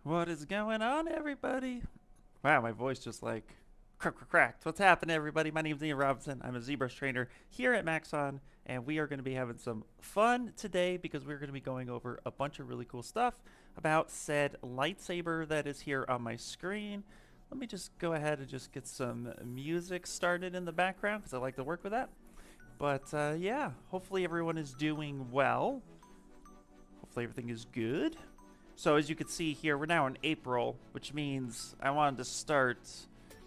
What is going on, everybody? Wow, my voice just like cracked. What's happening, everybody? My name's Ian Robinson. I'm a ZBrush trainer here at Maxon, and we are going to be having some fun today because we're going to be going over a bunch of really cool stuff about said lightsaber that is here on my screen. Let me just go ahead and just get some music started in the background because I like to work with that. But yeah, hopefully everyone is doing well. Hopefully everything is good. So as you can see here, we're now in April, which means I wanted to start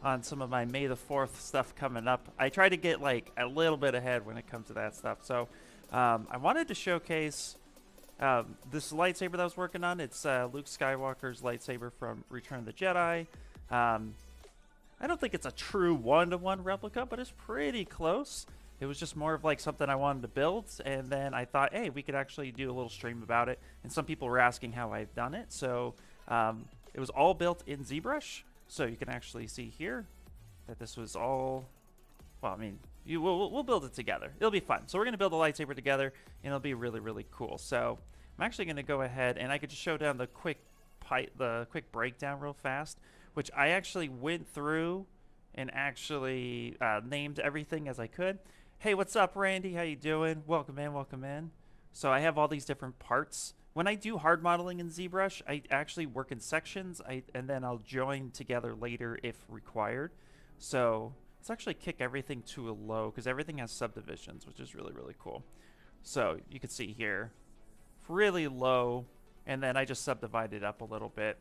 on some of my May the 4th stuff coming up. I try to get like a little bit ahead when it comes to that stuff. So I wanted to showcase this lightsaber that I was working on. It's Luke Skywalker's lightsaber from Return of the Jedi. I don't think it's a true one-to-one replica, but it's pretty close. It was just more of like something I wanted to build, and then I thought, hey, we could actually do a little stream about it. And some people were asking how I've done it, so it was all built in ZBrush. So you can actually see here that this was all, well, I mean, we'll build it together. It'll be fun. So we're gonna build a lightsaber together, and it'll be really, really cool. So I'm actually gonna go ahead and I could just show down the quick breakdown real fast, which I actually went through and actually named everything as I could. Hey, what's up, Randy? How you doing? Welcome in, welcome in. So I have all these different parts. When I do hard modeling in ZBrush, I actually work in sections, and then I'll join together later if required. So let's actually kick everything to a low, because everything has subdivisions, which is really, really cool. So you can see here, really low, and then I just subdivided up a little bit.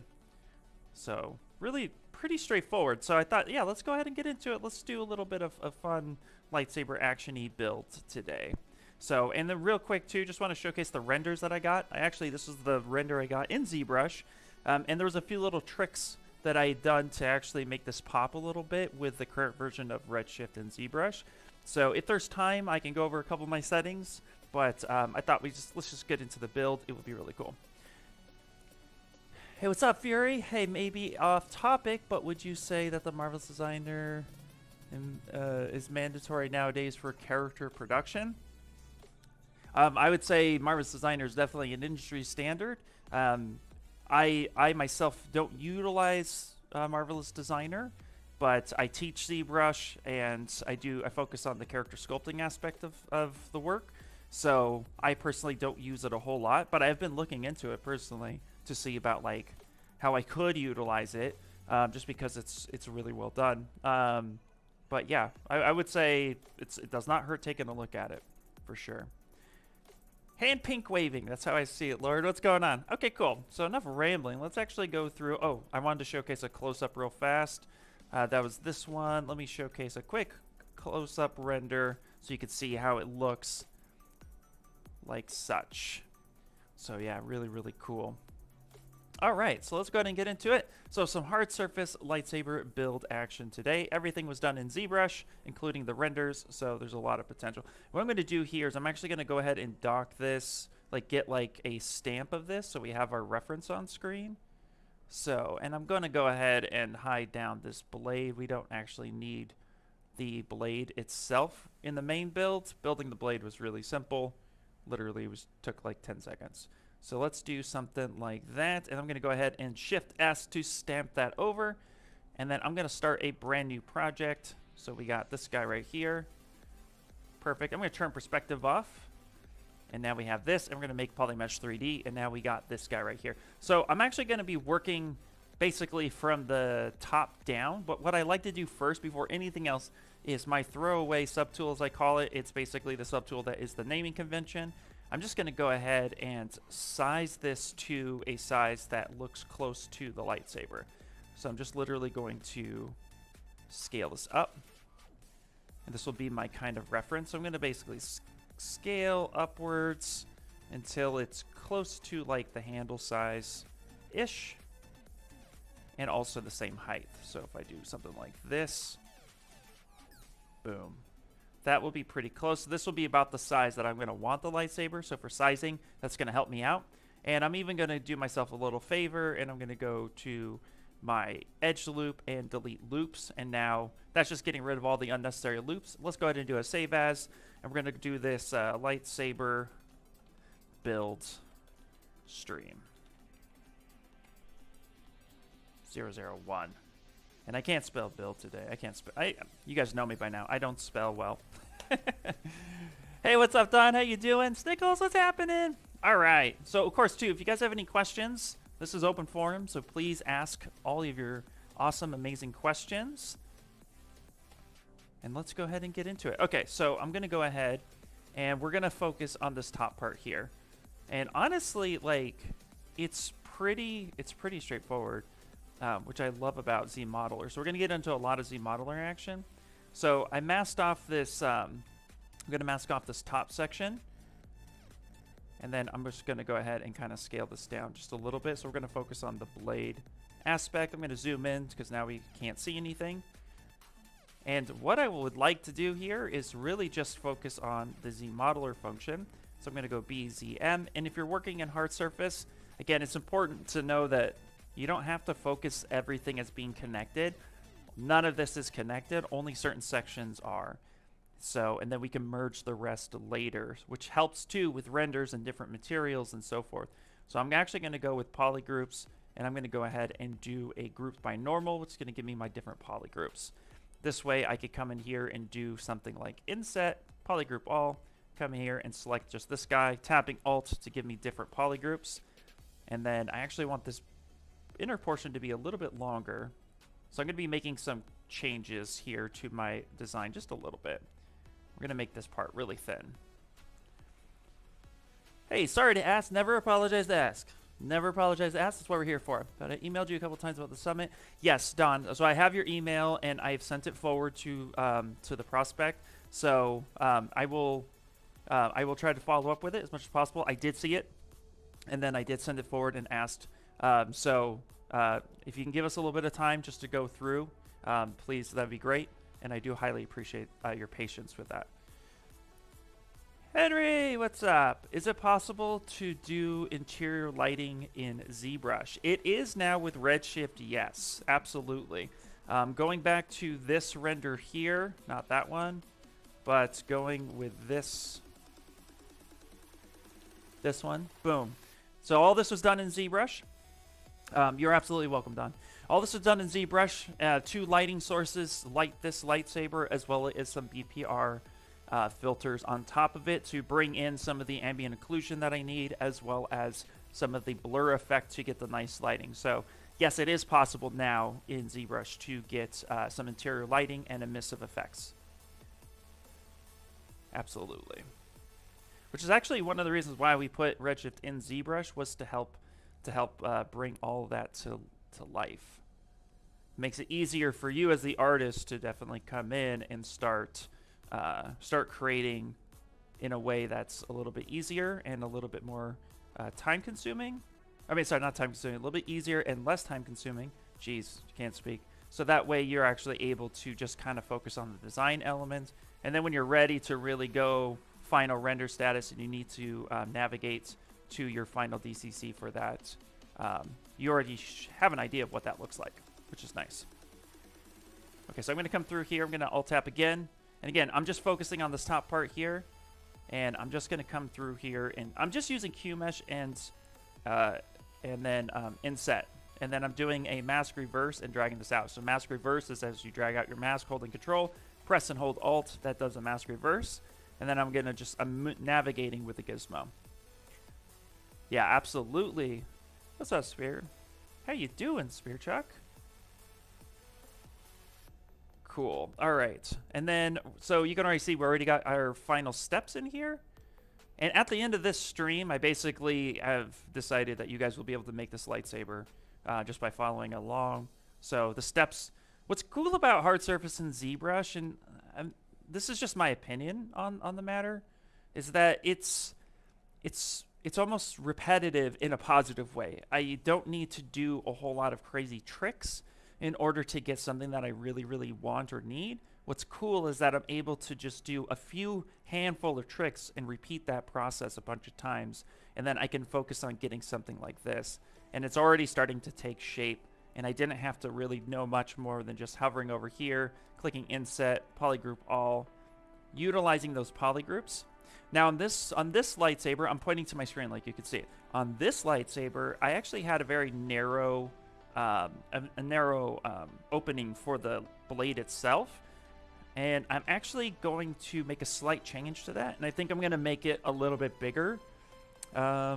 So really pretty straightforward. So I thought, yeah, let's go ahead and get into it. Let's do a little bit of a fun lightsaber action-y build today. So, and then real quick too, just want to showcase the renders that I got. This is the render I got in ZBrush. And there was a few little tricks that I had done to actually make this pop a little bit with the current version of Redshift and ZBrush. So if there's time, I can go over a couple of my settings, but I thought let's just get into the build. It would be really cool. Hey, what's up, Fury? Hey, maybe off topic, but would you say that the Marvelous Designer is mandatory nowadays for character production? I would say Marvelous Designer is definitely an industry standard. I myself don't utilize Marvelous Designer, but I teach ZBrush, and I focus on the character sculpting aspect of the work. So I personally don't use it a whole lot, but I've been looking into it personally to see about like how I could utilize it, just because it's really well done. But yeah, I would say it does not hurt taking a look at it for sure. Hand pink waving, that's how I see it. Lord, what's going on? Okay, cool. So enough rambling. Let's actually go through. Oh, I wanted to showcase a close-up real fast. That was this one. Let me showcase a quick close-up render so you can see how it looks like such. So yeah, really, really cool. All right, so let's go ahead and get into it. So some hard surface lightsaber build action today. Everything was done in ZBrush, including the renders, so there's a lot of potential. What I'm going to do here is I'm actually going to go ahead and dock this, like get like a stamp of this so we have our reference on screen. So, and I'm going to go ahead and hide down this blade. We don't actually need the blade itself in the main build. Building the blade was really simple. Literally took like 10 seconds. So let's do something like that, and I'm going to go ahead and Shift S to stamp that over, and then I'm going to start a brand new project. So we got this guy right here. Perfect. I'm going to turn perspective off, and now we have this, and we're going to make Polymesh 3D, and now we got this guy right here. So I'm actually going to be working basically from the top down, but what I like to do first before anything else is my throwaway subtool, as I call it. It's basically the subtool that is the naming convention. I'm just going to go ahead and size this to a size that looks close to the lightsaber. So I'm just literally going to scale this up. And this will be my kind of reference. So I'm going to basically scale upwards until it's close to like the handle size-ish. And also the same height. So if I do something like this, boom. That will be pretty close. So this will be about the size that I'm going to want the lightsaber. So for sizing, that's going to help me out. And I'm even going to do myself a little favor, and I'm going to go to my edge loop and delete loops. And now that's just getting rid of all the unnecessary loops. Let's go ahead and do a save as, and we're going to do this lightsaber build stream. 001. And I can't spell build today. I can't spell. You guys know me by now. I don't spell well. Hey, what's up, Don? How you doing? Snickles, what's happening? All right. So, of course, too, if you guys have any questions, this is open forum, so please ask all of your awesome, amazing questions. And let's go ahead and get into it. Okay, so I'm going to go ahead, and we're going to focus on this top part here. And honestly, like, it's pretty straightforward, which I love about ZModeler. So we're going to get into a lot of ZModeler action. So I masked off this... I'm going to mask off this top section, and then I'm just going to go ahead and kind of scale this down just a little bit. So we're going to focus on the blade aspect. I'm going to zoom in because now we can't see anything. And what I would like to do here is really just focus on the ZModeler function. So I'm going to go BZM, and if you're working in hard surface, again, it's important to know that you don't have to focus everything as being connected. None of this is connected, only certain sections are. So, and then we can merge the rest later, which helps too with renders and different materials and so forth. So I'm actually going to go with polygroups, and I'm going to go ahead and do a group by normal, which is going to give me my different polygroups. This way I could come in here and do something like inset, polygroup all, come in here and select just this guy, tapping alt to give me different polygroups. And then I actually want this inner portion to be a little bit longer. So I'm going to be making some changes here to my design just a little bit. We're going to make this part really thin. Hey, sorry to ask. Never apologize to ask. Never apologize to ask. That's what we're here for. But I emailed you a couple times about the summit. Yes, Don. So I have your email, and I've sent it forward to the prospect. So I will try to follow up with it as much as possible. I did see it, and then I did send it forward and asked. So if you can give us a little bit of time just to go through, please, that'd be great. And I do highly appreciate your patience with that. Henry, what's up? Is it possible to do interior lighting in ZBrush? It is now with Redshift, yes, absolutely. Going back to this render here, not that one, but going with this one, boom. So all this was done in ZBrush. You're absolutely welcome, Don. All this is done in ZBrush. 2 lighting sources, light this lightsaber, as well as some BPR filters on top of it to bring in some of the ambient occlusion that I need, as well as some of the blur effect to get the nice lighting. So yes, it is possible now in ZBrush to get some interior lighting and emissive effects. Absolutely. Which is actually one of the reasons why we put Redshift in ZBrush, was to help bring all of that to life. Makes it easier for you as the artist to definitely come in and start creating in a way that's a little bit easier and a little bit more time consuming. I mean, sorry, not time consuming, a little bit easier and less time consuming. Jeez, can't speak. So that way you're actually able to just kind of focus on the design element. And then when you're ready to really go final render status and you need to navigate to your final DCC for that, you already have an idea of what that looks like, which is nice. Okay, so I'm going to come through here. I'm going to Alt-Tab again. And again, I'm just focusing on this top part here. And I'm just going to come through here. And I'm just using QMesh and then Inset. And then I'm doing a mask reverse and dragging this out. So mask reverse is as you drag out your mask, holding Control, press and hold Alt. That does a mask reverse. And then I'm going to I'm navigating with the gizmo. Yeah, absolutely. What's up, Spear? How you doing, Spear Chuck? Cool. All right. And then, so you can already see we already got our final steps in here. And at the end of this stream, I basically have decided that you guys will be able to make this lightsaber just by following along. So the steps, what's cool about hard surface and ZBrush, and this is just my opinion on the matter, is that it's almost repetitive in a positive way. I don't need to do a whole lot of crazy tricks in order to get something that I really, really want or need. What's cool is that I'm able to just do a few handful of tricks and repeat that process a bunch of times, and then I can focus on getting something like this. And it's already starting to take shape, and I didn't have to really know much more than just hovering over here, clicking Inset, Polygroup All, utilizing those polygroups. Now on this lightsaber, I'm pointing to my screen like you can see it. On this lightsaber, I actually had a very narrow a narrow opening for the blade itself. And I'm actually going to make a slight change to that. And I think I'm going to make it a little bit bigger. I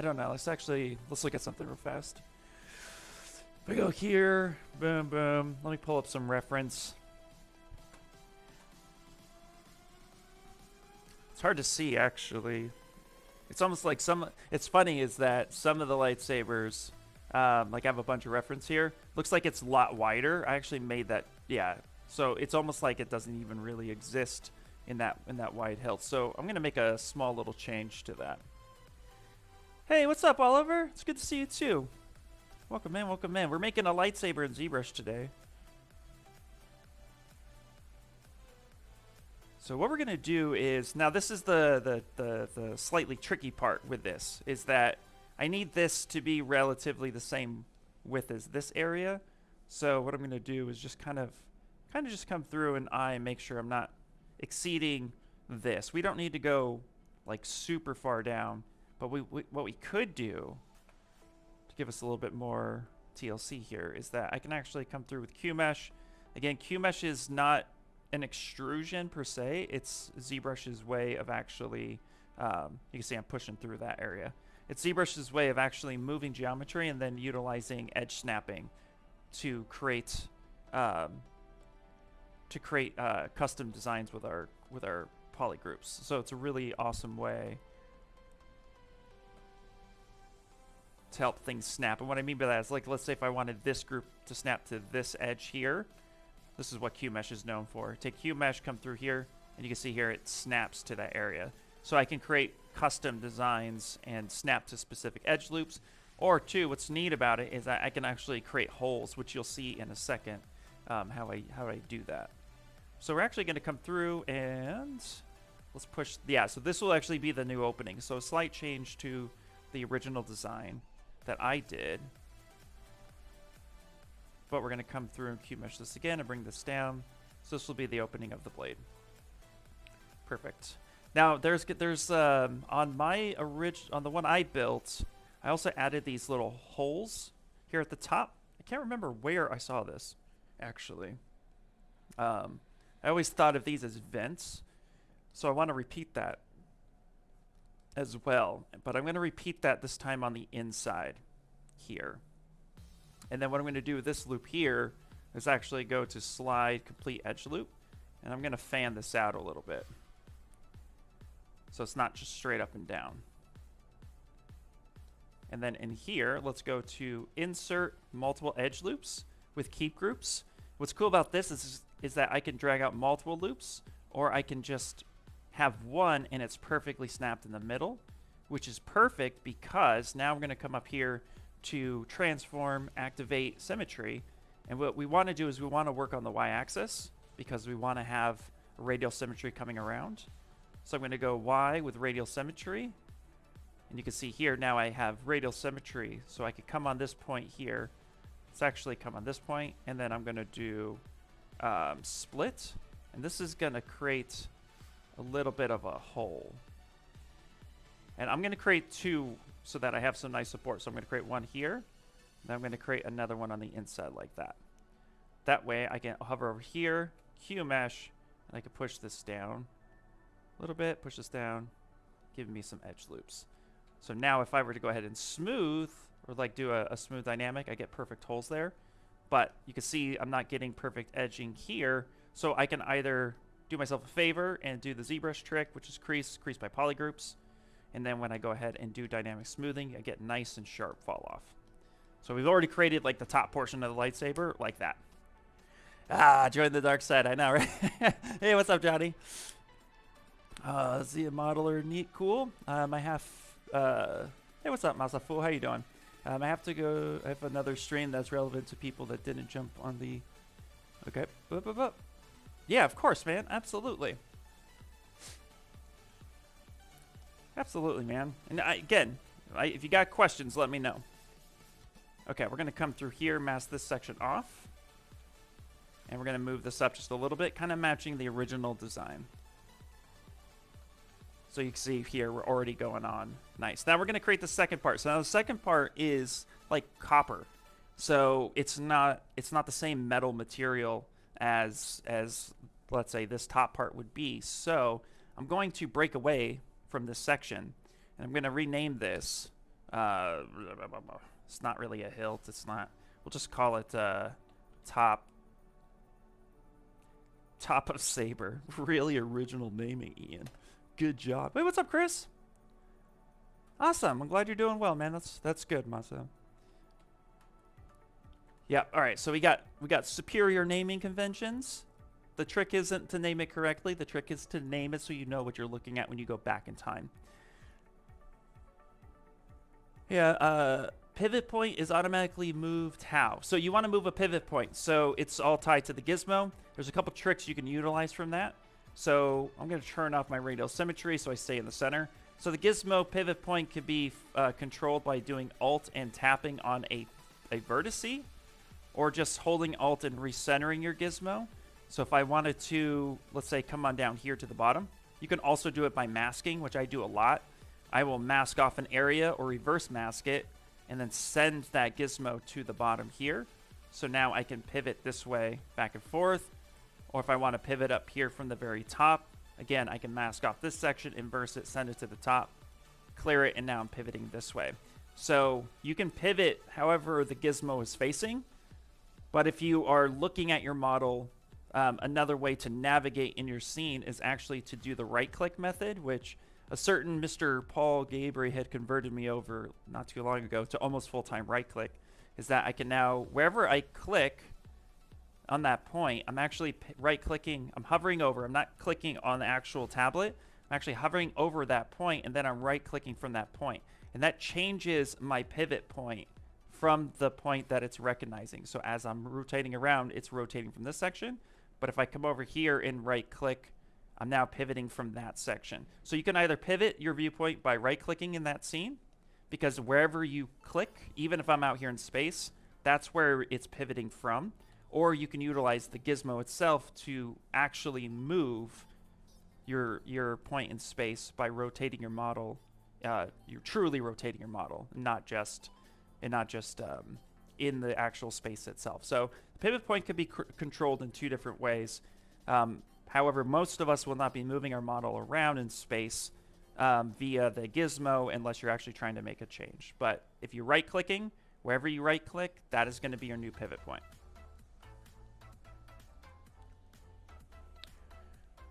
don't know. Let's look at something real fast. If we go here, boom, boom. Let me pull up some reference. It's hard to see, actually. It's almost like it's funny is that some of the lightsabers, like I have a bunch of reference here. Looks like it's a lot wider. I actually made that, yeah. So it's almost like it doesn't even really exist in that wide hilt. So I'm going to make a small little change to that. Hey, what's up, Oliver? It's good to see you too. Welcome in, welcome in. We're making a lightsaber in ZBrush today. So what we're going to do is, now this is the slightly tricky part with this, is that I need this to be relatively the same width as this area. So what I'm going to do is just kind of just come through and make sure I'm not exceeding this. We don't need to go like super far down, but what we could do to give us a little bit more TLC here is that I can actually come through with QMesh. Again, QMesh is not an extrusion per se. It's ZBrush's way of actually, you can see I'm pushing through that area. It's ZBrush's way of actually moving geometry and then utilizing edge snapping to create custom designs with our poly groups. So it's a really awesome way to help things snap. And what I mean by that is, like, let's say if I wanted this group to snap to this edge here, this is what QMesh is known for. Take QMesh, come through here, and you can see here it snaps to that area. So I can create custom designs and snap to specific edge loops. Or two, what's neat about it is that I can actually create holes, which you'll see in a second how I do that. So we're actually going to come through and let's push. Yeah, so this will actually be the new opening. So a slight change to the original design that I did. But we're going to come through and QMesh this again and bring this down. So this will be the opening of the blade. Perfect. Now there's on the one I built, I also added these little holes here at the top. I can't remember where I saw this actually. I always thought of these as vents, so I want to repeat that as well. But I'm going to repeat that this time on the inside here. And then what I'm going to do with this loop here is actually go to slide complete edge loop, and I'm going to fan this out a little bit. So it's not just straight up and down. And then in here, let's go to insert multiple edge loops with keep groups. What's cool about this is that I can drag out multiple loops, or I can just have one and it's perfectly snapped in the middle, which is perfect because now I'm going to come up here to transform, activate symmetry. And what we want to do is we want to work on the y-axis because we want to have radial symmetry coming around. So I'm going to go Y with radial symmetry. And you can see here now I have radial symmetry. So I could come on this point here. Let's actually come on this point. And then I'm going to do split. And this is going to create a little bit of a hole. And I'm going to create two so that I have some nice support. So I'm going to create one here. Then I'm going to create another one on the inside like that. That way I can hover over here, QMesh, and I can push this down a little bit, push this down, giving me some edge loops. So now if I were to go ahead and smooth, or like do a smooth dynamic, I get perfect holes there. But you can see I'm not getting perfect edging here. So I can either do myself a favor and do the ZBrush trick, which is crease by polygroups. And then when I go ahead and do dynamic smoothing, I get nice and sharp fall off. So we've already created like the top portion of the lightsaber like that. Ah, join the dark side. I know, right? Hey, what's up, Johnny? See a modeler, neat, cool. I have, hey, what's up, Masafu? How you doing? I have to go. I have another stream that's relevant to people that didn't jump on the. Okay. Yeah, of course, man. Absolutely. Absolutely, man. And again, if you got questions, let me know. Okay, we're going to come through here, mask this section off. And we're going to move this up just a little bit, kind of matching the original design. So you can see here, we're already going on. Nice. Now we're going to create the second part. So now the second part is like copper. So it's not the same metal material as let's say this top part would be. So I'm going to break away from this section, and I'm going to rename this. It's not really a hilt. It's not. We'll just call it top of saber. Really original naming, Ian. Good job. Wait, what's up, Chris? Awesome. I'm glad you're doing well, man. That's good, Maso. Yeah. All right. So we got superior naming conventions. The trick isn't to name it correctly. The trick is to name it so you know what you're looking at when you go back in time. Yeah. Pivot point is automatically moved how? So you want to move a pivot point. So it's all tied to the gizmo. There's a couple tricks you can utilize from that. So I'm going to turn off my radial symmetry so I stay in the center. So the gizmo pivot point can be controlled by doing Alt and tapping on a vertice, or just holding Alt and recentering your gizmo. So if I wanted to, let's say, come on down here to the bottom, you can also do it by masking, which I do a lot. I will mask off an area or reverse mask it, and then send that gizmo to the bottom here. So now I can pivot this way back and forth. Or if I want to pivot up here from the very top, again, I can mask off this section, inverse it, send it to the top, clear it, and now I'm pivoting this way. So you can pivot however the gizmo is facing. But if you are looking at your model, another way to navigate in your scene is actually to do the right-click method, which a certain Mr. Paul Gabriel had converted me over not too long ago to almost full-time right-click, is that I can now, wherever I click on that point, I'm actually right-clicking, I'm hovering over, I'm not clicking on the actual tablet, I'm actually hovering over that point, and then I'm right-clicking from that point. And that changes my pivot point from the point that it's recognizing. So as I'm rotating around, it's rotating from this section. But if I come over here and right-click, I'm now pivoting from that section. So you can either pivot your viewpoint by right-clicking in that scene, because wherever you click, even if I'm out here in space, that's where it's pivoting from. Or you can utilize the gizmo itself to actually move your point in space by rotating your model. You're truly rotating your model, not just in the actual space itself. So the pivot point could be controlled in two different ways. However, most of us will not be moving our model around in space via the gizmo unless you're actually trying to make a change. But if you're right-clicking, wherever you right-click, that is going to be your new pivot point.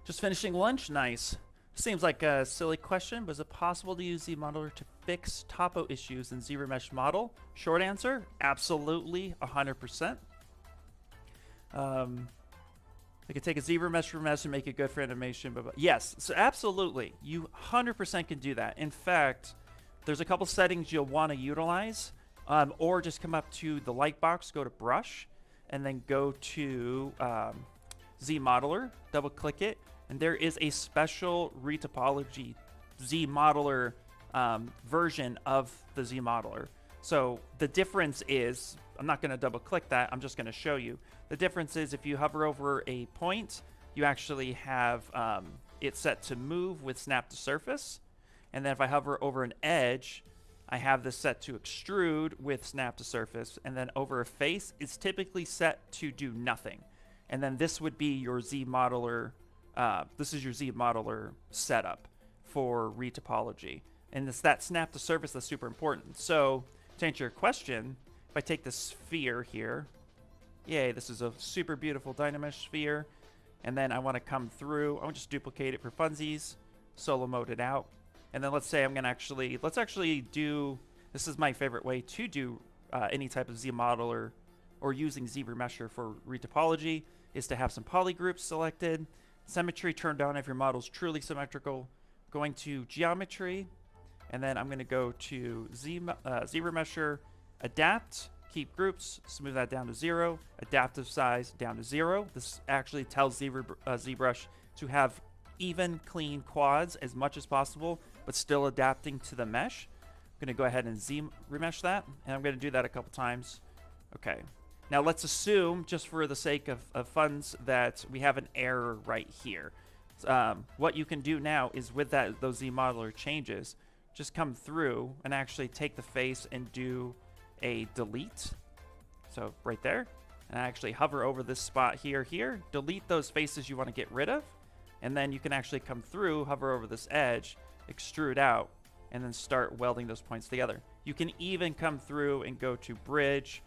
Just finishing lunch? Nice. Seems like a silly question, but is it possible to use ZModeler to fix topo issues in ZBrush model? Short answer, absolutely, 100%. I could take a ZBrush mesh and make it good for animation, but yes, so absolutely, you 100% can do that. In fact, there's a couple settings you'll want to utilize, or just come up to the light box, go to brush, and then go to ZModeler, double click it, and there is a special retopology ZModeler version of the ZModeler. So the difference is, I'm not going to double click that, I'm just going to show you. The difference is if you hover over a point, you actually have it set to move with snap to surface. And then if I hover over an edge, I have this set to extrude with snap to surface. And then over a face, it's typically set to do nothing. And then this would be your ZModeler. This is your ZModeler setup for retopology. And it's that snap to surface that's super important. So to answer your question, if I take the sphere here, yay, this is a super beautiful Dynamesh sphere. And then I want to come through, I want to just duplicate it for funsies, solo mode it out. And then let's say I'm going to let's actually do, this is my favorite way to do any type of ZModeler or using ZBrush for retopology, is to have some polygroups selected, symmetry turned on if your model is truly symmetrical, going to geometry, and then I'm going to go to ZBrush, adapt, keep groups, smooth that down to 0, adaptive size down to 0. This actually tells ZBrush to have even, clean quads as much as possible, but still adapting to the mesh. I'm going to go ahead and remesh that, and I'm going to do that a couple times. Okay. Now let's assume, just for the sake of funds, that we have an error right here. What you can do now is with those ZModeler changes, just come through and actually take the face and do a delete. So right there. And I actually hover over this spot here, delete those faces you want to get rid of. And then you can actually come through, hover over this edge, extrude out, and then start welding those points together. You can even come through and go to bridge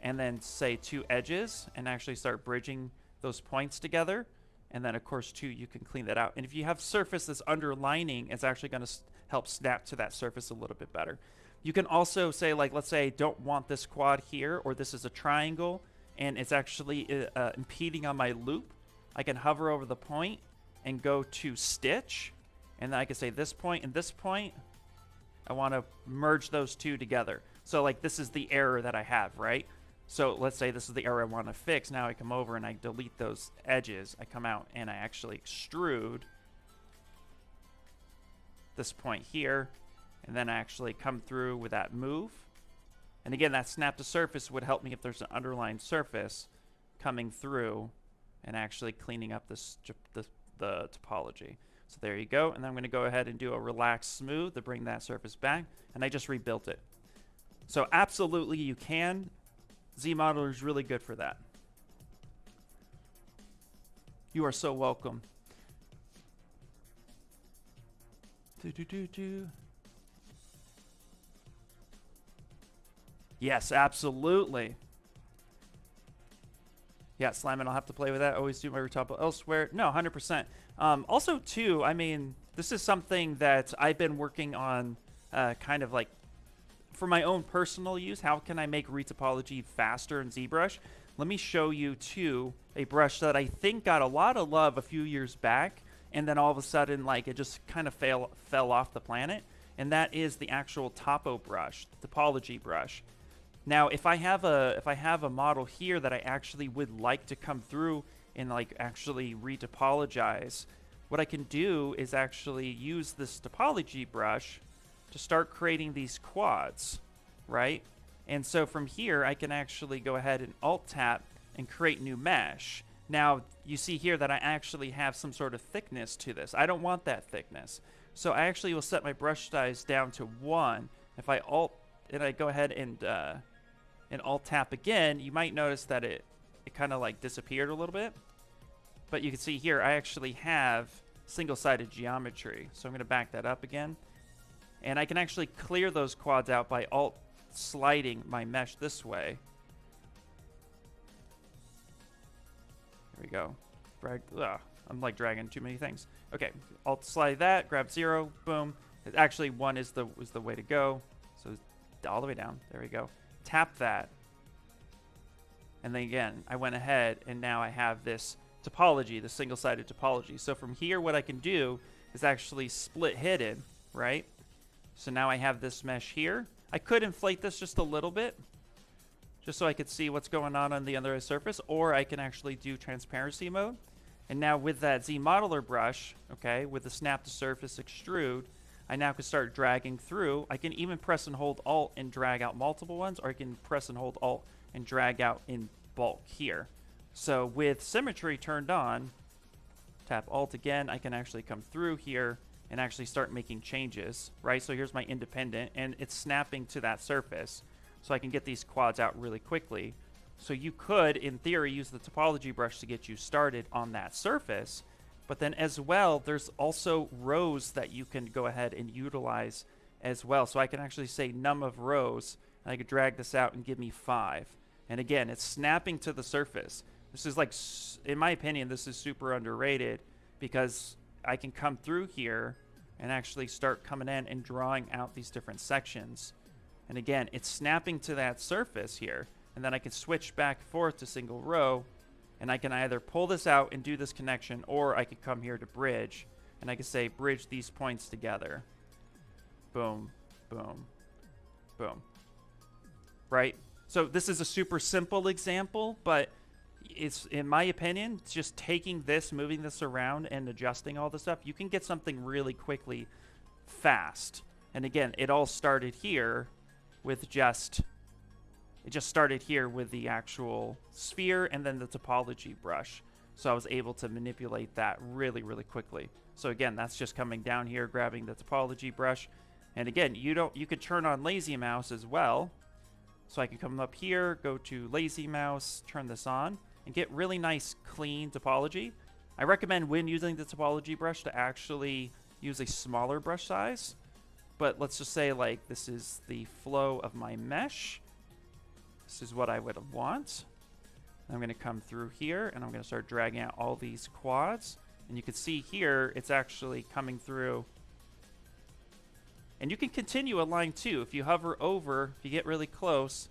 and then say 2 edges and actually start bridging those points together. And then of course too, you can clean that out. And if you have surface that's underlining, it's actually going to help snap to that surface a little bit better. You can also say, like, let's say I don't want this quad here, or this is a triangle and it's actually impeding on my loop. I can hover over the point and go to stitch, and then I can say this point and this point, I want to merge those two together. So like this is the error that I have, right? So let's say this is the error I want to fix. Now I come over and I delete those edges. I come out and I actually extrude this point here, and then I actually come through with that move. And again, that snap to surface would help me if there's an underlying surface coming through and actually cleaning up this the topology. So there you go. And then I'm going to go ahead and do a relax smooth to bring that surface back. And I just rebuilt it. So absolutely you can. ZModeler is really good for that. You are so welcome. Yes, absolutely. Yeah, Slimin', I'll have to play with that. Always do my retopple elsewhere. No, 100%. Also, too, I mean, this is something that I've been working on kind of like for my own personal use. How can I make retopology faster in ZBrush? Let me show you, too, a brush that I think got a lot of love a few years back, and then all of a sudden, like, it just kind of fell off the planet, and that is the actual topo brush, topology brush. Now, if I have a model here that I actually would like to come through and like actually retopologize, what I can do is actually use this topology brush to start creating these quads, right? And so from here, I can actually go ahead and alt tap and create new mesh. Now, you see here that I actually have some sort of thickness to this. I don't want that thickness. So I actually will set my brush size down to 1. If I go ahead and alt tap again, you might notice that it kind of like disappeared a little bit. But you can see here, I actually have single-sided geometry. So I'm going to back that up again. And I can actually clear those quads out by alt sliding my mesh this way. There we go. I'm like dragging too many things. Okay, alt slide that, grab 0, boom. Actually, 1 is the way to go. So all the way down. There we go. Tap that. And then again, I went ahead and now I have this topology, the single-sided topology. So from here, what I can do is actually split hidden, right? So now I have this mesh here. I could inflate this just a little bit, just so I could see what's going on the other surface, or I can actually do transparency mode. And now with that ZModeler brush, okay, with the snap to surface extrude, I now can start dragging through. I can even press and hold Alt and drag out multiple ones, or I can press and hold Alt and drag out in bulk here. So with symmetry turned on, tap Alt again, I can actually come through here and actually start making changes, right? So here's my independent, and it's snapping to that surface. So I can get these quads out really quickly. So you could, in theory, use the topology brush to get you started on that surface. But then as well, there's also rows that you can go ahead and utilize as well. So I can actually say num of rows, and I could drag this out and give me 5. And again, it's snapping to the surface. This is like, in my opinion, this is super underrated because I can come through here and actually start coming in and drawing out these different sections. And again, it's snapping to that surface here. And then I can switch back and forth to single row, and I can either pull this out and do this connection, or I could come here to bridge, and I can say bridge these points together. Boom, boom, boom. Right? So this is a super simple example, but it's, in my opinion, it's just taking this, moving this around, and adjusting all the stuff. You can get something really quickly, fast. And again, it all started here with it just started here with the actual sphere and then the topology brush. So I was able to manipulate that really, really quickly. So again, that's just coming down here, grabbing the topology brush. And again, you could turn on lazy mouse as well. So I can come up here, go to lazy mouse, turn this on, and get really nice clean topology. I recommend when using the topology brush to actually use a smaller brush size. But let's just say like this is the flow of my mesh. This is what I would want. I'm going to come through here and I'm going to start dragging out all these quads. And you can see here, it's actually coming through. And you can continue a line too. If you hover over, if you get really close,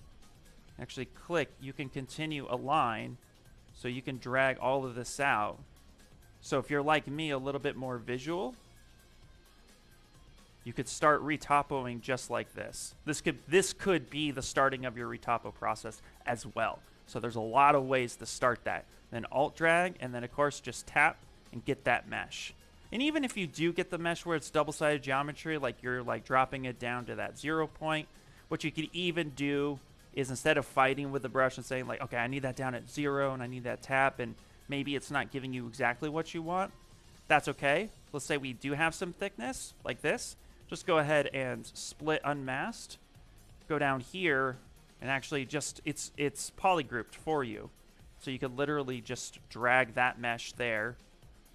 actually click, you can continue a line. So you can drag all of this out. So if you're like me, a little bit more visual, you could start retopoing just like this. This could be the starting of your retopo process as well. So there's a lot of ways to start that. Then alt drag, and then of course just tap and get that mesh. And even if you do get the mesh where it's double-sided geometry, like you're like dropping it down to that 0 point, what you could even do is instead of fighting with the brush and saying like, okay, I need that down at 0 and I need that tap, and maybe it's not giving you exactly what you want, that's okay. Let's say we do have some thickness like this. Just go ahead and split unmasked. Go down here and actually just, it's polygrouped for you. So you could literally just drag that mesh there,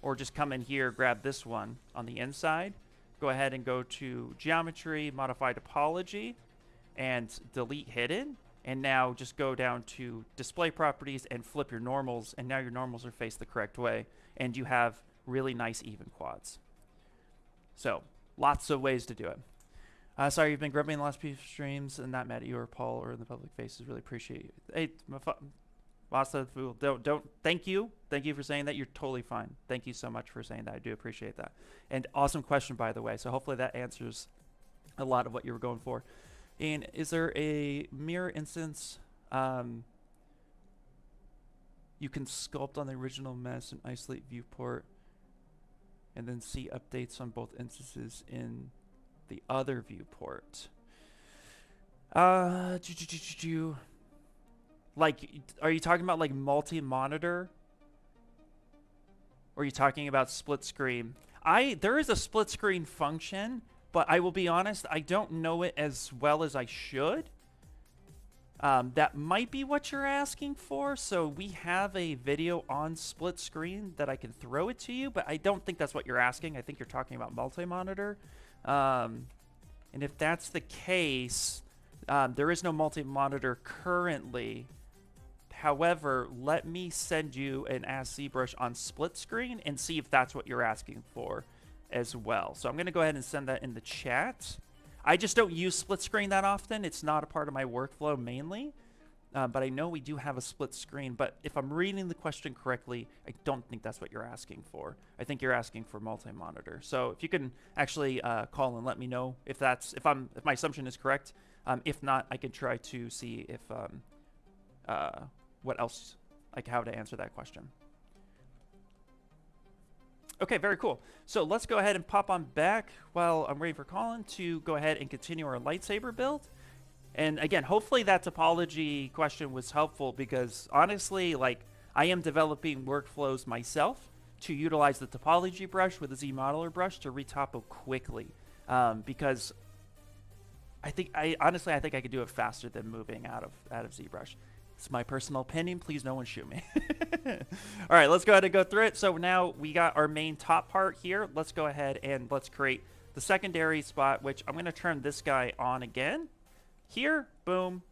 or just come in here, grab this one on the inside, go ahead and go to geometry, modify topology, and delete hidden. And now just go down to display properties and flip your normals, and now your normals are faced the correct way, and you have really nice even quads. So lots of ways to do it. Sorry, you've been grumpy in the last few streams, and not mad at you or Paul or the public faces. Really appreciate you. Hey, don't. Thank you. Thank you for saying that. You're totally fine. Thank you so much for saying that. I do appreciate that. And awesome question, by the way. So hopefully that answers a lot of what you were going for. And is there a mirror instance you can sculpt on the original mesh and isolate viewport, and then see updates on both instances in the other viewport? Like, are you talking about like multi-monitor? Or are you talking about split screen? There is a split screen function, but I will be honest, I don't know it as well as I should. That might be what you're asking for. So we have a video on split screen that I can throw it to you, but I don't think that's what you're asking. I think you're talking about multi-monitor. And if that's the case, there is no multi-monitor currently. However, let me send you an Ask ZBrush on split screen and see if that's what you're asking for as well. So I'm going to go ahead and send that in the chat. I just don't use split screen that often. It's not a part of my workflow mainly, but I know we do have a split screen. But if I'm reading the question correctly, I don't think that's what you're asking for. I think you're asking for multi-monitor. So if you can actually call and let me know if my assumption is correct. If not, I can try to see if what else, like how to answer that question. Okay, very cool. So let's go ahead and pop on back while I'm waiting for Colin to go ahead and continue our lightsaber build. And again, hopefully that topology question was helpful, because honestly, like, I am developing workflows myself to utilize the topology brush with the Z modeler brush to retopo quickly, because honestly I think I could do it faster than moving out of ZBrush. It's my personal opinion. Please, no one shoot me. All right, let's go ahead and go through it. So now we got our main top part here. Let's go ahead and let's create the secondary spot, which I'm going to turn this guy on again. Here, boom.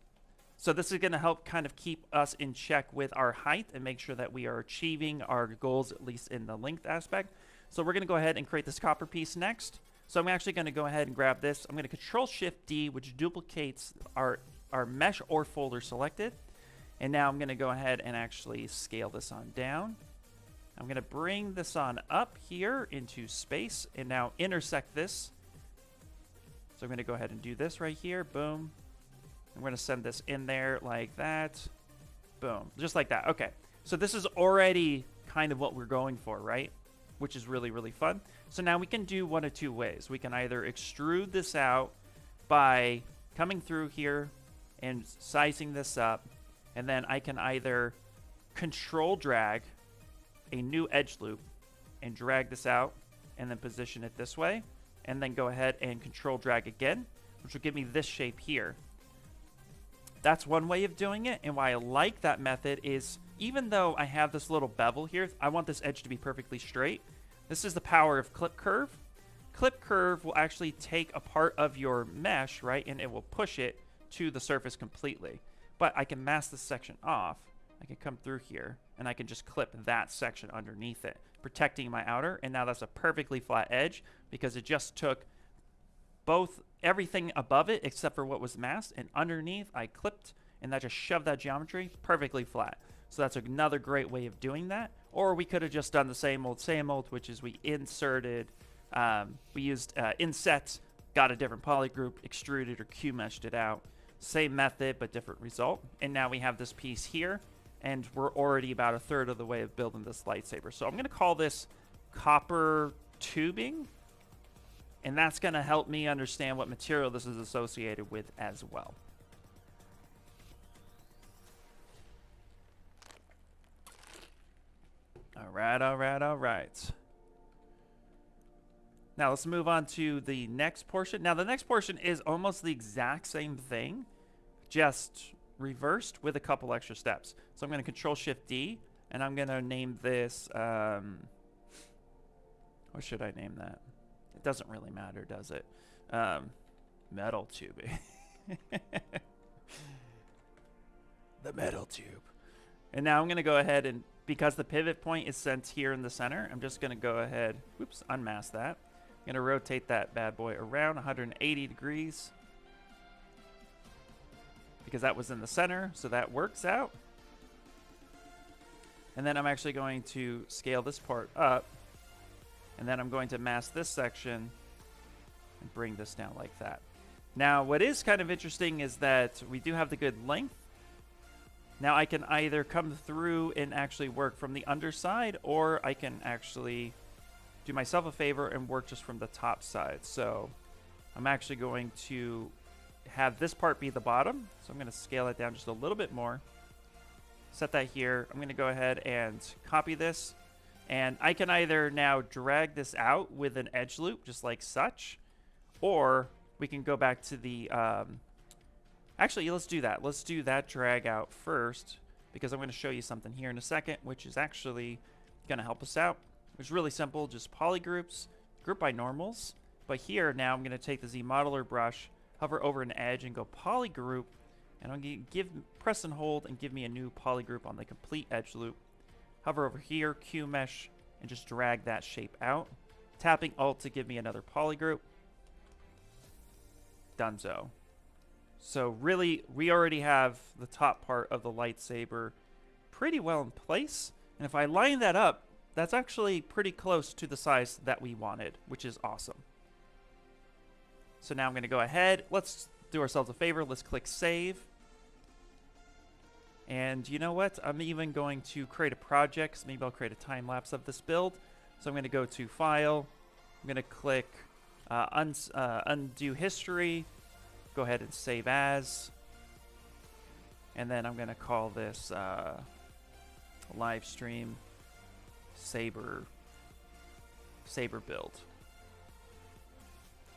So this is going to help kind of keep us in check with our height and make sure that we are achieving our goals, at least in the length aspect. So we're going to go ahead and create this copper piece next. So I'm actually going to go ahead and grab this. I'm going to Control-Shift-D, which duplicates our mesh or folder selected. And now I'm going to go ahead and actually scale this on down. I'm going to bring this on up here into space and now intersect this. So I'm going to go ahead and do this right here. Boom. I'm going to send this in there like that. Boom. Just like that. Okay. So this is already kind of what we're going for, right? Which is really, really fun. So now we can do one of two ways. We can either extrude this out by coming through here and sizing this up. And then I can either control drag a new edge loop and drag this out and then position it this way. And then go ahead and control drag again, which will give me this shape here. That's one way of doing it, and why I like that method is even though I have this little bevel here, I want this edge to be perfectly straight. This is the power of clip curve. Clip curve will actually take a part of your mesh, right, and it will push it to the surface completely. But I can mask this section off. I can come through here, and I can just clip that section underneath it, protecting my outer, and now that's a perfectly flat edge because it just took everything above it except for what was masked, and underneath I clipped, and that just shoved that geometry perfectly flat. So that's another great way of doing that. Or we could have just done the same old, which is we inserted, we used inset, got a different poly group, extruded or Q-meshed it out. Same method, but different result. And now we have this piece here, and we're already about a third of the way of building this lightsaber. So I'm going to call this copper tubing, and that's going to help me understand what material this is associated with as well. All right. Now let's move on to the next portion. Now the next portion is almost the exact same thing, just reversed with a couple extra steps. So I'm going to Control-Shift-D, and I'm going to name this, what should I name that? It doesn't really matter, does it? Metal tubing. The metal tube. And now I'm going to go ahead and, because the pivot point is sent here in the center, I'm just going to go ahead, whoops, unmask that. I'm going to rotate that bad boy around 180 degrees because that was in the center, so that works out. And then I'm actually going to scale this part up, and then I'm going to mask this section and bring this down like that. Now, what is kind of interesting is that we do have the good length. Now I can either come through and actually work from the underside, or I can actually do myself a favor and work just from the top side. So I'm actually going to have this part be the bottom. So I'm going to scale it down just a little bit more. Set that here. I'm going to go ahead and copy this. And I can either now drag this out with an edge loop, just like such, or we can go back to the... Actually, let's do that. Let's do that drag out first, because I'm going to show you something here in a second, which is actually going to help us out. It's really simple, just poly groups, group by normals. But here now I'm going to take the Z modeler brush, hover over an edge, and go poly group, and I'm going to press and hold and give me a new poly group on the complete edge loop. Hover over here, Q mesh, and just drag that shape out. Tapping Alt to give me another poly group. Donezo. So really, we already have the top part of the lightsaber pretty well in place. And if I line that up, that's actually pretty close to the size that we wanted, which is awesome. So now I'm going to go ahead. Let's do ourselves a favor. Let's click Save. And you know what? I'm even going to create a project. So maybe I'll create a time lapse of this build. So I'm going to go to File. I'm going to click Undo History. Go ahead and save as, and then I'm going to call this live stream saber build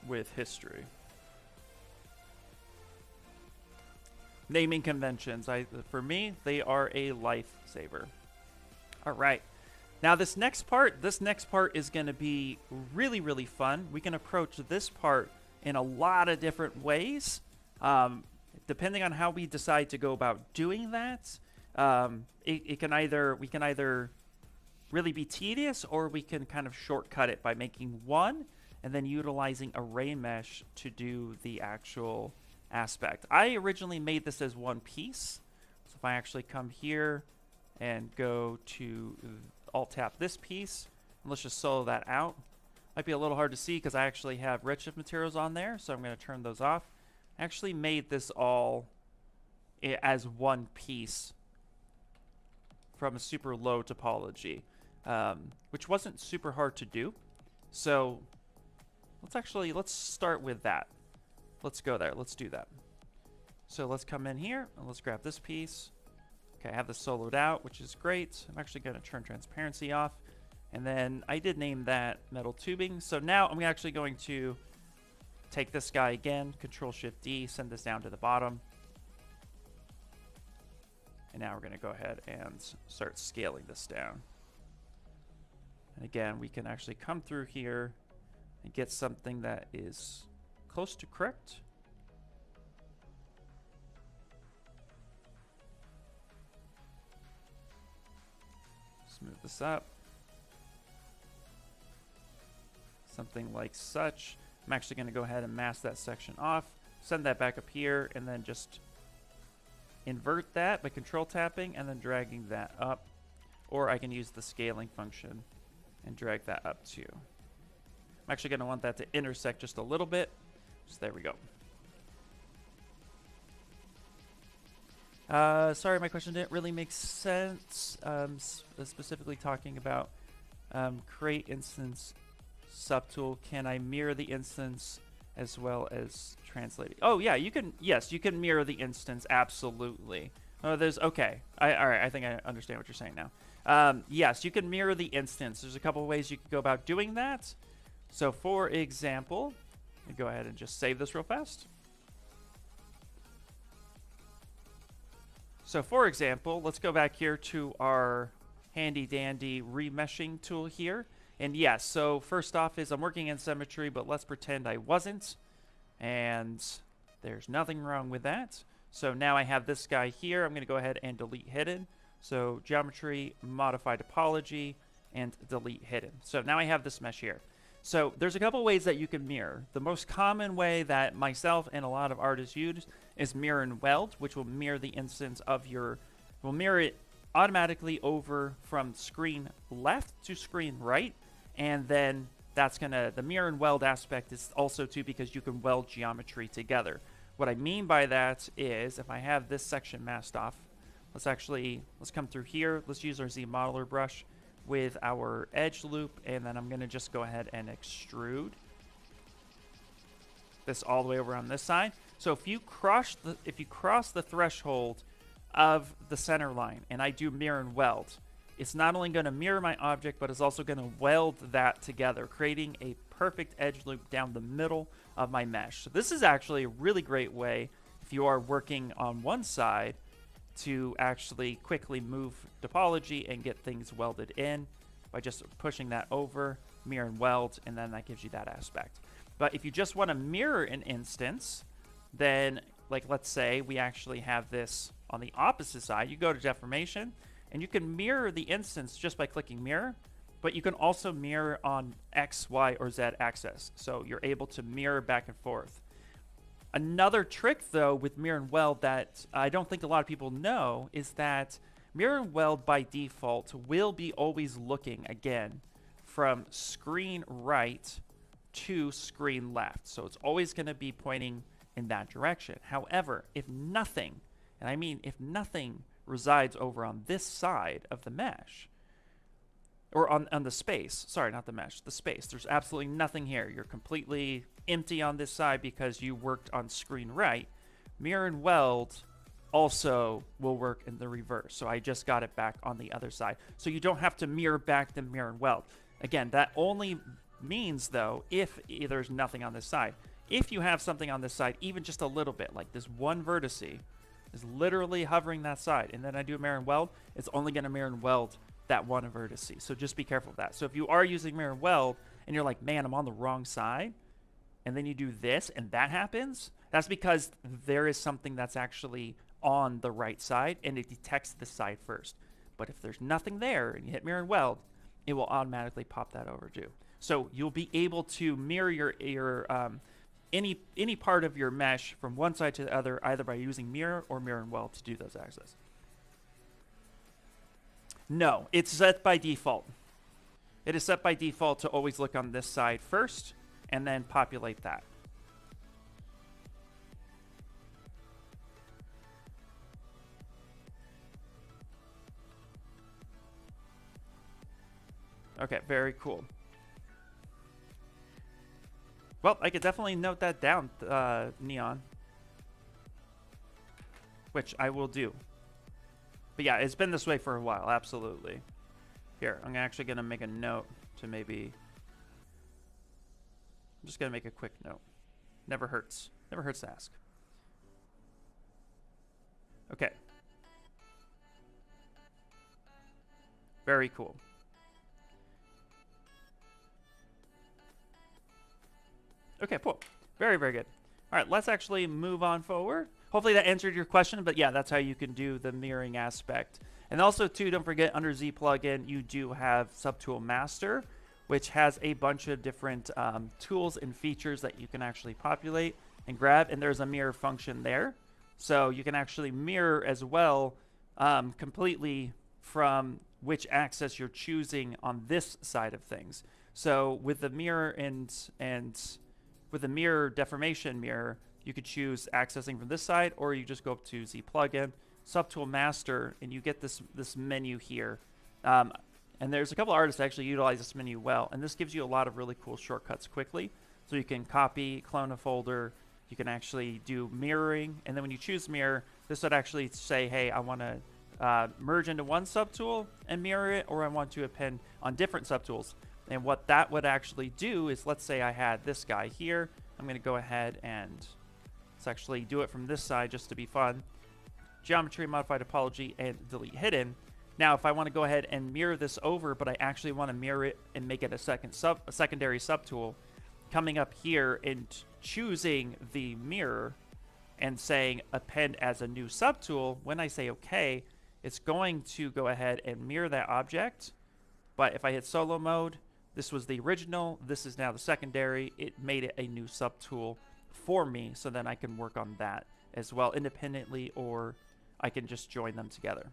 with history. Naming conventions, for me, they are a lifesaver. All right. Now this next part is going to be really, really fun. We can approach this part in a lot of different ways, depending on how we decide to go about doing that. We can either really be tedious, or we can kind of shortcut it by making one and then utilizing array mesh to do the actual aspect. I originally made this as one piece. So if I actually come here and go to Alt tap this piece, and let's just solo that out. Might be a little hard to see because I actually have redshift materials on there, so I'm going to turn those off. I actually made this all as one piece from a super low topology, which wasn't super hard to do. So let's start with that. Let's go there. Let's do that. So let's come in here and let's grab this piece. Okay, I have this soloed out, which is great. I'm actually going to turn transparency off. And then I did name that metal tubing. So now I'm actually going to take this guy again, Control-Shift-D, send this down to the bottom. And now we're going to go ahead and start scaling this down. And again, we can actually come through here and get something that is close to correct. Smooth this up. Something like such. I'm actually going to go ahead and mask that section off, send that back up here, and then just invert that by control tapping and then dragging that up. Or I can use the scaling function and drag that up too. I'm actually going to want that to intersect just a little bit. So there we go. Sorry, my question didn't really make sense. Specifically talking about create instance subtool. Can I mirror the instance as well as translate it? Oh yeah, you can. Yes, you can mirror the instance. Absolutely. Oh, there's okay. All right. I think I understand what you're saying now. Yes, you can mirror the instance. There's a couple of ways you can go about doing that. So for example, let me go ahead and just save this real fast. So for example, let's go back here to our handy dandy remeshing tool here. And yes, so first off is I'm working in symmetry, but let's pretend I wasn't. And there's nothing wrong with that. So now I have this guy here. I'm going to go ahead and delete hidden. So geometry, modify topology, and delete hidden. So now I have this mesh here. So there's a couple ways that you can mirror. The most common way that myself and a lot of artists use is mirror and weld, which will mirror the instance of your, will mirror it automatically over from screen left to screen right. And then that's gonna, the mirror and weld aspect is also too because you can weld geometry together. What I mean by that is if I have this section masked off, let's come through here. Let's use our ZBrush brush with our edge loop, and then I'm gonna just go ahead and extrude this all the way over on this side. So if you cross the threshold of the center line and I do mirror and weld, it's not only going to mirror my object, but it's also going to weld that together, creating a perfect edge loop down the middle of my mesh. So this is actually a really great way if you are working on one side to actually quickly move topology and get things welded in by just pushing that over, mirror and weld, and then that gives you that aspect. But if you just want to mirror an instance, then like let's say we actually have this on the opposite side, you go to deformation and you can mirror the instance just by clicking mirror, but you can also mirror on X, Y, or Z axis. So you're able to mirror back and forth. Another trick though with mirror and weld that I don't think a lot of people know is that mirror and weld by default will be always looking again from screen right to screen left. So it's always going to be pointing in that direction. However, if nothing, and I mean if nothing resides over on this side of the mesh, or on the space, sorry, not the mesh, the space, there's absolutely nothing here. You're completely empty on this side because you worked on screen right. Mirror and weld also will work in the reverse. So I just got it back on the other side. So you don't have to mirror back the mirror and weld. Again, that only means though if there's nothing on this side. If you have something on this side, even just a little bit, like this one vertex is literally hovering that side, and then I do a mirror and weld, it's only going to mirror and weld that one vertex. So just be careful of that. So if you are using mirror and weld and you're like, man, I'm on the wrong side, and then you do this and that happens, that's because there is something that's actually on the right side and it detects this side first. But if there's nothing there and you hit mirror and weld, it will automatically pop that over too. So you'll be able to mirror your any part of your mesh from one side to the other, either by using mirror or mirror and weld to do those axes. No, it's set by default. It is set by default to always look on this side first and then populate that. Okay, very cool. Well, I could definitely note that down, Neon, which I will do. But yeah, it's been this way for a while, absolutely. Here, I'm actually going to make a note to maybe... I'm just going to make a quick note. Never hurts. Never hurts to ask. Okay. Very cool. Okay, cool. Very, very good. All right, let's actually move on forward. Hopefully that answered your question, but yeah, that's how you can do the mirroring aspect. And also, too, don't forget, under Z plugin, you do have Subtool Master, which has a bunch of different tools and features that you can actually populate and grab, and there's a mirror function there. So you can actually mirror as well completely from which axis you're choosing on this side of things. So with the mirror and with the mirror deformation mirror, you could choose accessing from this side, or you just go up to Z plugin, Subtool Master, and you get this menu here. And there's a couple of artists that actually utilize this menu well, and this gives you a lot of really cool shortcuts quickly. So you can copy, clone a folder, you can actually do mirroring, and then when you choose mirror, this would actually say, hey, I want to merge into one subtool and mirror it, or I want to append on different subtools. And what that would actually do is, let's say I had this guy here. I'm going to go ahead and let's actually do it from this side just to be fun. Geometry, modify topology, and delete hidden. Now, if I want to go ahead and mirror this over, but I actually want to mirror it and make it a secondary subtool, coming up here and choosing the mirror and saying append as a new subtool, when I say OK, it's going to go ahead and mirror that object. But if I hit solo mode, this was the original, this is now the secondary, it made it a new subtool for me, so then I can work on that as well independently, or I can just join them together.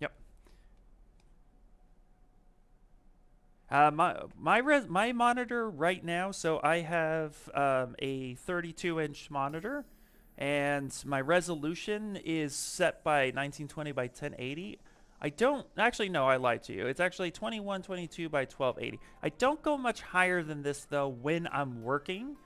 Yep. My monitor right now, so I have a 32-inch monitor, and my resolution is set by 1920 by 1080. I don't actually, no, I lied to you. It's actually 2122 by 1280. I don't go much higher than this though when I'm working,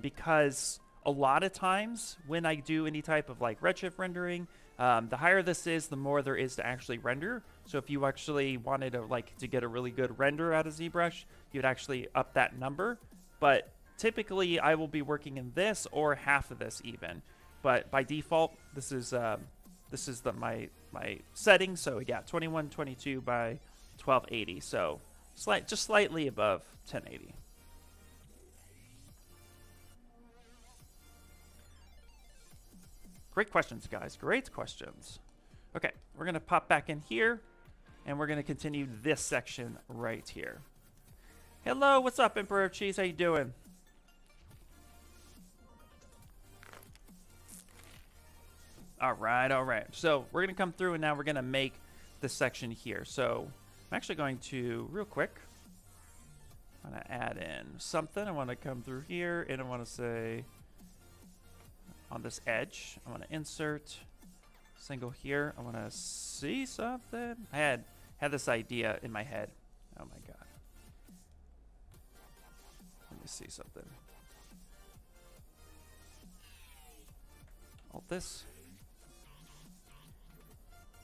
because a lot of times when I do any type of like redshift rendering, the higher this is, the more there is to actually render. So if you actually wanted to get a really good render out of ZBrush, you'd actually up that number. But typically I will be working in this or half of this even. But by default, this is my setting. So yeah, 2122 by 1280. So just slightly above 1080. Great questions, guys. Great questions. Okay, we're going to pop back in here, and we're going to continue this section right here. Hello, what's up, Emperor of Cheese? How you doing? All right, all right. So we're going to come through, and now we're going to make this section here. So I'm actually going to, real quick, I'm going to add in something. I want to come through here, and I want to say, on this edge, I want to insert single here. I want to see something. I had this idea in my head. Oh my god. Let me see something. Alt this.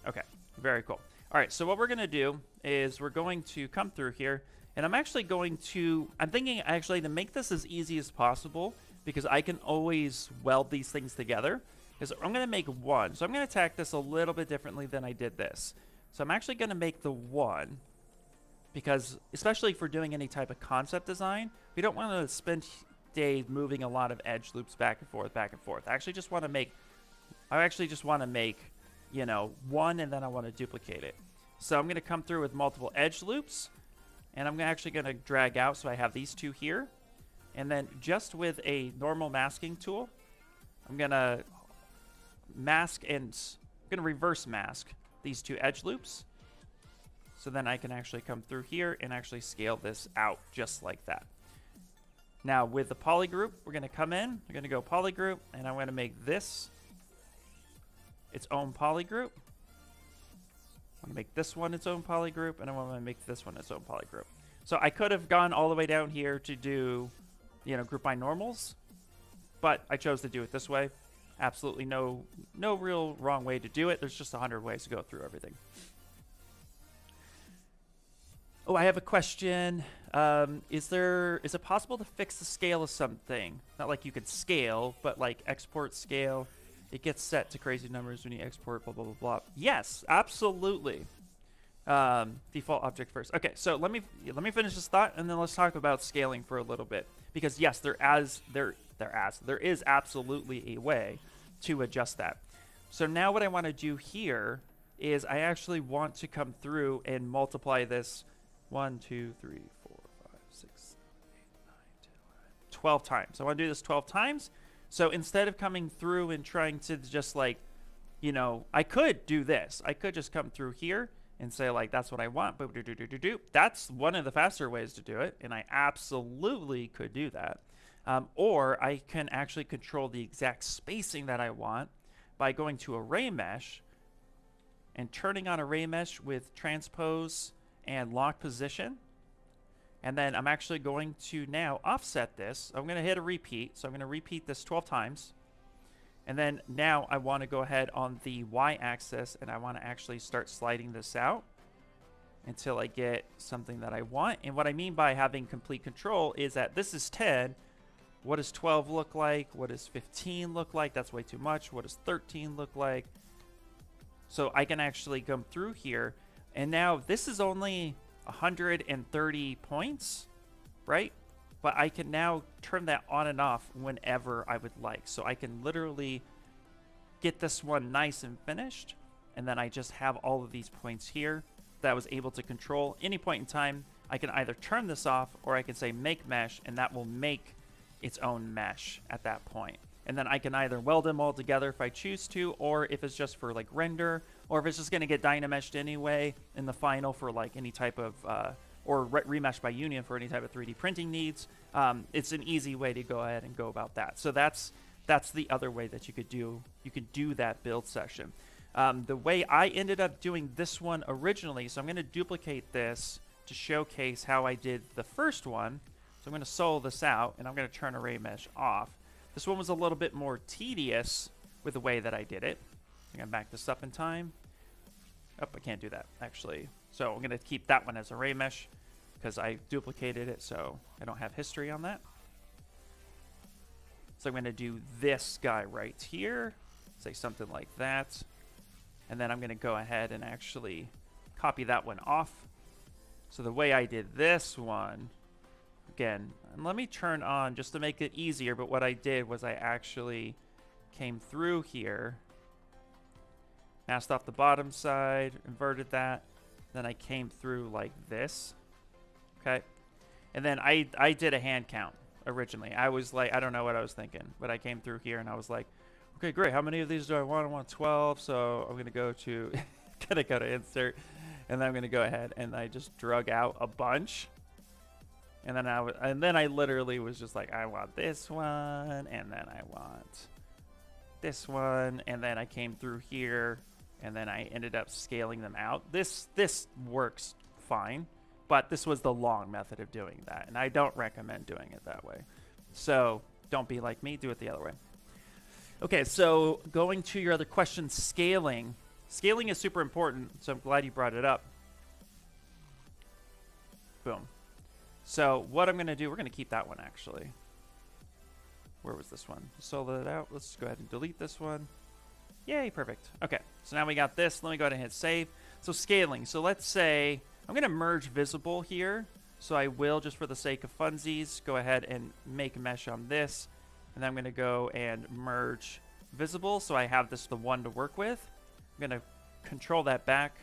Okay, very cool. All right, so what we're going to do is we're going to come through here, and I'm actually going to, I'm thinking actually to make this as easy as possible, because I can always weld these things together. Because I'm going to make one. So I'm going to attack this a little bit differently than I did this. So I'm actually going to make the one, because especially for doing any type of concept design, we don't want to spend days moving a lot of edge loops back and forth, back and forth. I actually just want to make, you know, one, and then I want to duplicate it. So I'm going to come through with multiple edge loops, and I'm actually going to drag out so I have these two here. And then just with a normal masking tool, I'm going to mask and I'm going to reverse mask these two edge loops. So then I can actually come through here and actually scale this out just like that. Now with the poly group, we're going to come in, we're going to go poly group, and I'm going to make this its own poly group. I'm going to make this one its own poly group, and I'm going to make this one its own poly group. So I could have gone all the way down here to do, you know, group by normals, but I chose to do it this way. Absolutely no real wrong way to do it. There's just 100 ways to go through everything. Oh, I have a question. Is it possible to fix the scale of something? Not like you could scale, but like export scale. It gets set to crazy numbers when you export, blah, blah, blah, blah. Yes, absolutely. Default object first. Okay, so let me finish this thought, and then let's talk about scaling for a little bit. Because yes, there is absolutely a way to adjust that. So now what I want to do here is I actually want to come through and multiply this 1, 2, 3, 4, 5, 6, 7, 8, 9, 10, 11, 12 times. I want to do this 12 times. So instead of coming through and trying to just like, you know, I could do this. I could just come through here and say like, that's what I want. But that's one of the faster ways to do it. And I absolutely could do that. Or I can actually control the exact spacing that I want by going to array mesh and turning on array mesh with transpose and lock position. And then I'm actually going to now offset this. I'm going to hit a repeat. So I'm going to repeat this 12 times. And then now I want to go ahead on the y-axis and I want to actually start sliding this out until I get something that I want. And what I mean by having complete control is that this is 10. What does 12 look like? What does 15 look like? That's way too much. What does 13 look like? So I can actually come through here. And now this is only 130 points, right? But I can now turn that on and off whenever I would like. So I can literally get this one nice and finished. And then I just have all of these points here that I was able to control. Any point in time, I can either turn this off or I can say make mesh, and that will make its own mesh at that point. And then I can either weld them all together if I choose to, or if it's just for like render, or if it's just going to get dynameshed anyway in the final for like any type of, or remesh by union for any type of 3D printing needs. It's an easy way to go ahead and go about that. So that's the other way that you could do that build session. The way I ended up doing this one originally, so I'm going to duplicate this to showcase how I did the first one. So I'm going to solo this out, and I'm going to turn array mesh off. This one was a little bit more tedious with the way that I did it. I'm going to back this up in time. Oh, I can't do that, actually. So I'm going to keep that one as array mesh because I duplicated it, so I don't have history on that. So I'm going to do this guy right here, say something like that. And then I'm going to go ahead and actually copy that one off. So the way I did this one, again, and let me turn on just to make it easier, but what I did was I actually came through here, masked off the bottom side, inverted that, then I came through like this, okay? And then I did a hand count originally. I was like, I don't know what I was thinking, but I came through here and I was like, okay, great, how many of these do I want? I want 12, so I'm gonna go to, insert, and then I'm gonna go ahead and I just drug out a bunch. And then I literally was just like, I want this one, and then I want this one, and then I came through here, and then I ended up scaling them out. This works fine, but this was the long method of doing that, and I don't recommend doing it that way. So don't be like me, do it the other way. Okay, so going to your other question, scaling. Scaling is super important, so I'm glad you brought it up. Boom. So what I'm going to do, we're going to keep that one actually. Where was this one? Solo it out. Let's go ahead and delete this one. Yay, perfect. Okay, so now we got this. Let me go ahead and hit save. So scaling. So let's say I'm going to merge visible here. So I will, just for the sake of funsies, go ahead and make a mesh on this. And then I'm going to go and merge visible. So I have this the one to work with. I'm going to control that back.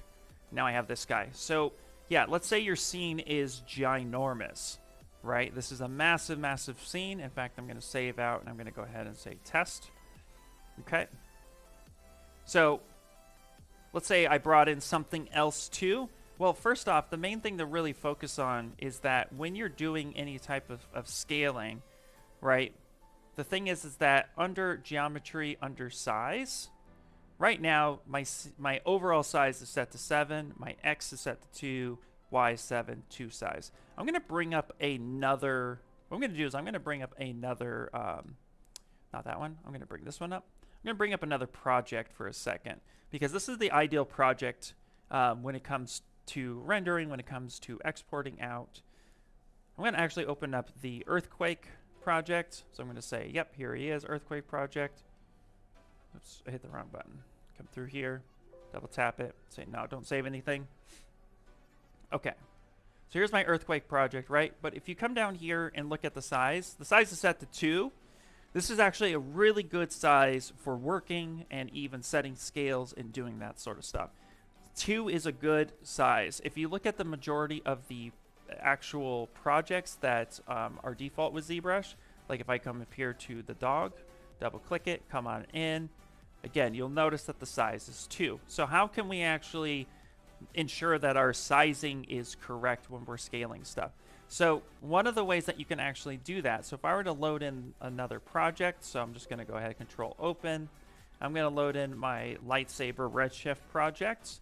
Now I have this guy. So yeah, let's say your scene is ginormous, right? This is a massive, massive scene. In fact, I'm going to save out, and I'm going to go ahead and say test. Okay. So let's say I brought in something else too. Well, first off, the main thing to really focus on is that when you're doing any type of scaling, right, the thing is that under geometry, under size, right now, my overall size is set to 7. My X is set to 2. Y is 7, 2 size. I'm going to bring up another... What I'm going to do is I'm going to bring up another... not that one. I'm going to bring this one up. I'm going to bring up another project for a second, because this is the ideal project when it comes to rendering, when it comes to exporting out. I'm going to actually open up the earthquake project. So I'm going to say, yep, here he is, earthquake project. Oops, I hit the wrong button. Come through here, double tap it, say no, don't save anything. Okay, so here's my earthquake project, right? But if you come down here and look at the size is set to 2. This is actually a really good size for working and even setting scales and doing that sort of stuff. 2 is a good size. If you look at the majority of the actual projects that are default with ZBrush, like if I come up here to the dog, double click it, come on in, again, you'll notice that the size is 2. So how can we actually ensure that our sizing is correct when we're scaling stuff? So one of the ways that you can actually do that, so if I were to load in another project, so I'm just going to go ahead and control open. I'm going to load in my lightsaber redshift project.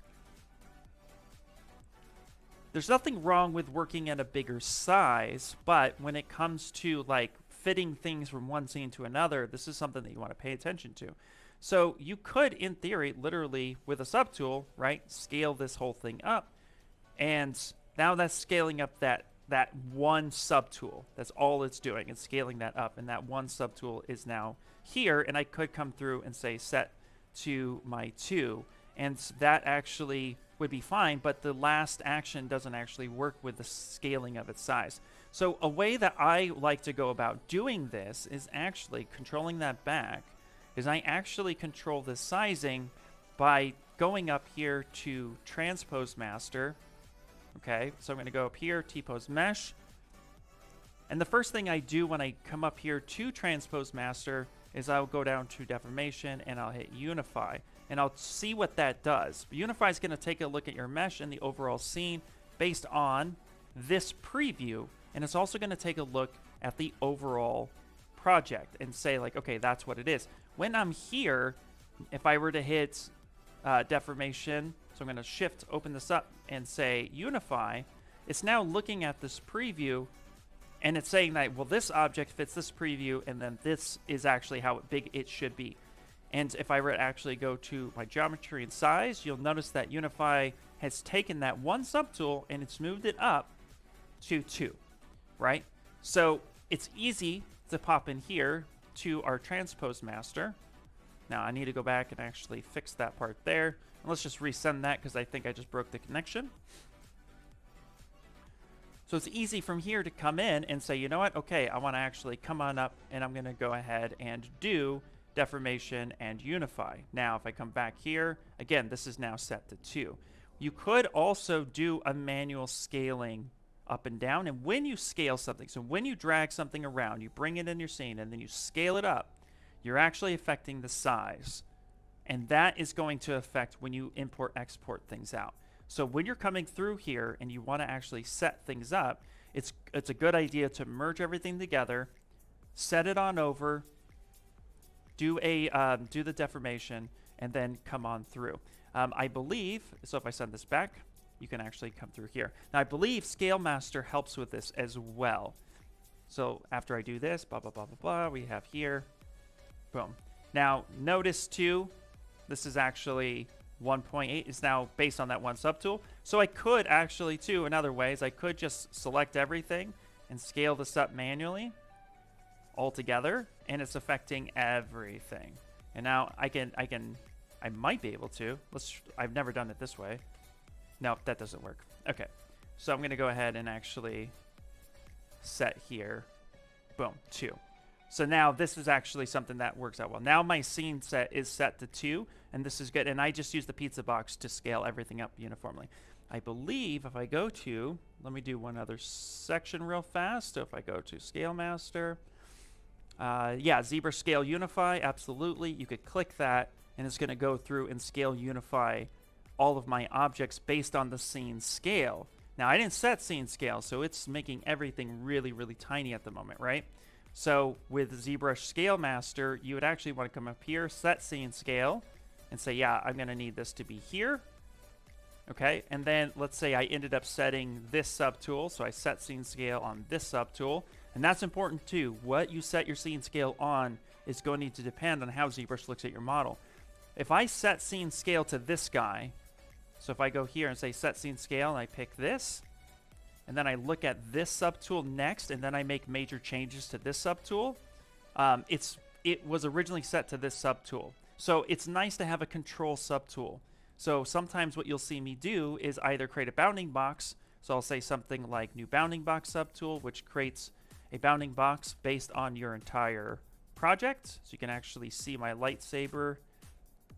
There's nothing wrong with working at a bigger size, but when it comes to like fitting things from one scene to another, this is something that you want to pay attention to. So you could, in theory, literally with a subtool, right, scale this whole thing up. And now that's scaling up that one subtool. That's all it's doing. It's scaling that up. And that one subtool is now here. And I could come through and say set to my 2. And that actually would be fine. But the last action doesn't actually work with the scaling of its size. So a way that I like to go about doing this is actually controlling that back. Is I actually control the sizing by going up here to Transpose Master. Okay, so I'm going to go up here, T-Pose Mesh. And the first thing I do when I come up here to Transpose Master is I'll go down to Deformation and I'll hit Unify. And I'll see what that does. Unify is going to take a look at your mesh and the overall scene based on this preview. And it's also going to take a look at the overall project and say like, okay, that's what it is. When I'm here, if I were to hit Deformation, so I'm going to Shift, open this up, and say Unify, it's now looking at this preview, and it's saying that, well, this object fits this preview, and then this is actually how big it should be. And if I were to actually go to my geometry and size, you'll notice that Unify has taken that one subtool, and it's moved it up to 2, right? So it's easy to pop in here to our Transpose Master. Now I need to go back and actually fix that part there. And let's just resend that because I think I just broke the connection. So it's easy from here to come in and say, you know what? Okay, I want to actually come on up and I'm going to go ahead and do Deformation and Unify. Now if I come back here, again, this is now set to 2. You could also do a manual scaling up and down. And when you scale something, so when you drag something around, you bring it in your scene and then you scale it up, you're actually affecting the size. And that is going to affect when you import, export things out. So when you're coming through here and you want to actually set things up, it's a good idea to merge everything together, set it on over, do the deformation, and then come on through. I believe, so if I send this back, you can actually come through here. Now I believe Scale Master helps with this as well. So after I do this, blah, blah, blah, blah, blah, we have here, boom. Now notice too, this is actually 1.8 is now based on that one subtool. So I could actually too, in other ways, I could just select everything and scale this up manually all together, and it's affecting everything. And now I might be able to, I've never done it this way. No, that doesn't work. Okay, so I'm gonna go ahead and actually set here, boom, 2. So now this is actually something that works out well. Now my scene set is set to 2, and this is good. And I just use the pizza box to scale everything up uniformly. I believe if I go to, let me do one other section real fast. So if I go to Scale Master, yeah, ZBrush Scale Unify, absolutely. You could click that, and it's gonna go through and scale unify all of my objects based on the scene scale. Now I didn't set scene scale, so it's making everything really, really tiny at the moment, right? So with ZBrush Scale Master, you would actually want to come up here, set scene scale, and say, yeah, I'm going to need this to be here. Okay, and then let's say I ended up setting this subtool, so I set scene scale on this subtool, and that's important too. What you set your scene scale on is going to need to depend on how ZBrush looks at your model. If I set scene scale to this guy, so if I go here and say set scene scale and I pick this, and then I look at this subtool next, and then I make major changes to this subtool, it was originally set to this subtool. So it's nice to have a control subtool. So sometimes what you'll see me do is either create a bounding box. So I'll say something like new bounding box subtool, which creates a bounding box based on your entire project. So you can actually see my lightsaber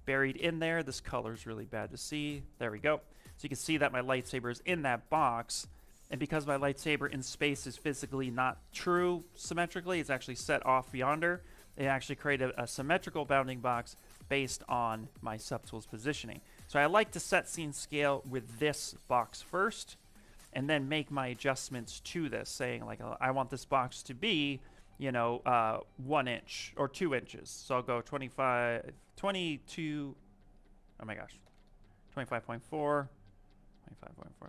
buried in there. This color is really bad to see. There we go. So you can see that my lightsaber is in that box. And because my lightsaber in space is physically not true symmetrically, it's actually set off yonder, it actually created a symmetrical bounding box based on my subtool's positioning. So I like to set scene scale with this box first, and then make my adjustments to this, saying like, I want this box to be, you know, 1 inch or 2 inches. So I'll go 22, oh my gosh, 25.4, 25.4.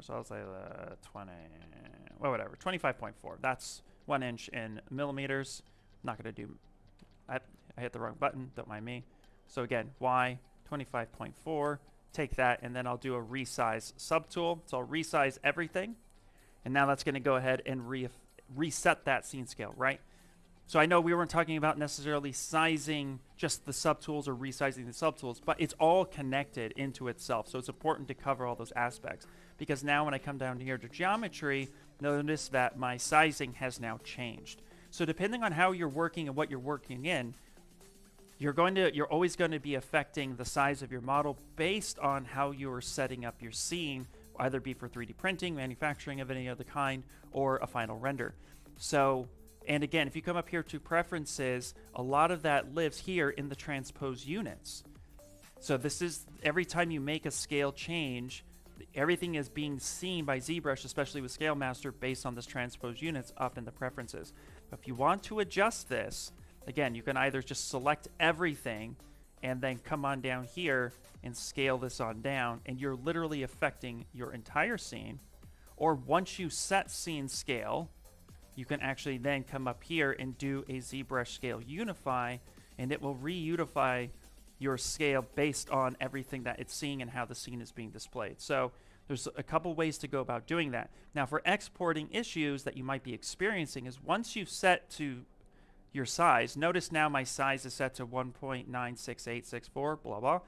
So I'll say 20, well, whatever, 25.4. That's 1 inch in millimeters. I'm not going to do, I hit the wrong button, don't mind me. So again, Y, 25.4. Take that, and then I'll do a resize subtool. So I'll resize everything, and now that's going to go ahead and reset that scene scale, right? So I know we weren't talking about necessarily sizing just the subtools or resizing the subtools, but it's all connected into itself. So it's important to cover all those aspects, because now when I come down here to geometry, notice that my sizing has now changed. So depending on how you're working and what you're working in, you're always going to be affecting the size of your model based on how you're setting up your scene, either be for 3D printing, manufacturing of any other kind, or a final render. So, and again, if you come up here to preferences, a lot of that lives here in the transpose units. So this is, every time you make a scale change, everything is being seen by ZBrush, especially with Scale Master, based on this transpose units up in the preferences. But if you want to adjust this, again, you can either just select everything and then come on down here and scale this on down, and you're literally affecting your entire scene. Or once you set scene scale, you can actually then come up here and do a ZBrush scale unify, and it will reunify your scale based on everything that it's seeing and how the scene is being displayed. So there's a couple ways to go about doing that. Now, for exporting issues that you might be experiencing is once you've set to your size, notice now my size is set to 1.96864, blah, blah.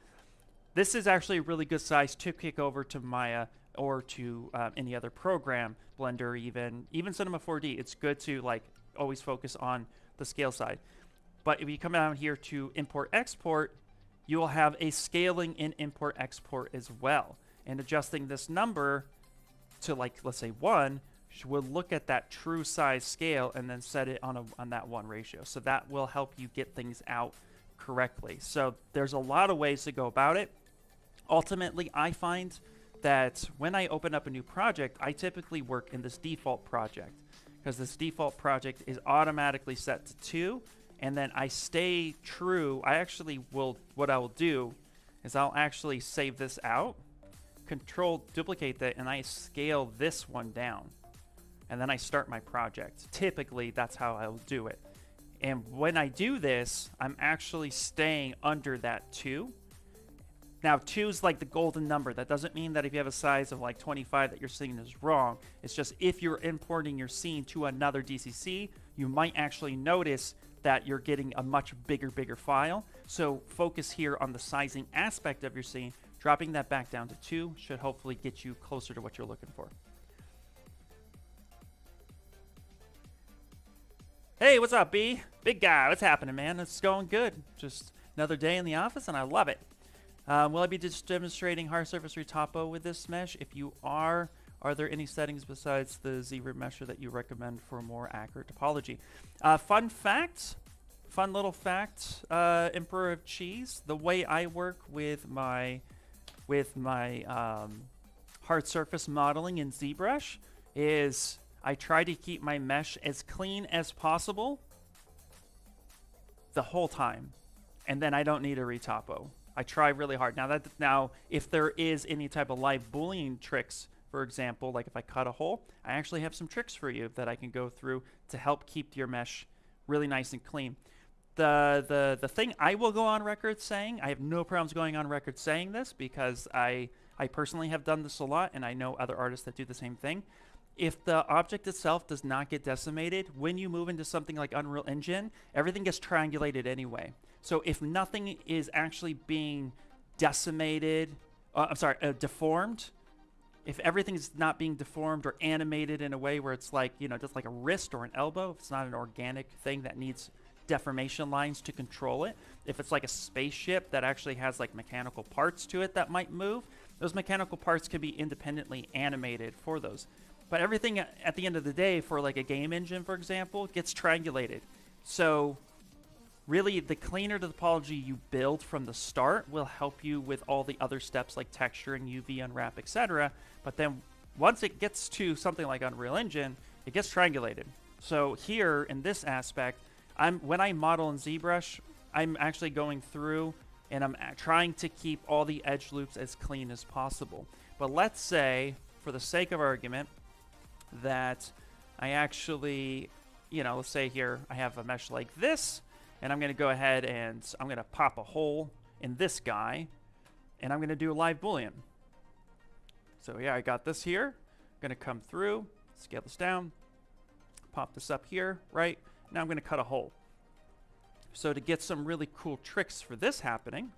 This is actually a really good size to kick over to Maya or to any other program, Blender, even Cinema 4D. It's good to like always focus on the scale side. But if you come down here to import export, you will have a scaling in import export as well. And adjusting this number to, like, let's say 1, we'll look at that true size scale and then set it on that 1 ratio. So that will help you get things out correctly. So there's a lot of ways to go about it. Ultimately, I find that when I open up a new project, I typically work in this default project, because this default project is automatically set to 2, and then I stay true. What I will do is I'll actually save this out, control duplicate that, and I scale this one down. And then I start my project. Typically, that's how I'll do it. And when I do this, I'm actually staying under that 2. Now, 2 is like the golden number. That doesn't mean that if you have a size of like 25 that your scene is wrong. It's just if you're importing your scene to another DCC, you might actually notice that you're getting a much bigger file. So focus here on the sizing aspect of your scene. Dropping that back down to 2 should hopefully get you closer to what you're looking for. Hey, what's up, B? Big guy, what's happening, man? It's going good. Just another day in the office, and I love it. Will I be just demonstrating hard surface retopo with this mesh? If you are there any settings besides the ZBrush that you recommend for more accurate topology? Fun little fact, Emperor of Cheese. The way I work with my hard surface modeling in ZBrush is I try to keep my mesh as clean as possible the whole time, and then I don't need a retopo. I try really hard. Now, if there is any type of live Boolean tricks, for example, like if I cut a hole, I actually have some tricks for you that I can go through to help keep your mesh really nice and clean. The thing I will go on record saying, I have no problems going on record saying this because I personally have done this a lot, and I know other artists that do the same thing. if the object itself does not get decimated, when you move into something like Unreal Engine, everything gets triangulated anyway. So if nothing is actually being decimated, deformed, if everything is not being deformed or animated in a way where it's like, just like a wrist or an elbow, if it's not an organic thing that needs deformation lines to control it, if it's like a spaceship that actually has like mechanical parts to it that might move, those mechanical parts can be independently animated for those. But everything at the end of the day for like a game engine, for example, gets triangulated. So really the cleaner the topology you build from the start will help you with all the other steps like texturing, UV, unwrap, etc. But then once it gets to something like Unreal Engine, it gets triangulated. So here in this aspect, when I model in ZBrush, I'm actually going through and I'm trying to keep all the edge loops as clean as possible. But let's say, for the sake of argument, that I actually, let's say here I have a mesh like this, and I'm going to go ahead and I'm going to pop a hole in this guy, and I'm going to do a live boolean. So yeah, I got this here. I'm going to come through, scale this down, pop this up here, right? Now I'm going to cut a hole. So to get some really cool tricks for this happening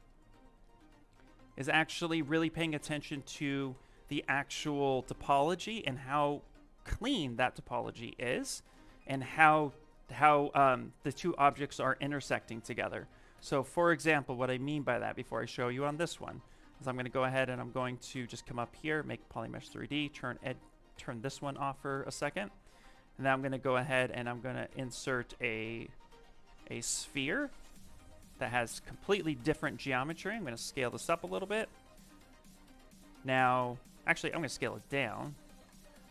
is actually really paying attention to the actual topology and how clean that topology is, and how the two objects are intersecting together. So for example, what I mean by that before I show you on this one is I'm going to go ahead and I'm going to just come up here, make Polymesh 3D, turn this one off for a second, and then I'm going to go ahead and I'm going to insert a sphere that has completely different geometry. I'm going to scale this up a little bit. Now, actually, I'm going to scale it down.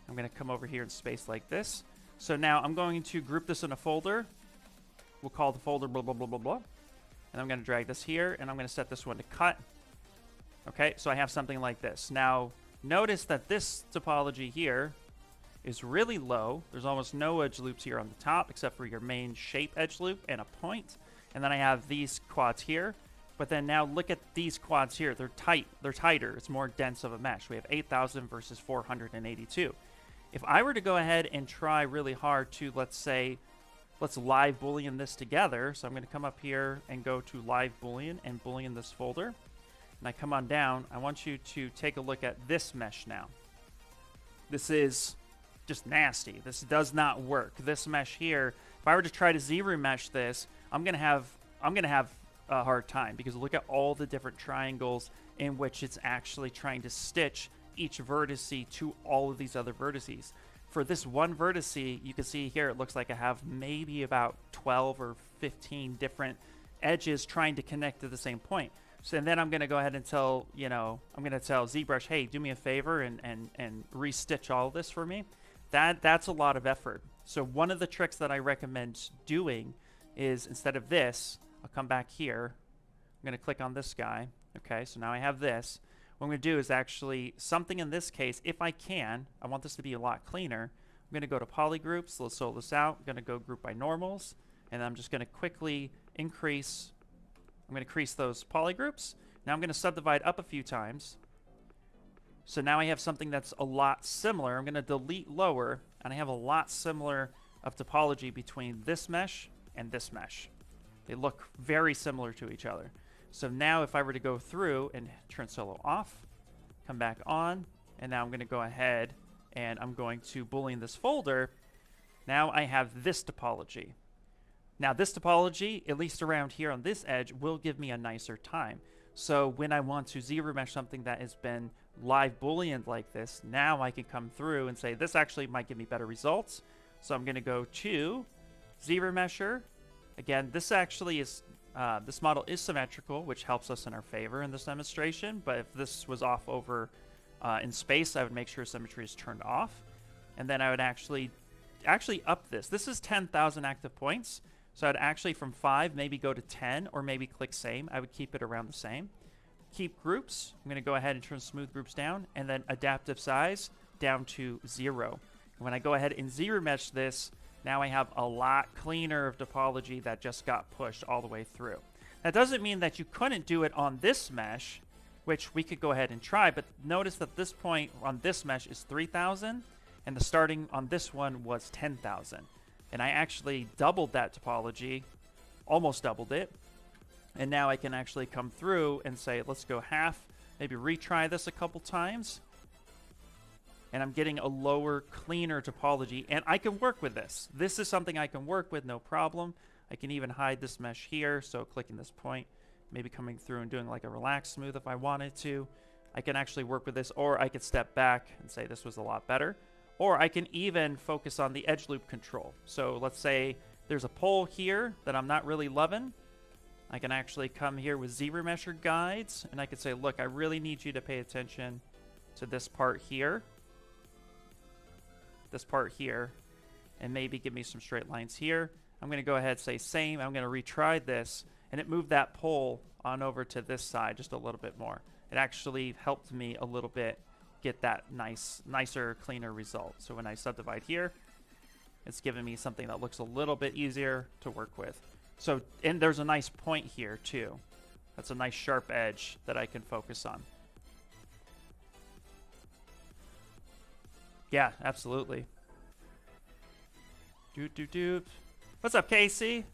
I'm going to come over here and space like this. So now I'm going to group this in a folder. We'll call the folder blah, blah, blah, blah, blah. And I'm going to drag this here, and I'm going to set this one to cut. Okay, so I have something like this. Now, notice that this topology here is really low. There's almost no edge loops here on the top, except for your main shape edge loop and a point. And then I have these quads here. But then now look at these quads here. They're tight. They're tighter. It's more dense of a mesh. We have 8,000 versus 482. If I were to go ahead and try really hard to, let's live boolean this together. So I'm going to come up here and go to live boolean and boolean this folder. And I come on down. I want you to take a look at this mesh now. This is just nasty. This does not work. This mesh here, if I were to try to ZBrush this, I'm going to have a hard time, because look at all the different triangles in which it's actually trying to stitch each vertice to all of these other vertices. For this one vertice, you can see here it looks like I have maybe about 12 or 15 different edges trying to connect to the same point. So and then I'm going to go ahead and tell, I'm going to tell ZBrush, hey, do me a favor and restitch all of this for me. That's a lot of effort. So one of the tricks that I recommend doing is, instead of this, I'll come back here. I'm going to click on this guy. Okay, so now I have this. What I'm going to do is actually something in this case, if I can, I want this to be a lot cleaner. I'm going to go to polygroups. Let's sort this out. I'm going to go group by normals, and I'm just going to quickly increase. I'm going to increase those polygroups. Now I'm going to subdivide up a few times. So now I have something that's a lot similar. I'm going to delete lower, and I have a lot similar of topology between this mesh and this mesh. They look very similar to each other. So now if I were to go through and turn solo off, come back on, and now I'm going to go ahead and I'm going to boolean this folder. Now I have this topology. Now this topology, at least around here on this edge, will give me a nicer time. So when I want to ZBrush something that has been live booleaned like this, now I can come through and say this actually might give me better results. So I'm going to go to ZBrusher. Again, this actually is this model is symmetrical, which helps us in our favor in this demonstration. But if this was off over in space, I would make sure symmetry is turned off, and then I would actually up this. This is 10,000 active points, so I'd actually from 5 maybe go to 10, or maybe click same. I would keep it around the same. Keep groups. I'm going to go ahead and turn smooth groups down, and then adaptive size down to 0. And when I go ahead and ZBrush this, now I have a lot cleaner of topology that just got pushed all the way through. That doesn't mean that you couldn't do it on this mesh, which we could go ahead and try, but notice that this point on this mesh is 3,000, and the starting on this one was 10,000. And I actually doubled that topology, almost doubled it. And now I can actually come through and say, let's go half, maybe retry this a couple times. And I'm getting a lower, cleaner topology, and I can work with this. This is something I can work with, no problem. I can even hide this mesh here, so clicking this point, maybe coming through and doing like a relax smooth if I wanted to. I can actually work with this, or I could step back and say this was a lot better. Or I can even focus on the edge loop control. So let's say there's a pole here that I'm not really loving. I can actually come here with ZBrush guides, and I can say, look, I really need you to pay attention to this part here, and maybe give me some straight lines here. I'm going to go ahead and say same. I'm going to retry this, and it moved that pole on over to this side just a little bit more. It actually helped me a little bit get that nicer, cleaner result. So when I subdivide here, it's giving me something that looks a little bit easier to work with. So, and there's a nice point here too. That's a nice sharp edge that I can focus on. Yeah, absolutely. Doot. What's up, Casey?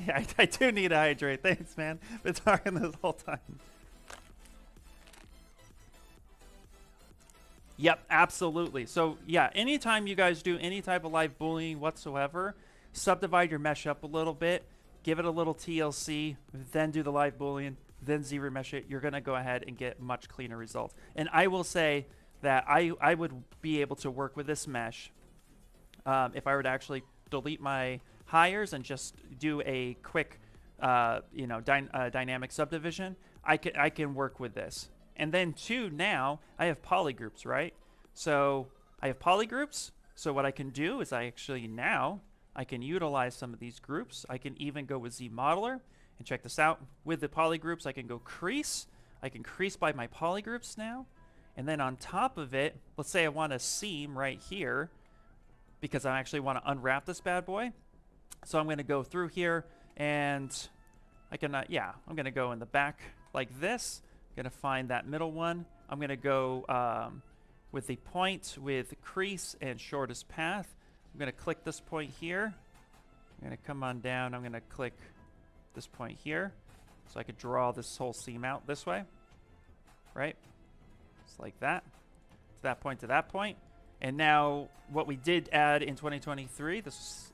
Yeah, I do need to hydrate. Thanks, man. Been talking this whole time. Yep, absolutely. So yeah, anytime you guys do any type of live Boolean whatsoever, subdivide your mesh up a little bit, give it a little TLC, then do the live Boolean, then ZBrush it. You're going to go ahead and get much cleaner results. And I will say that I would be able to work with this mesh if I were to actually delete my hires and just do a quick dynamic subdivision. I can work with this. And then two, now I have polygroups, right? So I have polygroups. So what I can do is I can utilize some of these groups. I can even go with ZModeler, and check this out. With the polygroups, I can go crease. I can crease by my polygroups now. And then on top of it, let's say I want a seam right here because I actually want to unwrap this bad boy. So I'm going to go through here, and I can, I'm going to go in the back like this. I'm going to find that middle one. I'm going to go with the point with crease and shortest path. I'm going to click this point here. I'm going to come on down. I'm going to click this point here so I could draw this whole seam out this way, right? Just like that. To that point, to that point. And now what we did add in 2023, this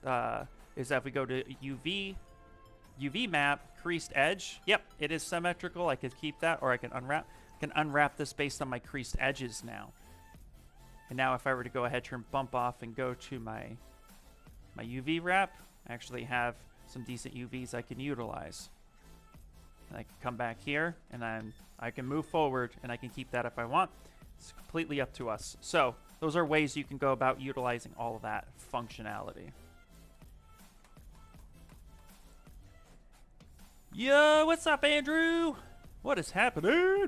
is that if we go to UV map, creased edge. Yep, it is symmetrical. I could keep that, or I can unwrap. I can unwrap this based on my creased edges now. And now if I were to go ahead, turn bump off and go to my UV wrap, I actually have some decent UVs I can utilize. And I can come back here, and I can move forward, and I can keep that if I want. It's completely up to us. So those are ways you can go about utilizing all of that functionality. Yo, what's up, Andrew? What is happening?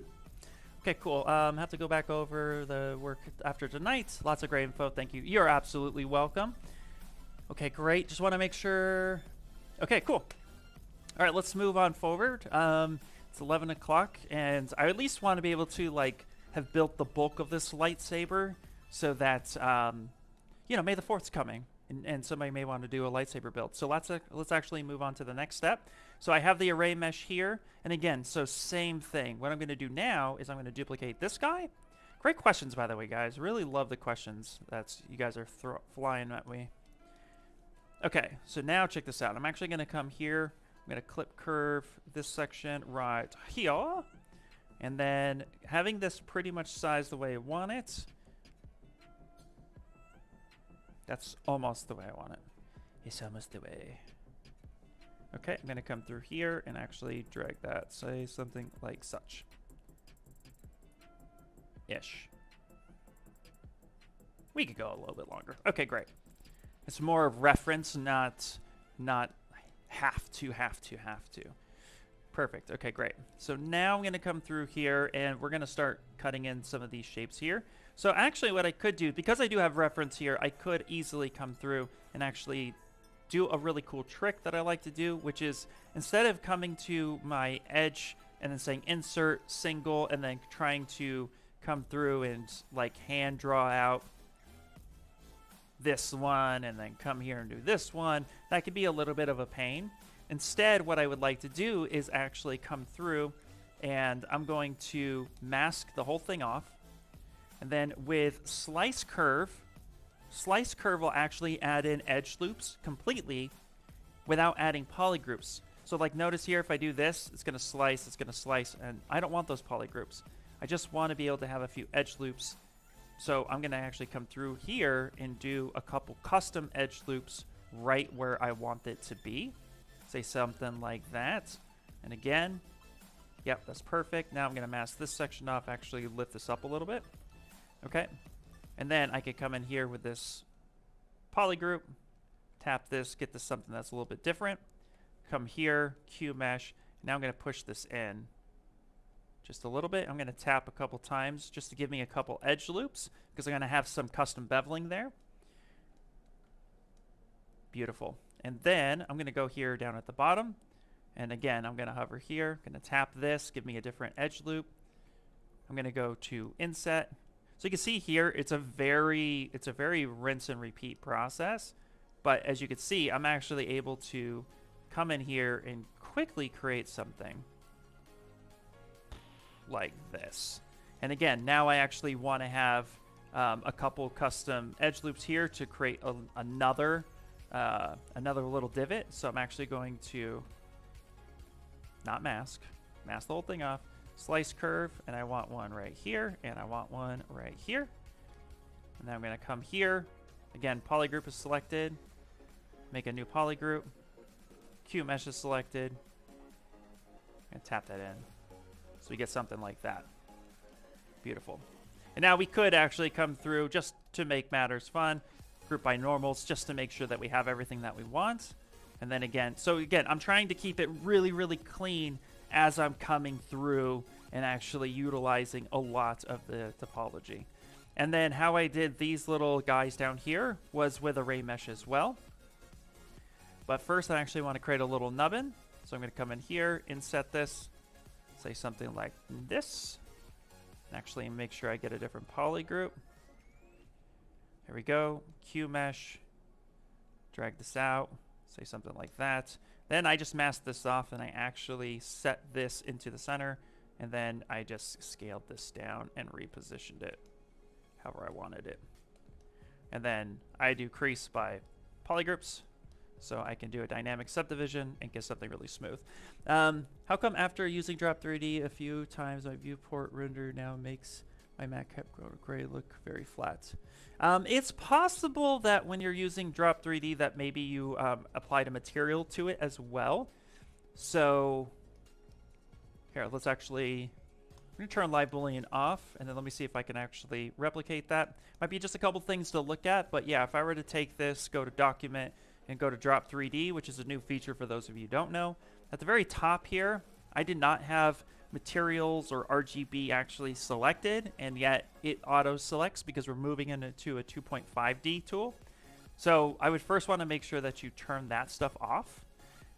Okay, cool. Have to go back over the work after tonight. Lots of great info. Thank you. You're absolutely welcome. Okay, great. Just want to make sure. Okay, cool. All right, let's move on forward. It's 11 o'clock, and I at least want to be able to have built the bulk of this lightsaber so that May the 4th's coming, and somebody may want to do a lightsaber build. So let's actually move on to the next step. So I have the array mesh here, and again, so same thing. What I'm going to do now is I'm going to duplicate this guy. Great questions, by the way, guys. Really love the questions that you guys are flying at me. Okay, so now check this out. I'm actually going to come here. I'm going to clip curve this section right here, and then having this pretty much sized the way I want it. That's almost the way I want it. It's almost the way. Okay, I'm going to come through here and actually drag that. Say something like such. Ish. We could go a little bit longer. Okay, great. It's more of reference, not have to. Perfect. Okay, great. So now I'm going to come through here, and we're going to start cutting in some of these shapes here. So actually what I could do, because I do have reference here, I could easily come through and actually do a really cool trick that I like to do, which is instead of coming to my edge and then saying insert single and then trying to come through and hand draw out this one and then come here and do this one. That could be a little bit of a pain. Instead, what I would like to do is actually come through and I'm going to mask the whole thing off. And then with Slice Curve will actually add in edge loops completely without adding polygroups. So like notice here, if I do this, it's gonna slice, and I don't want those polygroups. I just want to be able to have a few edge loops. So I'm gonna actually come through here and do a couple custom edge loops right where I want it to be. Say something like that. And again, yep, that's perfect. Now I'm gonna mask this section off, actually lift this up a little bit. Okay. And then I could come in here with this polygroup, tap this, get this something that's a little bit different. Come here, Q mesh. Now I'm going to push this in just a little bit. I'm going to tap a couple times just to give me a couple edge loops because I'm going to have some custom beveling there. Beautiful. And then I'm going to go here down at the bottom. And again, I'm going to hover here. I'm going to tap this, give me a different edge loop. I'm going to go to inset. So you can see here, it's a very rinse and repeat process. But as you can see, I'm actually able to come in here and quickly create something like this. And again, now I actually want to have a couple custom edge loops here to create another little divot. So I'm actually going to not mask the whole thing off, slice curve, and I want one right here, and I want one right here. And then I'm going to come here. Again, polygroup is selected. Make a new polygroup. Q mesh is selected. And tap that in. So we get something like that. Beautiful. And now we could actually come through just to make matters fun. Group by normals just to make sure that we have everything that we want. And then again, so again, I'm trying to keep it really, really clean as I'm coming through and actually utilizing a lot of the topology. And then how I did these little guys down here was with array mesh as well. But first, I actually want to create a little nubbin. So I'm going to come in here, inset this, say something like this. And actually make sure I get a different poly group. Here we go. Q mesh. Drag this out. Say something like that. Then I just masked this off and I actually set this into the center. And then I just scaled this down and repositioned it however I wanted it. And then I do crease by polygroups. So I can do a dynamic subdivision and get something really smooth. How come after using Drop 3D a few times, my viewport render now makes my Mac gray look very flat? It's possible that when you're using Drop 3D that maybe you applied a material to it as well. So here, let's actually, I'm going to turn live boolean off, and then let me see if I can actually replicate that. Might be just a couple things to look at, but yeah, if I were to take this, go to document, and go to Drop 3D, which is a new feature for those of you who don't know. At the very top here, I did not have materials or RGB actually selected, and yet it auto selects because we're moving into a 2.5D tool. So I would first want to make sure that you turn that stuff off.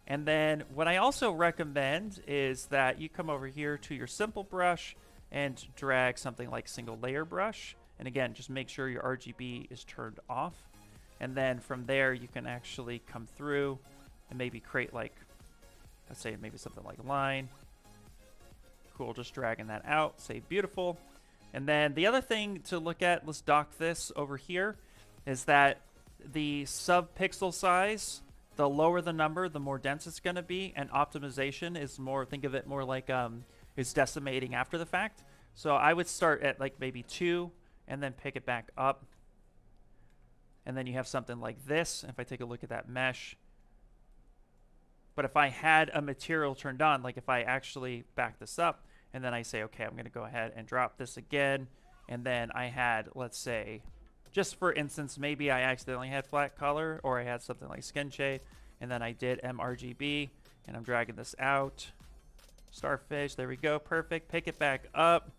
And then what I also recommend is that you come over here to your simple brush and drag something like single layer brush. And again, just make sure your RGB is turned off. And then from there, you can actually come through and maybe create like, let's say maybe something like a line. Cool, just dragging that out, say beautiful. And then the other thing to look at, let's dock this over here, is that the sub-pixel size, the lower the number, the more dense it's going to be. And optimization is more, think of it more like is decimating after the fact. So I would start at like maybe 2 and then pick it back up. And then you have something like this. If I take a look at that mesh. But if I had a material turned on, like if I actually back this up, and then I say, okay, I'm going to go ahead and drop this again. And then I had, let's say, just for instance, maybe I accidentally had flat color, or I had something like skin shade. And then I did mRGB, and I'm dragging this out. Starfish, there we go, perfect. Pick it back up.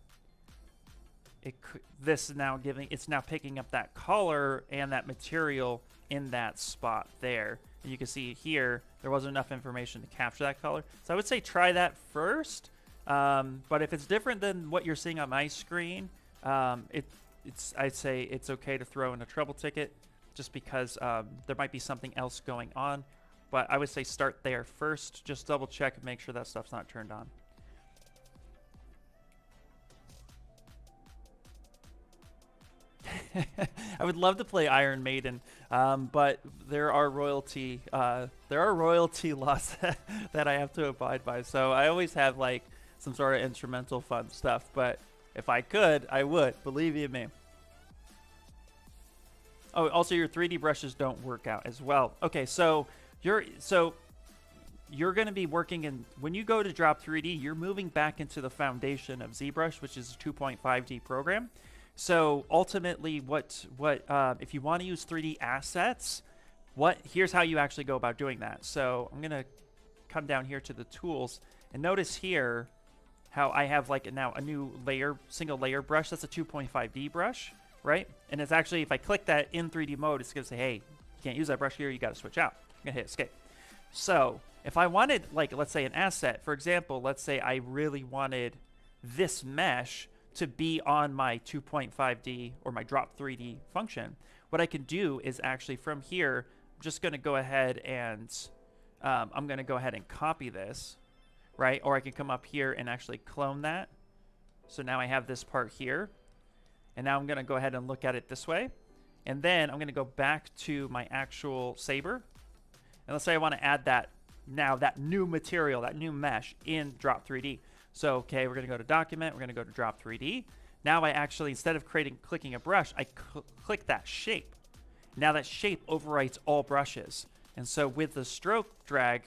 This is now it's now picking up that color and that material in that spot there. And you can see here, there wasn't enough information to capture that color. So I would say try that first. But if it's different than what you're seeing on my screen, I'd say it's okay to throw in a trouble ticket. just because there might be something else going on. But I would say start there first. Just double check and make sure that stuff's not turned on. I would love to play Iron Maiden, but there are royalty laws that I have to abide by. So I always have like some sort of instrumental fun stuff. But if I could, I would. Believe you me. Oh, also your 3D brushes don't work out as well. Okay, so you're going to be working in, when you go to drop 3D, you're moving back into the foundation of ZBrush, which is a 2.5D program. So ultimately, if you want to use 3D assets, here's how you actually go about doing that. So I'm going to come down here to the tools and notice here how I have like now a new layer, single layer brush. That's a 2.5D brush, right? And it's actually, if I click that in 3D mode, it's going to say, hey, you can't use that brush here. You got to switch out. I'm going to hit escape. So if I wanted, like, let's say an asset, for example, let's say I really wanted this mesh to be on my 2.5D or my drop 3D function, what I can do is actually from here, I'm just going to go ahead and I'm going to go ahead and copy this, right? Or I can come up here and actually clone that. So now I have this part here. And now I'm going to go ahead and look at it this way. And then I'm going to go back to my actual saber. And let's say I want to add that now, that new material, that new mesh in drop 3D. So, okay, we're going to go to document. We're going to go to drop 3D. Now I actually, instead of clicking a brush, I click that shape. Now that shape overwrites all brushes. And so with the stroke drag,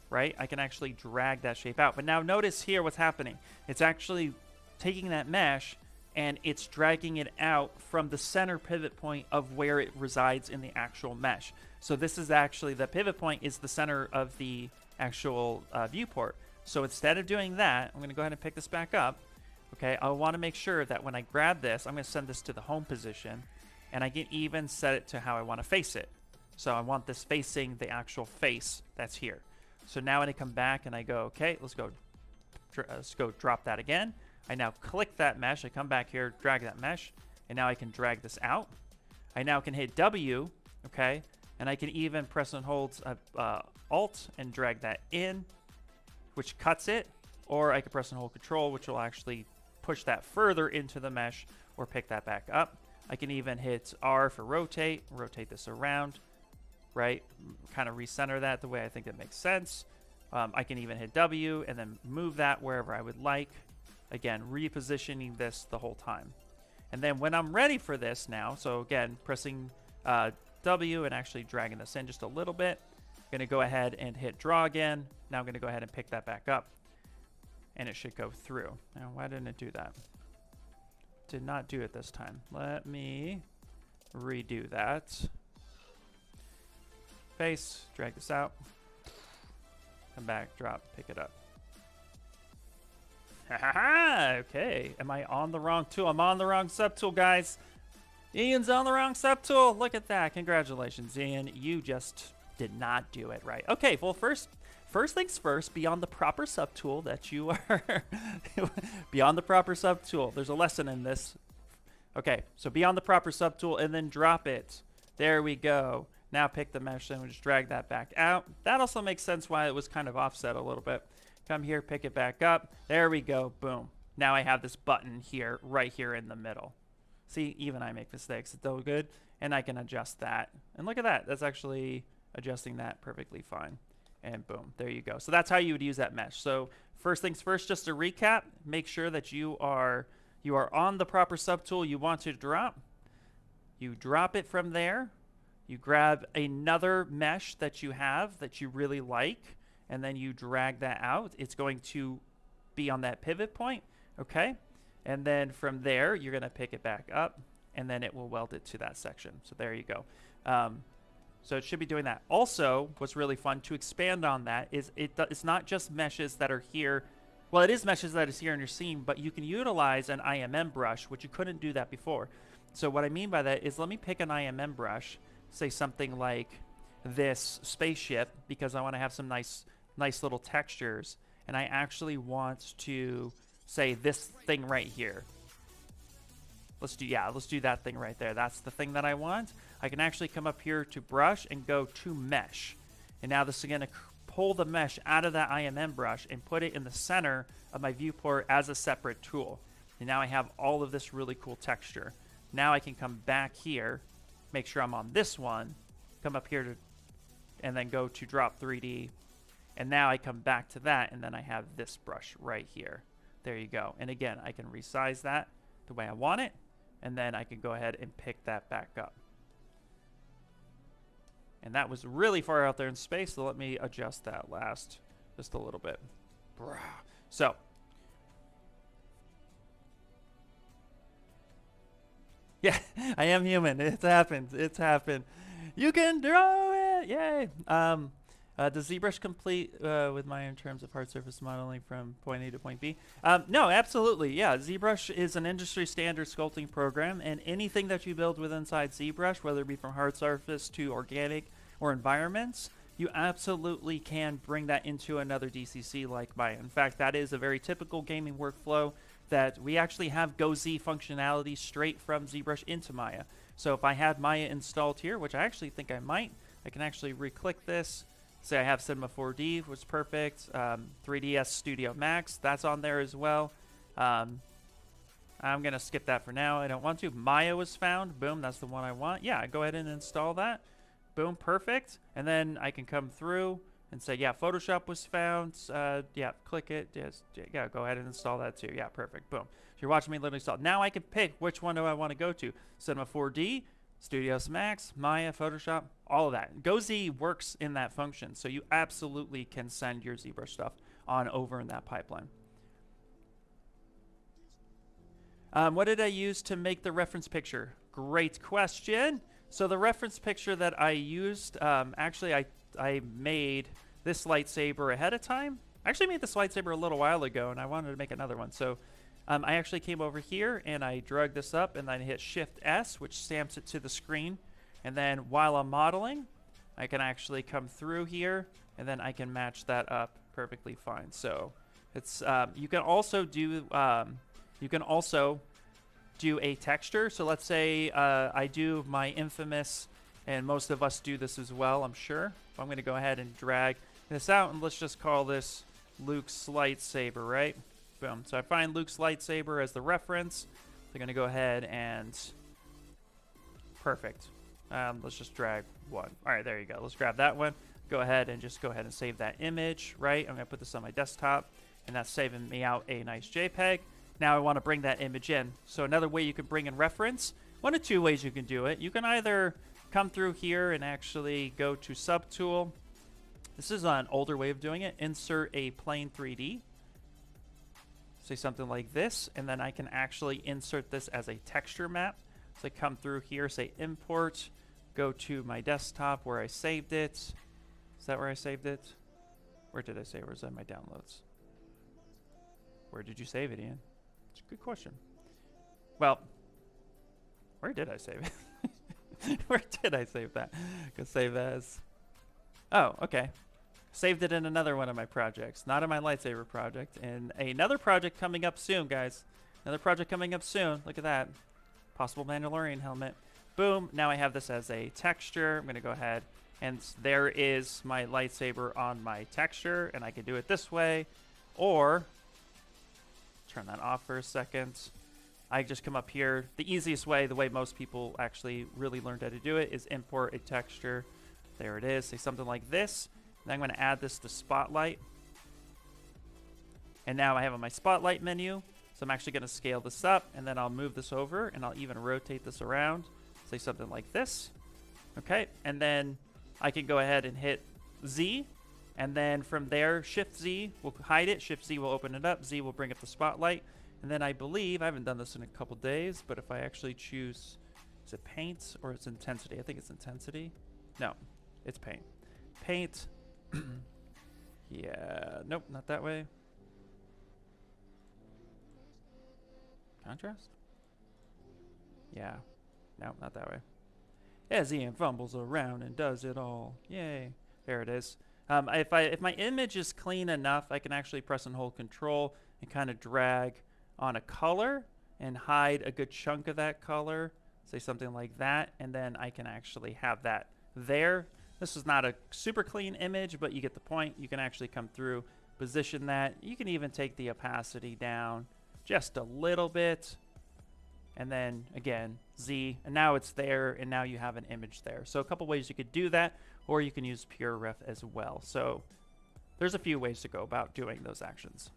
right, I can actually drag that shape out. But now notice here what's happening. It's actually taking that mesh and it's dragging it out from the center pivot point of where it resides in the actual mesh. So this is actually, the pivot point is the center of the actual viewport. So instead of doing that, I'm going to go ahead and pick this back up. Okay, I want to make sure that when I grab this, I'm going to send this to the home position, and I can even set it to how I want to face it. So I want this facing the actual face that's here. So now when I come back and I go, okay, let's go drop that again. I now click that mesh. I come back here, drag that mesh, and now I can drag this out. I now can hit W, okay, and I can even press and hold Alt and drag that in, which cuts it, or I can press and hold Control, which will actually push that further into the mesh or pick that back up. I can even hit R for rotate this around, right? Kind of recenter that the way I think that makes sense. I can even hit W and then move that wherever I would like. Again, repositioning this the whole time. And then when I'm ready for this now, so again, pressing W and actually dragging this in just a little bit. I'm going to go ahead and hit draw again. Now I'm going to go ahead and pick that back up. And it should go through. Now, why didn't it do that? Did not do it this time. Let me redo that. Face, drag this out. Come back, drop, pick it up. Okay, am I on the wrong tool? I'm on the wrong subtool, guys. Ian's on the wrong subtool. Look at that. Congratulations, Ian. You just did not do it right. Okay, well, first things first, be on the proper subtool that you are. Be on the proper subtool. There's a lesson in this. Okay, so be on the proper subtool and then drop it. There we go. Now pick the mesh and we'll just drag that back out. That also makes sense why it was kind of offset a little bit. Come here, pick it back up. There we go. Boom. Now I have this button here, right here in the middle. See, even I make mistakes. It's still good. And I can adjust that. And look at that. That's actually adjusting that perfectly fine. And boom, there you go. So that's how you would use that mesh. So first things first, just to recap, make sure that you are on the proper subtool you want to drop. You drop it from there. You grab another mesh that you have that you really like, and then you drag that out. It's going to be on that pivot point, okay? And then from there, you're going to pick it back up, and then it will weld it to that section. So there you go. So it should be doing that. Also, what's really fun to expand on that is it's not just meshes that are here. Well, it is meshes that is here in your scene, but you can utilize an IMM brush, which you couldn't do that before. So what I mean by that is let me pick an IMM brush, say something like this spaceship, because I want to have some nice little textures. And I actually want to say this thing right here. Let's do that thing right there. That's the thing that I want. I can actually come up here to brush and go to mesh. And now this is going to pull the mesh out of that IMM brush and put it in the center of my viewport as a separate tool. And now I have all of this really cool texture. Now I can come back here, make sure I'm on this one, come up here to, and then go to drop 3D. And now I come back to that, and then I have this brush right here. There you go. And again, I can resize that the way I want it, and then I can go ahead and pick that back up. And that was really far out there in space, so let me adjust that last just a little bit. So, yeah, I am human. It's happened. It's happened. You can draw it. Yay. Does ZBrush complete with Maya in terms of hard surface modeling from point A to point B? No, absolutely. Yeah, ZBrush is an industry standard sculpting program, and anything that you build with inside ZBrush, whether it be from hard surface to organic or environments, you absolutely can bring that into another DCC like Maya. In fact, that is a very typical gaming workflow that we actually have GoZ functionality straight from ZBrush into Maya. So if I had Maya installed here, which I actually think I might, I can actually re-click this. Say I have Cinema 4D, which is perfect. 3ds Studio Max, that's on there as well. I'm going to skip that for now. I don't want to. Maya was found. Boom, that's the one I want. Yeah, go ahead and install that. Boom, perfect. And then I can come through and say, yeah, Photoshop was found. Yeah, click it. Yes, yeah, go ahead and install that too. Yeah, perfect. Boom. So you're watching me literally install. Now I can pick which one do I want to go to. Cinema 4D, Studios Max, Maya, Photoshop, all of that. GoZ works in that function, so you absolutely can send your ZBrush stuff on over in that pipeline. What did I use to make the reference picture? Great question. So the reference picture that I used, actually I made this lightsaber ahead of time. I actually made this lightsaber a little while ago, and I wanted to make another one. So I actually came over here, and I drug this up, and then I hit Shift-S, which stamps it to the screen. And then while I'm modeling, I can actually come through here, and then I can match that up perfectly fine. So it's you can also do a texture. So let's say I do my infamous, and most of us do this as well, I'm sure. I'm going to go ahead and drag this out, and let's just call this Luke's lightsaber, right? Boom. So I find Luke's lightsaber as the reference. They're going to go ahead and perfect. Let's just drag one. All right, there you go. Let's grab that one. Go ahead and save that image, right? I'm going to put this on my desktop, and that's saving me out a nice JPEG. Now I want to bring that image in. So another way you can bring in reference, one of two ways you can do it. You can either come through here and actually go to Subtool. This is an older way of doing it. Insert a plane 3D. Say something like this, and then I can actually insert this as a texture map. So I come through here, say import, go to my desktop where I saved it. Is that where I saved it? Where did I save it? Where's that in my downloads? Where did you save it, Ian? It's a good question. Well, where did I save it? Where did I save that? Go save as. Oh, okay. Saved it in another one of my projects, not in my lightsaber project, and another project coming up soon, guys. Another project coming up soon. Look at that. Possible Mandalorian helmet. Boom. Now I have this as a texture. I'm going to go ahead, and there is my lightsaber on my texture, and I can do it this way, or turn that off for a second. I just come up here. The easiest way, the way most people actually really learned how to do it, is import a texture. There it is. Say something like this. And I'm going to add this to Spotlight. And now I have on my Spotlight menu. So I'm actually going to scale this up, and then I'll move this over, and I'll even rotate this around. Say something like this. Okay, and then I can go ahead and hit Z. And then from there, Shift-Z will hide it. Shift-Z will open it up. Z will bring up the Spotlight. And then I believe, I haven't done this in a couple days, but if I actually choose, is it Paint or it's Intensity? I think it's Intensity. No, it's Paint. Paint. Yeah, nope, not that way. Contrast? Yeah, no, not that way. As Ian fumbles around and does it all. Yay. There it is. If my image is clean enough, I can actually press and hold Control and kind of drag on a color and hide a good chunk of that color. say something like that, and then I can actually have that there. This is not a super clean image, but you get the point. You can actually come through, position that. You can even take the opacity down just a little bit, and then again Z, and now it's there, and now you have an image there. So a couple ways you could do that, or you can use pure ref as well. So there's a few ways to go about doing those actions.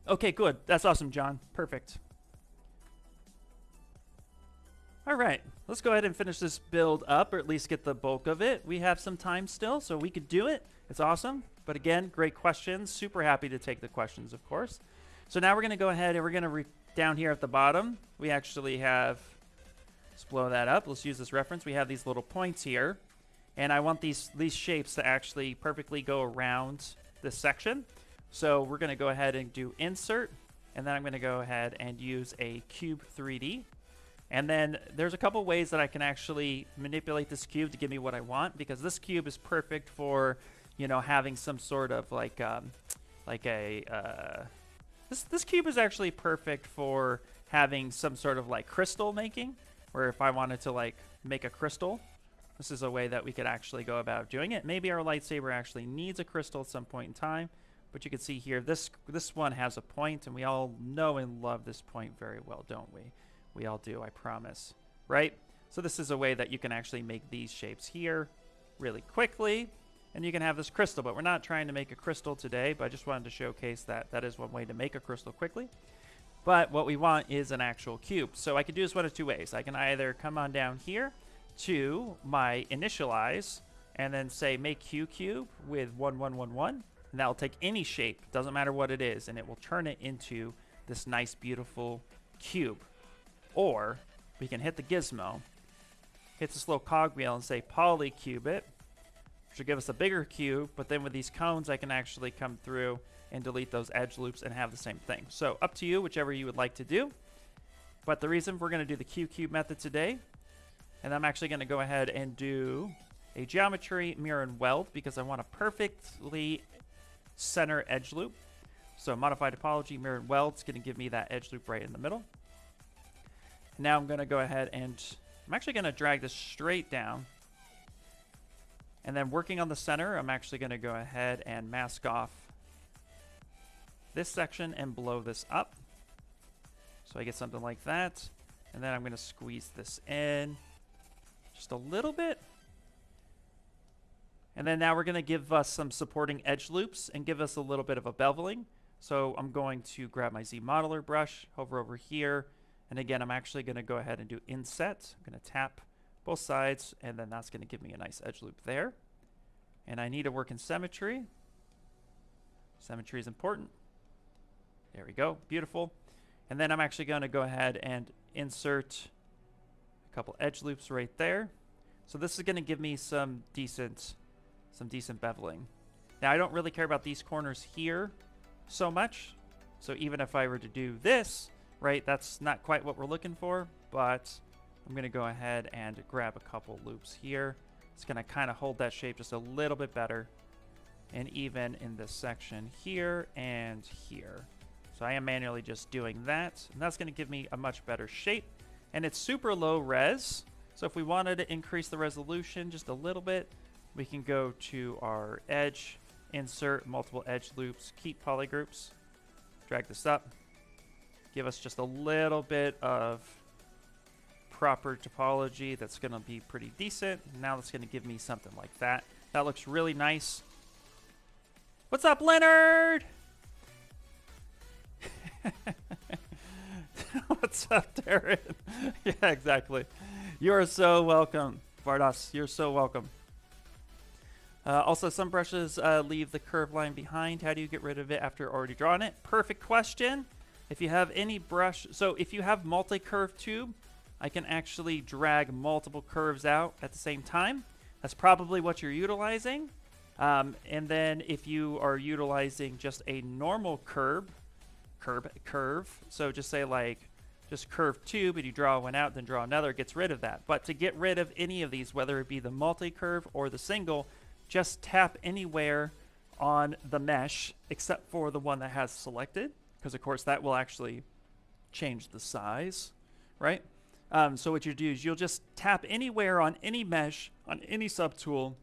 Okay, good. That's awesome, John. Perfect. All right, let's go ahead and finish this build up, or at least get the bulk of it. We have some time still, so we could do it. It's awesome. But again, great questions. Super happy to take the questions, of course. So now we're going to go ahead and we're going to down here at the bottom, we actually have, let's blow that up. Let's use this reference. We have these little points here, and I want these shapes to actually perfectly go around this section. So we're going to go ahead and do insert, and then I'm going to go ahead and use a cube 3D. And then there's a couple ways that I can actually manipulate this cube to give me what I want, because this cube is perfect for, you know, having some sort of this cube is actually perfect for having some sort of like crystal making, where if I wanted to like make a crystal, this is a way that we could actually go about doing it. Maybe our lightsaber actually needs a crystal at some point in time, but you can see here, this one has a point, and we all know and love this point very well, don't we? We all do, I promise, right? So this is a way that you can actually make these shapes here really quickly, and you can have this crystal, but we're not trying to make a crystal today, but I just wanted to showcase that that is one way to make a crystal quickly. But what we want is an actual cube. So I can do this one of two ways. I can either come on down here to my initialize and then say make Q cube with 1, 1, 1, 1, and that will take any shape, doesn't matter what it is, and it will turn it into this nice, beautiful cube. Or we can hit the gizmo, hit this little cog wheel, and say polycube it, which will give us a bigger cube, but then with these cones I can actually come through and delete those edge loops and have the same thing. So up to you, whichever you would like to do. But the reason we're going to do the Q cube method today, and I'm actually going to go ahead and do a geometry mirror and weld, because I want a perfectly center edge loop. So modify topology mirror and weld is going to give me that edge loop right in the middle. Now I'm going to go ahead and I'm actually going to drag this straight down. And then working on the center, I'm actually going to go ahead and mask off this section and blow this up. So I get something like that. And then I'm going to squeeze this in just a little bit. And then now we're going to give us some supporting edge loops and give us a little bit of a beveling. So I'm going to grab my Z modeler brush, hover over here. And again, I'm actually going to go ahead and do inset. I'm going to tap both sides, and then that's going to give me a nice edge loop there. And I need to work in symmetry. Symmetry is important. There we go. Beautiful. And then I'm actually going to go ahead and insert a couple edge loops right there. So this is going to give me some decent beveling. Now, I don't really care about these corners here so much. So even if I were to do this, right, that's not quite what we're looking for, but I'm going to go ahead and grab a couple loops here. It's going to kind of hold that shape just a little bit better, and even in this section here and here. So I am manually just doing that, and that's going to give me a much better shape, and it's super low res. So if we wanted to increase the resolution just a little bit, we can go to our edge, insert multiple edge loops, keep polygroups, drag this up, give us just a little bit of proper topology that's going to be pretty decent. Now that's going to give me something like that. That looks really nice. What's up, Leonard? What's up, Darren? Yeah, exactly. You are so welcome, Vardas. You're so welcome. Also, some brushes leave the curved line behind. How do you get rid of it after already drawing it? Perfect question. If you have any brush, so if you have multi-curve tube, I can actually drag multiple curves out at the same time. That's probably what you're utilizing. And then if you are utilizing just a normal curve, so just say like just curve tube, and you draw one out, then draw another, it gets rid of that. But to get rid of any of these, whether it be the multi-curve or the single, just tap anywhere on the mesh, except for the one that has selected, because of course that will actually change the size, right? So what you do is you'll just tap anywhere on any mesh, on any subtool,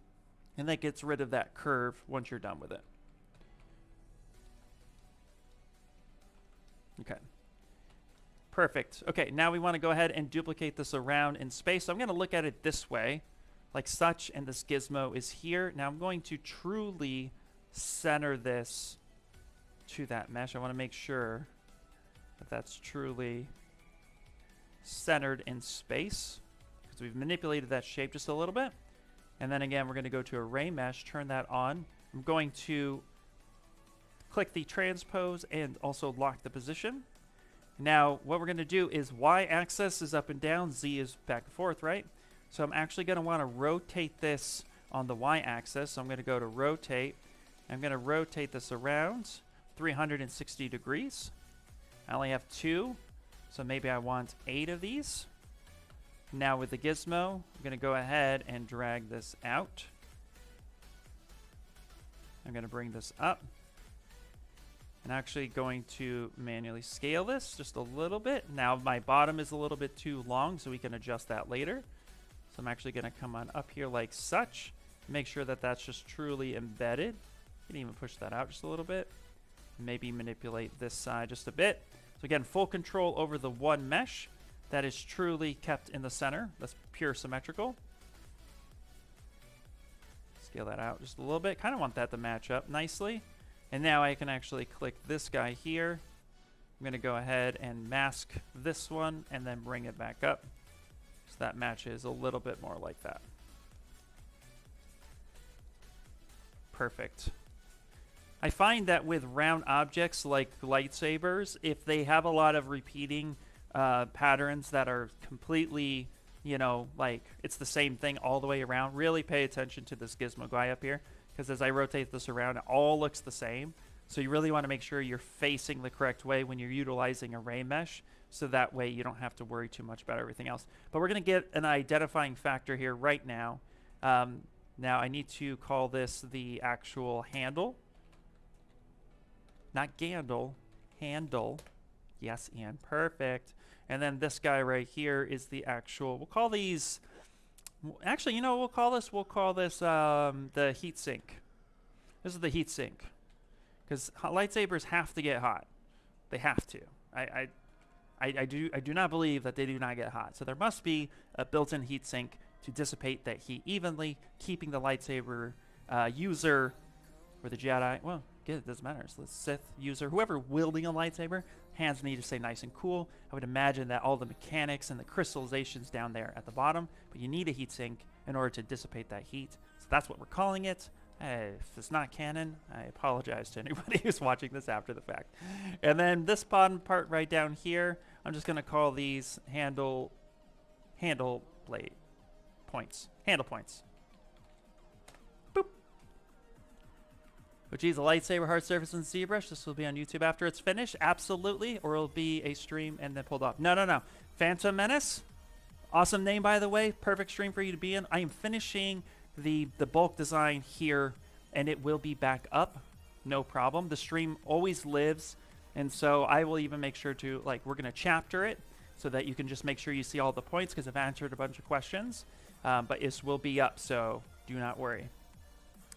and that gets rid of that curve once you're done with it. Okay. Perfect. Okay, now we want to go ahead and duplicate this around in space. So I'm going to look at it this way, like such, and this gizmo is here. Now I'm going to truly center this to that mesh. I want to make sure that that's truly centered in space, because we've manipulated that shape just a little bit. And then again, we're going to go to array mesh, turn that on. I'm going to click the transpose and also lock the position. Now, what we're going to do is y-axis is up and down, z is back and forth, right? So I'm actually going to want to rotate this on the y-axis. So I'm going to go to rotate. I'm going to rotate this around 360 degrees. I only have 2, so maybe I want 8 of these. Now with the gizmo, I'm going to go ahead and drag this out. I'm going to bring this up. I'm actually going to manually scale this just a little bit. Now my bottom is a little bit too long, so we can adjust that later. So I'm actually going to come on up here like such. Make sure that that's just truly embedded. You can even push that out just a little bit. Maybe manipulate this side just a bit. So again, full control over the one mesh that is truly kept in the center. That's pure symmetrical. Scale that out just a little bit. Kind of want that to match up nicely. And now I can actually click this guy here. I'm going to go ahead and mask this one and then bring it back up, so that matches a little bit more like that. Perfect. I find that with round objects like lightsabers, if they have a lot of repeating patterns that are completely, you know, like it's the same thing all the way around, really pay attention to this gizmo guy up here. Because as I rotate this around, it all looks the same. So you really want to make sure you're facing the correct way when you're utilizing array mesh, so that way you don't have to worry too much about everything else. But we're going to get an identifying factor here right now. Now I need to call this the actual handle. Not Gandal, handle. Yes, and perfect. And then this guy right here is the actual, we'll call these... Actually, you know what we'll call this? We'll call this the heat sink. This is the heat sink. Because lightsabers have to get hot. They have to. I do not believe that they do not get hot. So there must be a built-in heat sink to dissipate that heat evenly, keeping the lightsaber user, or the Jedi, well, it doesn't matter. So the Sith user, whoever wielding a lightsaber, hands need to stay nice and cool. I would imagine that all the mechanics and the crystallization's down there at the bottom, but you need a heat sink in order to dissipate that heat. So that's what we're calling it. If it's not canon, I apologize to anybody who's watching this after the fact. And then this bottom part right down here, I'm just going to call these handle blade points. Handle points. Boop. Oh geez, a lightsaber hard surface in ZBrush. This will be on YouTube after it's finished. Absolutely. Or it'll be a stream and then pulled off. No. Phantom Menace. Awesome name, by the way. Perfect stream for you to be in. I am finishing the bulk design here, and it will be back up. No problem. The stream always lives, and so I will even make sure to, like, we're going to chapter it so that you can just make sure you see all the points, because I've answered a bunch of questions. But it will be up, so do not worry.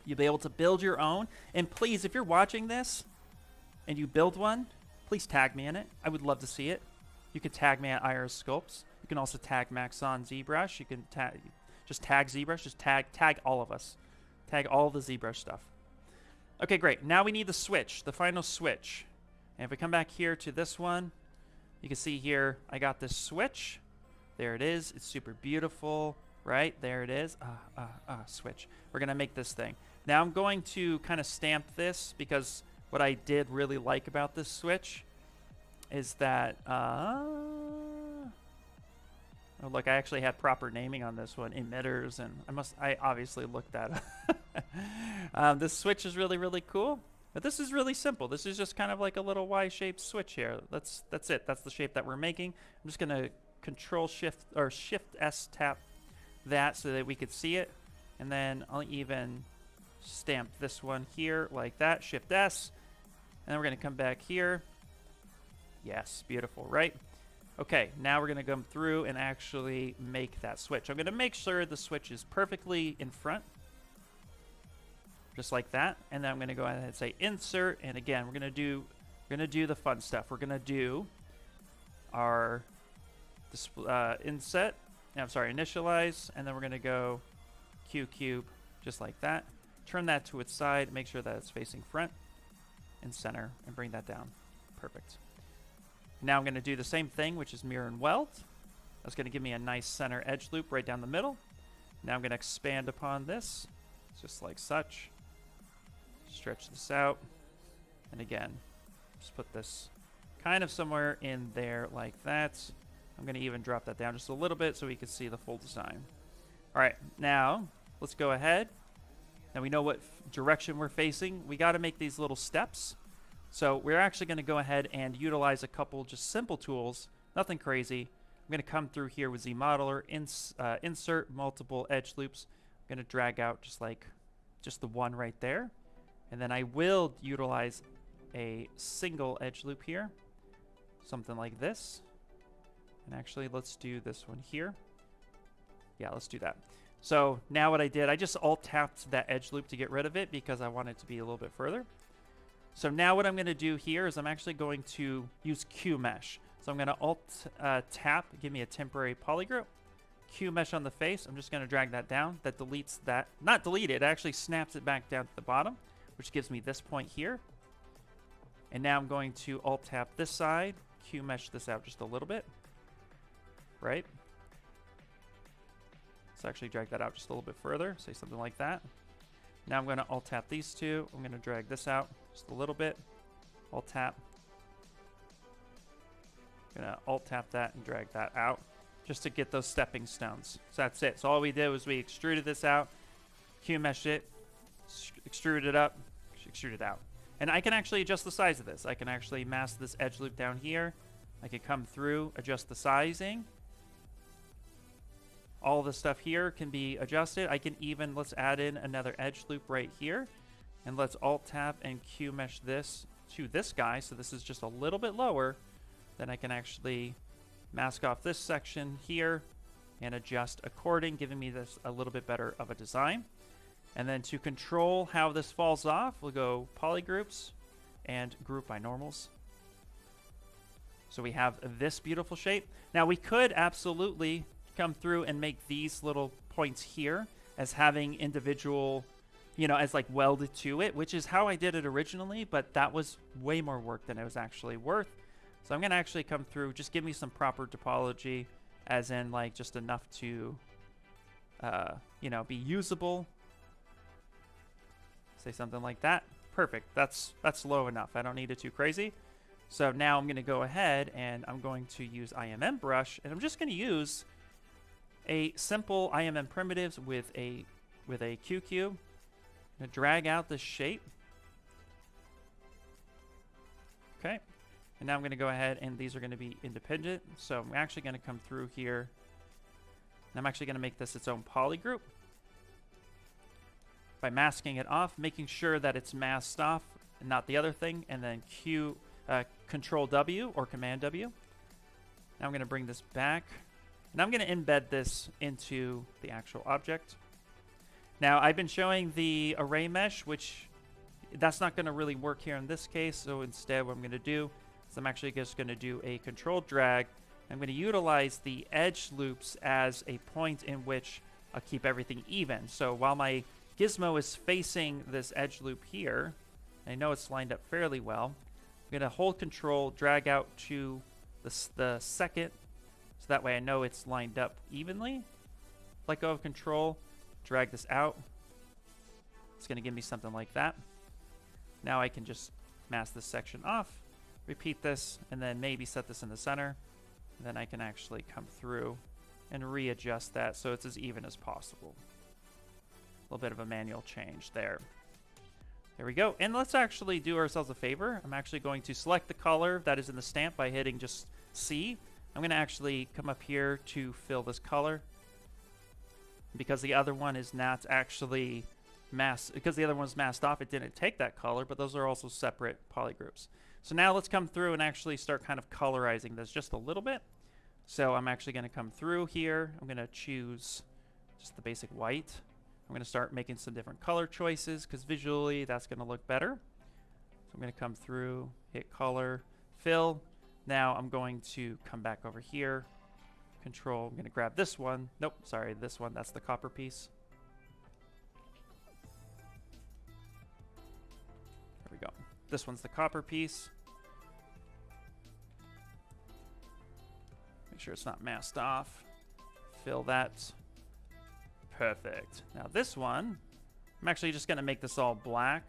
You'll be able to build your own. And please, if you're watching this and you build one, please tag me in it. I would love to see it. You can tag me at Iris Sculpts. You can also tag Maxon ZBrush. You can just tag ZBrush. Just tag all of us. Tag all the ZBrush stuff. Okay, great. Now we need the switch, the final switch. And if we come back here to this one, you can see here I got this switch. There it is. It's super beautiful. Right? There it is. Switch. We're going to make this thing. Now I'm going to kind of stamp this, because what I did really like about this switch is that... oh, look, I actually had proper naming on this one. Emitters, and I obviously looked that up. This switch is really, really cool. But this is really simple. This is just kind of like a little Y-shaped switch here. That's it. That's the shape that we're making. I'm just going to Shift S tap that so that we could see it, and then I'll even stamp this one here like that, Shift S, and then we're going to come back here. Yes, beautiful, right? Okay, now we're going to come through and actually make that switch. I'm going to make sure the switch is perfectly in front, just like that. And then I'm going to go ahead and say insert, and again, we're going to do the fun stuff. We're going to do our initialize, and then we're going to go Q cube, just like that. Turn that to its side, make sure that it's facing front and center, and bring that down. Perfect. Now I'm going to do the same thing, which is mirror and weld. That's going to give me a nice center edge loop right down the middle. Now I'm going to expand upon this, just like such. Stretch this out. And again, just put this kind of somewhere in there like that. I'm going to even drop that down just a little bit so we can see the full design. All right, now let's go ahead. Now we know what direction we're facing. We got to make these little steps. So we're actually going to go ahead and utilize a couple just simple tools, nothing crazy. I'm going to come through here with ZModeler, insert multiple edge loops. I'm going to drag out just the one right there. And then I will utilize a single edge loop here, something like this. And actually, let's do this one here. Yeah, let's do that. So now what I did, I just alt-tapped that edge loop to get rid of it because I want it to be a little bit further. So now what I'm going to do here is I'm actually going to use Q mesh. So I'm going to alt-tap, give me a temporary polygroup. Q mesh on the face. I'm just going to drag that down. That deletes that. Not delete it. It actually snaps it back down to the bottom, which gives me this point here. And now I'm going to alt-tap this side. Q mesh this out just a little bit. Right? Let's actually drag that out just a little bit further. Say something like that. Now I'm going to alt-tap these two. I'm going to drag this out just a little bit. Alt-tap. I'm going to alt-tap that and drag that out just to get those stepping stones. So that's it. So all we did was we extruded this out, Q-meshed it, extruded it up, extruded it out. And I can actually adjust the size of this. I can actually mask this edge loop down here. I can come through, adjust the sizing. All this stuff here can be adjusted. I can even, let's add in another edge loop right here. And let's alt-tap and Q-mesh this to this guy. So this is just a little bit lower. Then I can actually mask off this section here and adjust according, giving me this a little bit better of a design. And then to control how this falls off, we'll go polygroups and group by normals. So we have this beautiful shape. Now we could absolutely come through and make these little points here as having individual, as like welded to it, which is how I did it originally, but that was way more work than it was actually worth. So I'm going to actually come through, just give me some proper topology, as in like just enough to, be usable. Say something like that. Perfect. That's low enough. I don't need it too crazy. So now I'm going to go ahead and I'm going to use ZBrush, and I'm just going to use a simple IMM primitives with a Q cube. I'm going to drag out this shape. Okay. And now I'm going to go ahead, and these are going to be independent. So I'm actually going to come through here. And I'm actually going to make this its own polygroup by masking it off, making sure that it's masked off and not the other thing. And then Control W or Command W. Now I'm going to bring this back. And I'm going to embed this into the actual object. Now I've been showing the array mesh, which that's not going to really work here in this case. So instead what I'm going to do is I'm actually just going to do a control drag. I'm going to utilize the edge loops as a point in which I'll keep everything even. So while my gizmo is facing this edge loop here, I know it's lined up fairly well. I'm going to hold control, drag out to the second, so that way I know it's lined up evenly. Let go of control, drag this out. It's going to give me something like that. Now I can just mask this section off, repeat this, and then maybe set this in the center. And then I can actually come through and readjust that so it's as even as possible. A little bit of a manual change there. There we go. And let's actually do ourselves a favor. I'm actually going to select the color that is in the stamp by hitting just C. I'm going to actually come up here to fill this color, because the other one is not actually masked, because the other one's masked off, it didn't take that color, but those are also separate polygroups. So now let's come through and actually start kind of colorizing this just a little bit. So I'm actually going to come through here. I'm going to choose just the basic white. I'm going to start making some different color choices because visually that's going to look better. So I'm going to come through, hit color, fill. Now I'm going to come back over here, control. I'm going to grab this one. Nope, sorry, this one. That's the copper piece. There we go. This one's the copper piece. Make sure it's not masked off. Fill that. Perfect. Now this one, I'm actually just going to make this all black,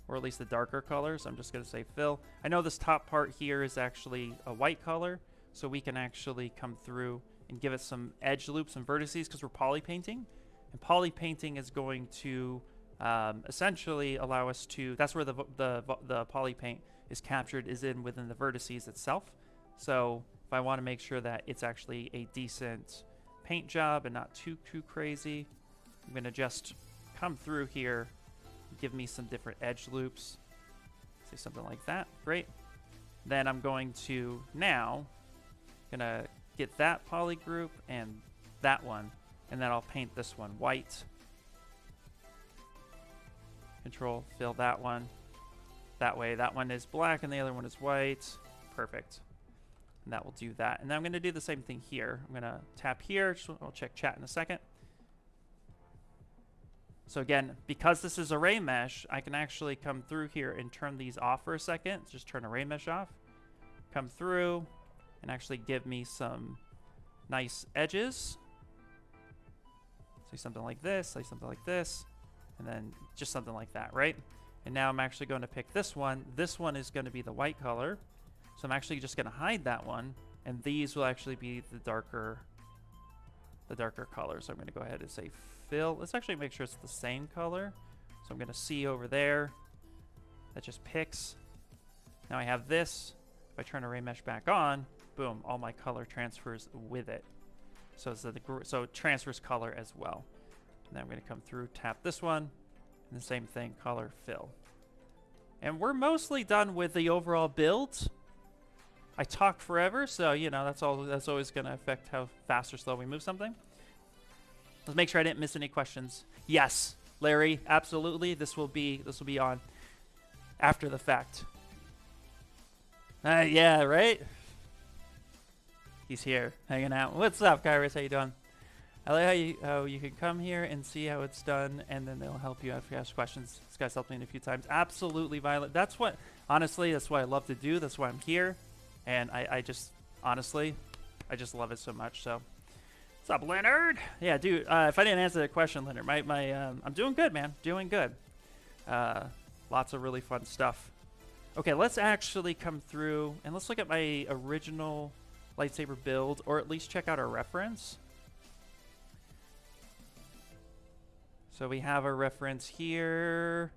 or at least the darker colors. I'm just going to say fill. I know this top part here is actually a white color, so we can actually come through and give it some edge loops and vertices because we're poly painting. And poly painting is going to essentially allow us to, that's where the poly paint is captured, is within the vertices itself. So if I want to make sure that it's actually a decent paint job and not too crazy, I'm going to just come through here, give me some different edge loops, say something like that. Great. Then I'm going to now gonna get that poly group and that one, and then I'll paint this one white. Control, fill that one. That way that one is black and the other one is white. Perfect. And that will do that. And then I'm going to do the same thing here. I'm going to tap here. I'll check chat in a second. So again, because this is array mesh, I can actually come through here and turn these off for a second. Just turn array mesh off. Come through and actually give me some nice edges. Say something like this, say something like this, and then just something like that, right? And now I'm actually going to pick this one. This one is going to be the white color. So I'm actually just going to hide that one, and these will actually be the darker colors. So I'm going to go ahead and say fill. Let's actually make sure it's the same color. So I'm going to see over there. That just picks. Now I have this. If I turn array mesh back on, boom, all my color transfers with it. So so it transfers color as well. And then I'm going to come through, tap this one, and the same thing, color fill. And we're mostly done with the overall build. I talk forever, so you know that's always going to affect how fast or slow we move something. Let's make sure I didn't miss any questions. Yes, Larry, absolutely. This will be on after the fact. Yeah, right. He's here, hanging out. What's up, Kairos? How you doing? I like how you can come here and see how it's done, and then they'll help you if you ask questions. This guy's helped me a few times. Absolutely, Violet. That's what, honestly, that's what I love to do. That's why I'm here. And I just, honestly, I just love it so much. So, what's up, Leonard? Yeah, dude, if I didn't answer that question, Leonard, I'm doing good, man. Doing good. Lots of really fun stuff. Okay, let's actually come through, and let's look at my original lightsaber build, or at least check out our reference. So we have a reference here.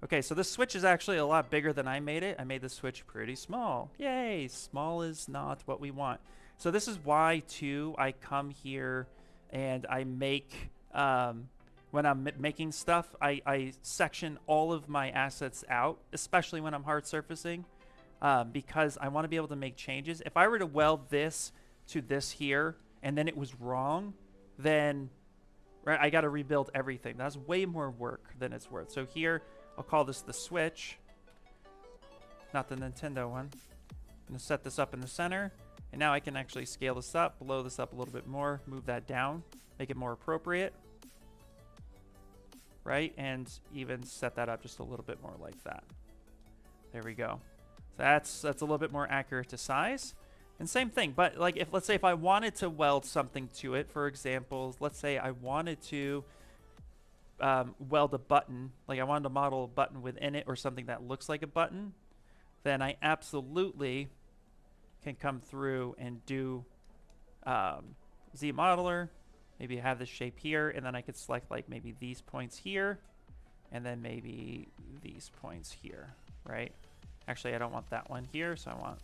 Okay, so this switch is actually a lot bigger than I made it. I made the switch pretty small. Yay, small is not what we want. So this is why, too, I come here and I make, when I'm making stuff, I section all of my assets out, especially when I'm hard surfacing, because I want to be able to make changes. If I were to weld this to this here and then it was wrong, then right, I got to rebuild everything. That's way more work than it's worth. So here, I'll call this the switch, not the Nintendo one. I'm going to set this up in the center, and now I can actually scale this up, blow this up a little bit more, move that down, make it more appropriate, right? And even set that up just a little bit more like that. There we go. So that's a little bit more accurate to size. And same thing, but like let's say if I wanted to weld something to it, for example, let's say I wanted to weld a button, like I wanted to model a button within it or something that looks like a button, then I absolutely can come through and do Z modeler, maybe have this shape here, and then I could select like maybe these points here, and then maybe these points here, right? Actually, I don't want that one here, so I want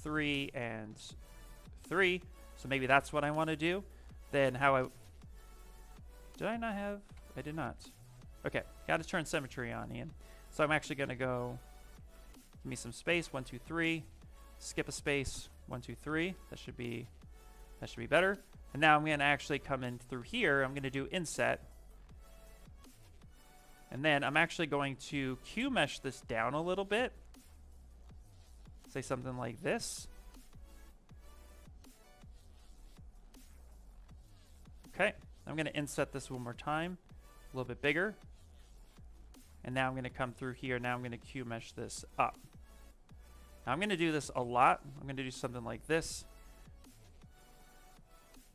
3 and 3. So maybe that's what I want to do. Then how did I not have? I did not. Okay, got to turn symmetry on, Ian. So I'm actually going to go, give me some space, 1, 2, 3. Skip a space, 1, 2, 3. That should be better. And now I'm going to actually come in through here. I'm going to do inset. And then I'm actually going to Q mesh this down a little bit. Say something like this. Okay, I'm going to inset this one more time, a little bit bigger. And now I'm going to come through here. Now I'm going to Q mesh this up. Now I'm going to do this a lot. I'm going to do something like this,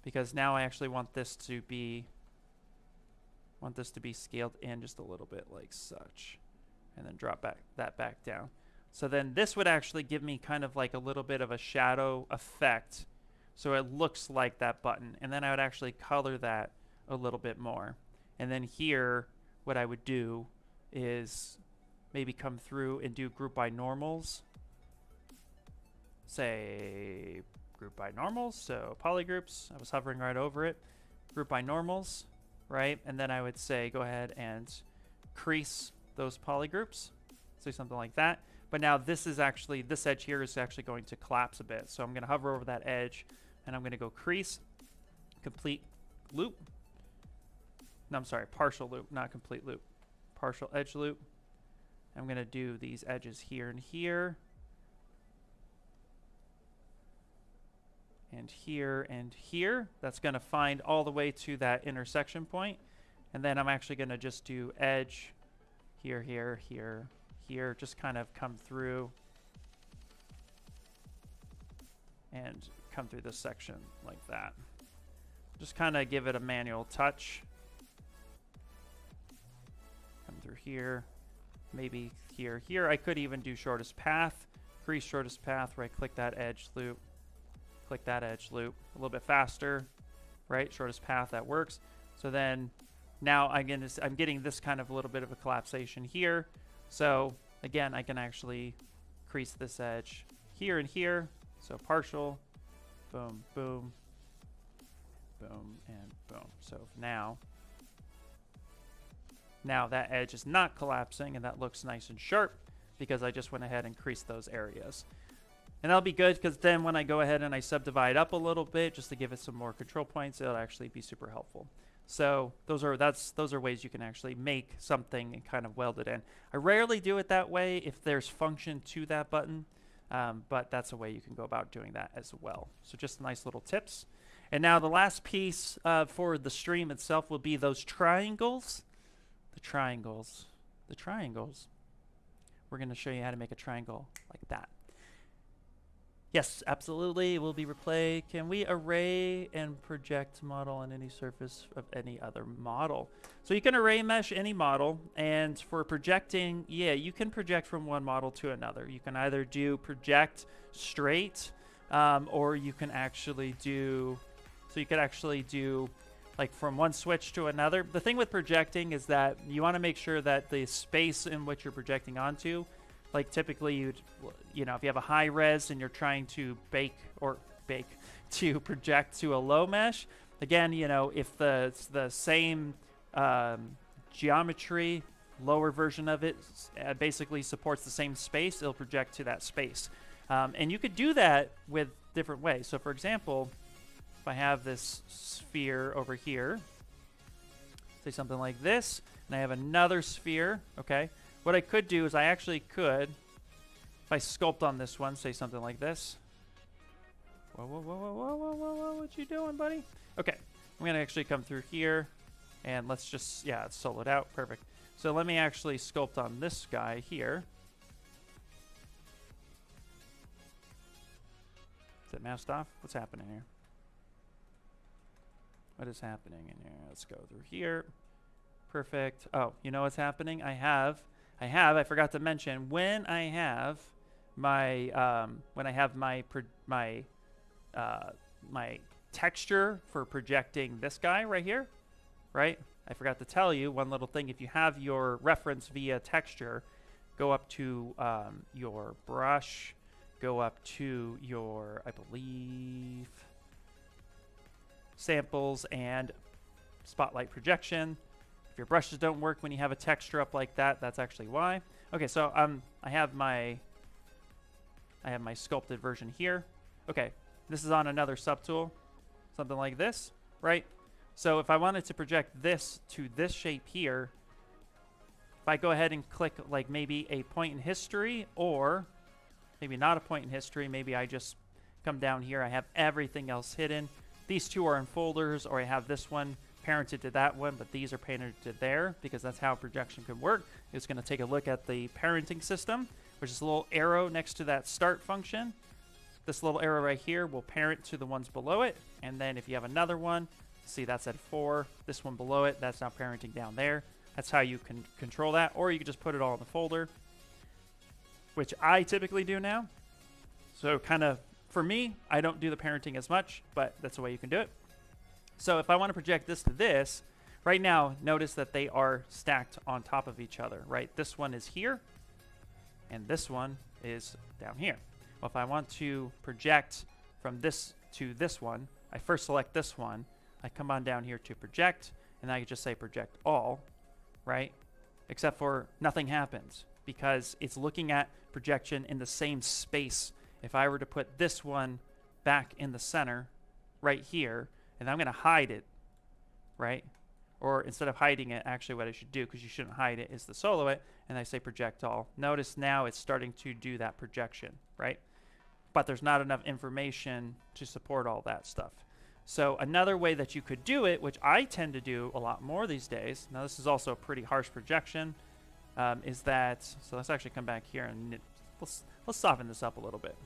because now I actually want this to be scaled in just a little bit like such, and then drop that back down. So then this would actually give me kind of like a little bit of a shadow effect, so it looks like that button. And then I would actually color that a little bit more. And then here, what I would do is maybe come through and do group by normals. Say group by normals, so polygroups. I was hovering right over it. Group by normals, right? And then I would say go ahead and crease those polygroups. Say something like that. But now this edge here is actually going to collapse a bit. So I'm going to hover over that edge, and I'm going to go crease, complete loop. No, I'm sorry, partial loop, not complete loop. Partial edge loop. I'm going to do these edges here and here. And here and here. That's going to find all the way to that intersection point. And then I'm actually going to just do edge here, here, here, here. Just kind of come through and come through this section like that. Just kind of give it a manual touch. Come through here. Maybe here, here. I could even do shortest path. Crease shortest path, right click that edge loop. Click that edge loop a little bit faster, right? Shortest path, that works. So then now I'm getting this kind of a little bit of a collapsation here. So again, I can actually crease this edge here and here. So partial, boom, boom, boom, and boom. So now that edge is not collapsing, and that looks nice and sharp because I just went ahead and creased those areas. And that'll be good, because then when I go ahead and I subdivide up a little bit just to give it some more control points, it'll actually be super helpful. So those are ways you can actually make something and kind of weld it in. I rarely do it that way if there's function to that button, but that's a way you can go about doing that as well. So just nice little tips. And now the last piece for the stream itself will be those triangles. The triangles. We're going to show you how to make a triangle like that. Yes, absolutely. It will be replay. Can we array and project model on any surface of any other model? So you can array mesh any model, and for projecting, yeah, you can project from one model to another. You can either do project straight, or you can actually do, like from one switch to another. The thing with projecting is that you want to make sure that the space in which you're projecting onto, like typically if you have a high res and you're trying to to project to a low mesh, again, if the same geometry, lower version of it basically supports the same space, it'll project to that space. And you could do that with different ways. So for example, if I have this sphere over here, say something like this, and I have another sphere, okay? What I could do is I actually could, if I sculpt on this one, say something like this. Whoa, whoa, whoa, whoa, whoa, whoa, whoa, whoa, what you doing, buddy? Okay, I'm going to actually come through here, and let's just, yeah, solo it out. Perfect. So let me actually sculpt on this guy here. Is it masked off? What's happening here? What is happening in here? Let's go through here. Perfect. Oh, you know what's happening? I forgot to mention, when I have my my texture for projecting this guy right here, right? I forgot to tell you one little thing. If you have your reference via texture, go up to your brush, go up to your, I believe, samples and spotlight projection. If your brushes don't work when you have a texture up like that, that's actually why. Okay, so I have my sculpted version here. Okay, this is on another subtool, something like this, right? So if I wanted to project this to this shape here, if I go ahead and click like maybe a point in history, or maybe not a point in history, maybe I just come down here, I have everything else hidden. These two are in folders, or I have this one parented to that one, but these are parented to there, because that's how projection can work. It's going to take a look at the parenting system, which is a little arrow next to that start function. This little arrow right here will parent to the ones below it, and then if you have another one, see that's at 4, this one below it, that's now parenting down there. That's how you can control that, or you can just put it all in the folder, which I typically do now. So kind of, for me, I don't do the parenting as much, but that's the way you can do it. So if I want to project this to this, right now, notice that they are stacked on top of each other, right? This one is here, and this one is down here. Well, if I want to project from this to this one, I first select this one, I come on down here to project, and I can just say project all, right? Except for nothing happens, because it's looking at projection in the same space. If I were to put this one back in the center, right here, and I'm going to hide it, right? Or instead of hiding it, actually what I should do, because you shouldn't hide it, is to solo it, and I say project all. Notice now it's starting to do that projection, right? But there's not enough information to support all that stuff. So another way that you could do it, which I tend to do a lot more these days, now this is also a pretty harsh projection, is that, so let's actually come back here and let's soften this up a little bit.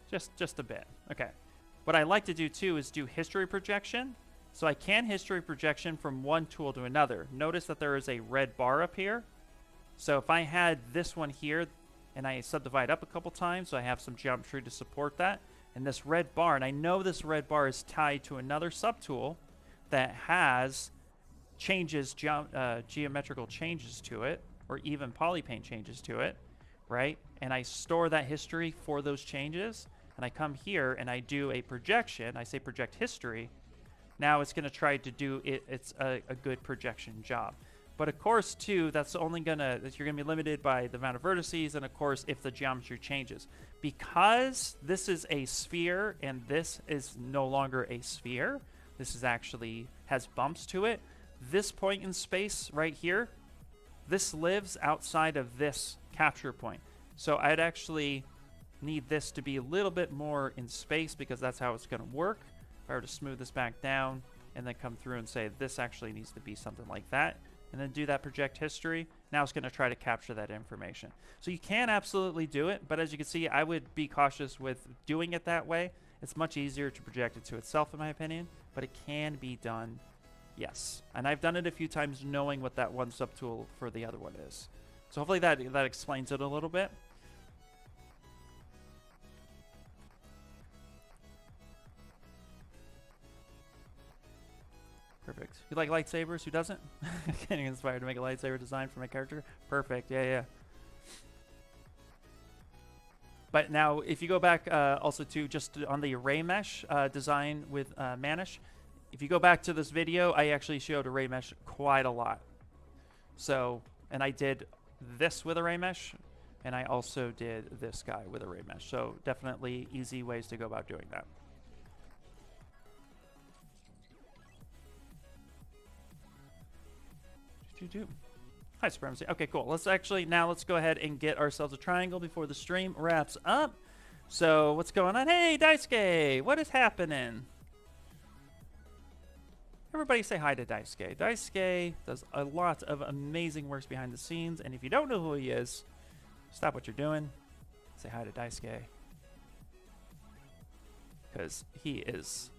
Just a bit. Okay. What I like to do too is do history projection. So I can history projection from one tool to another. Notice that there is a red bar up here. So if I had this one here and I subdivide up a couple times, so I have some geometry to support that, and this red bar, and I know this red bar is tied to another subtool that has changes, geometrical changes to it, or even polypaint changes to it, right? And I store that history for those changes, and I come here and I do a projection. I say project history. Now it's going to try to do it. It's a good projection job. But of course, too, that's only you're going to be limited by the amount of vertices, and of course, if the geometry changes. Because this is a sphere and this is no longer a sphere, this is actually has bumps to it. This point in space right here, this lives outside of this capture point. So I'd actually need this to be a little bit more in space, because that's how it's going to work. If I were to smooth this back down and then come through and say this actually needs to be something like that, and then do that project history, now it's going to try to capture that information. So you can absolutely do it, but as you can see, I would be cautious with doing it that way. It's much easier to project it to itself, in my opinion, but it can be done, yes. And I've done it a few times knowing what that one subtool for the other one is. So hopefully that explains it a little bit. Perfect. You like lightsabers? Who doesn't? Getting inspired to make a lightsaber design for my character. Perfect. Yeah. But now, if you go back also to just on the array mesh design with Manish, if you go back to this video, I actually showed array mesh quite a lot. So, and I did this with array mesh, and I also did this guy with array mesh. So definitely easy ways to go about doing that. Hi, Supremacy. Okay, cool. Let's go ahead and get ourselves a triangle before the stream wraps up. So what's going on? Hey, Daisuke, what is happening? Everybody say hi to Daisuke. Daisuke does a lot of amazing works behind the scenes, and if you don't know who he is, stop what you're doing. Say hi to Daisuke, because he is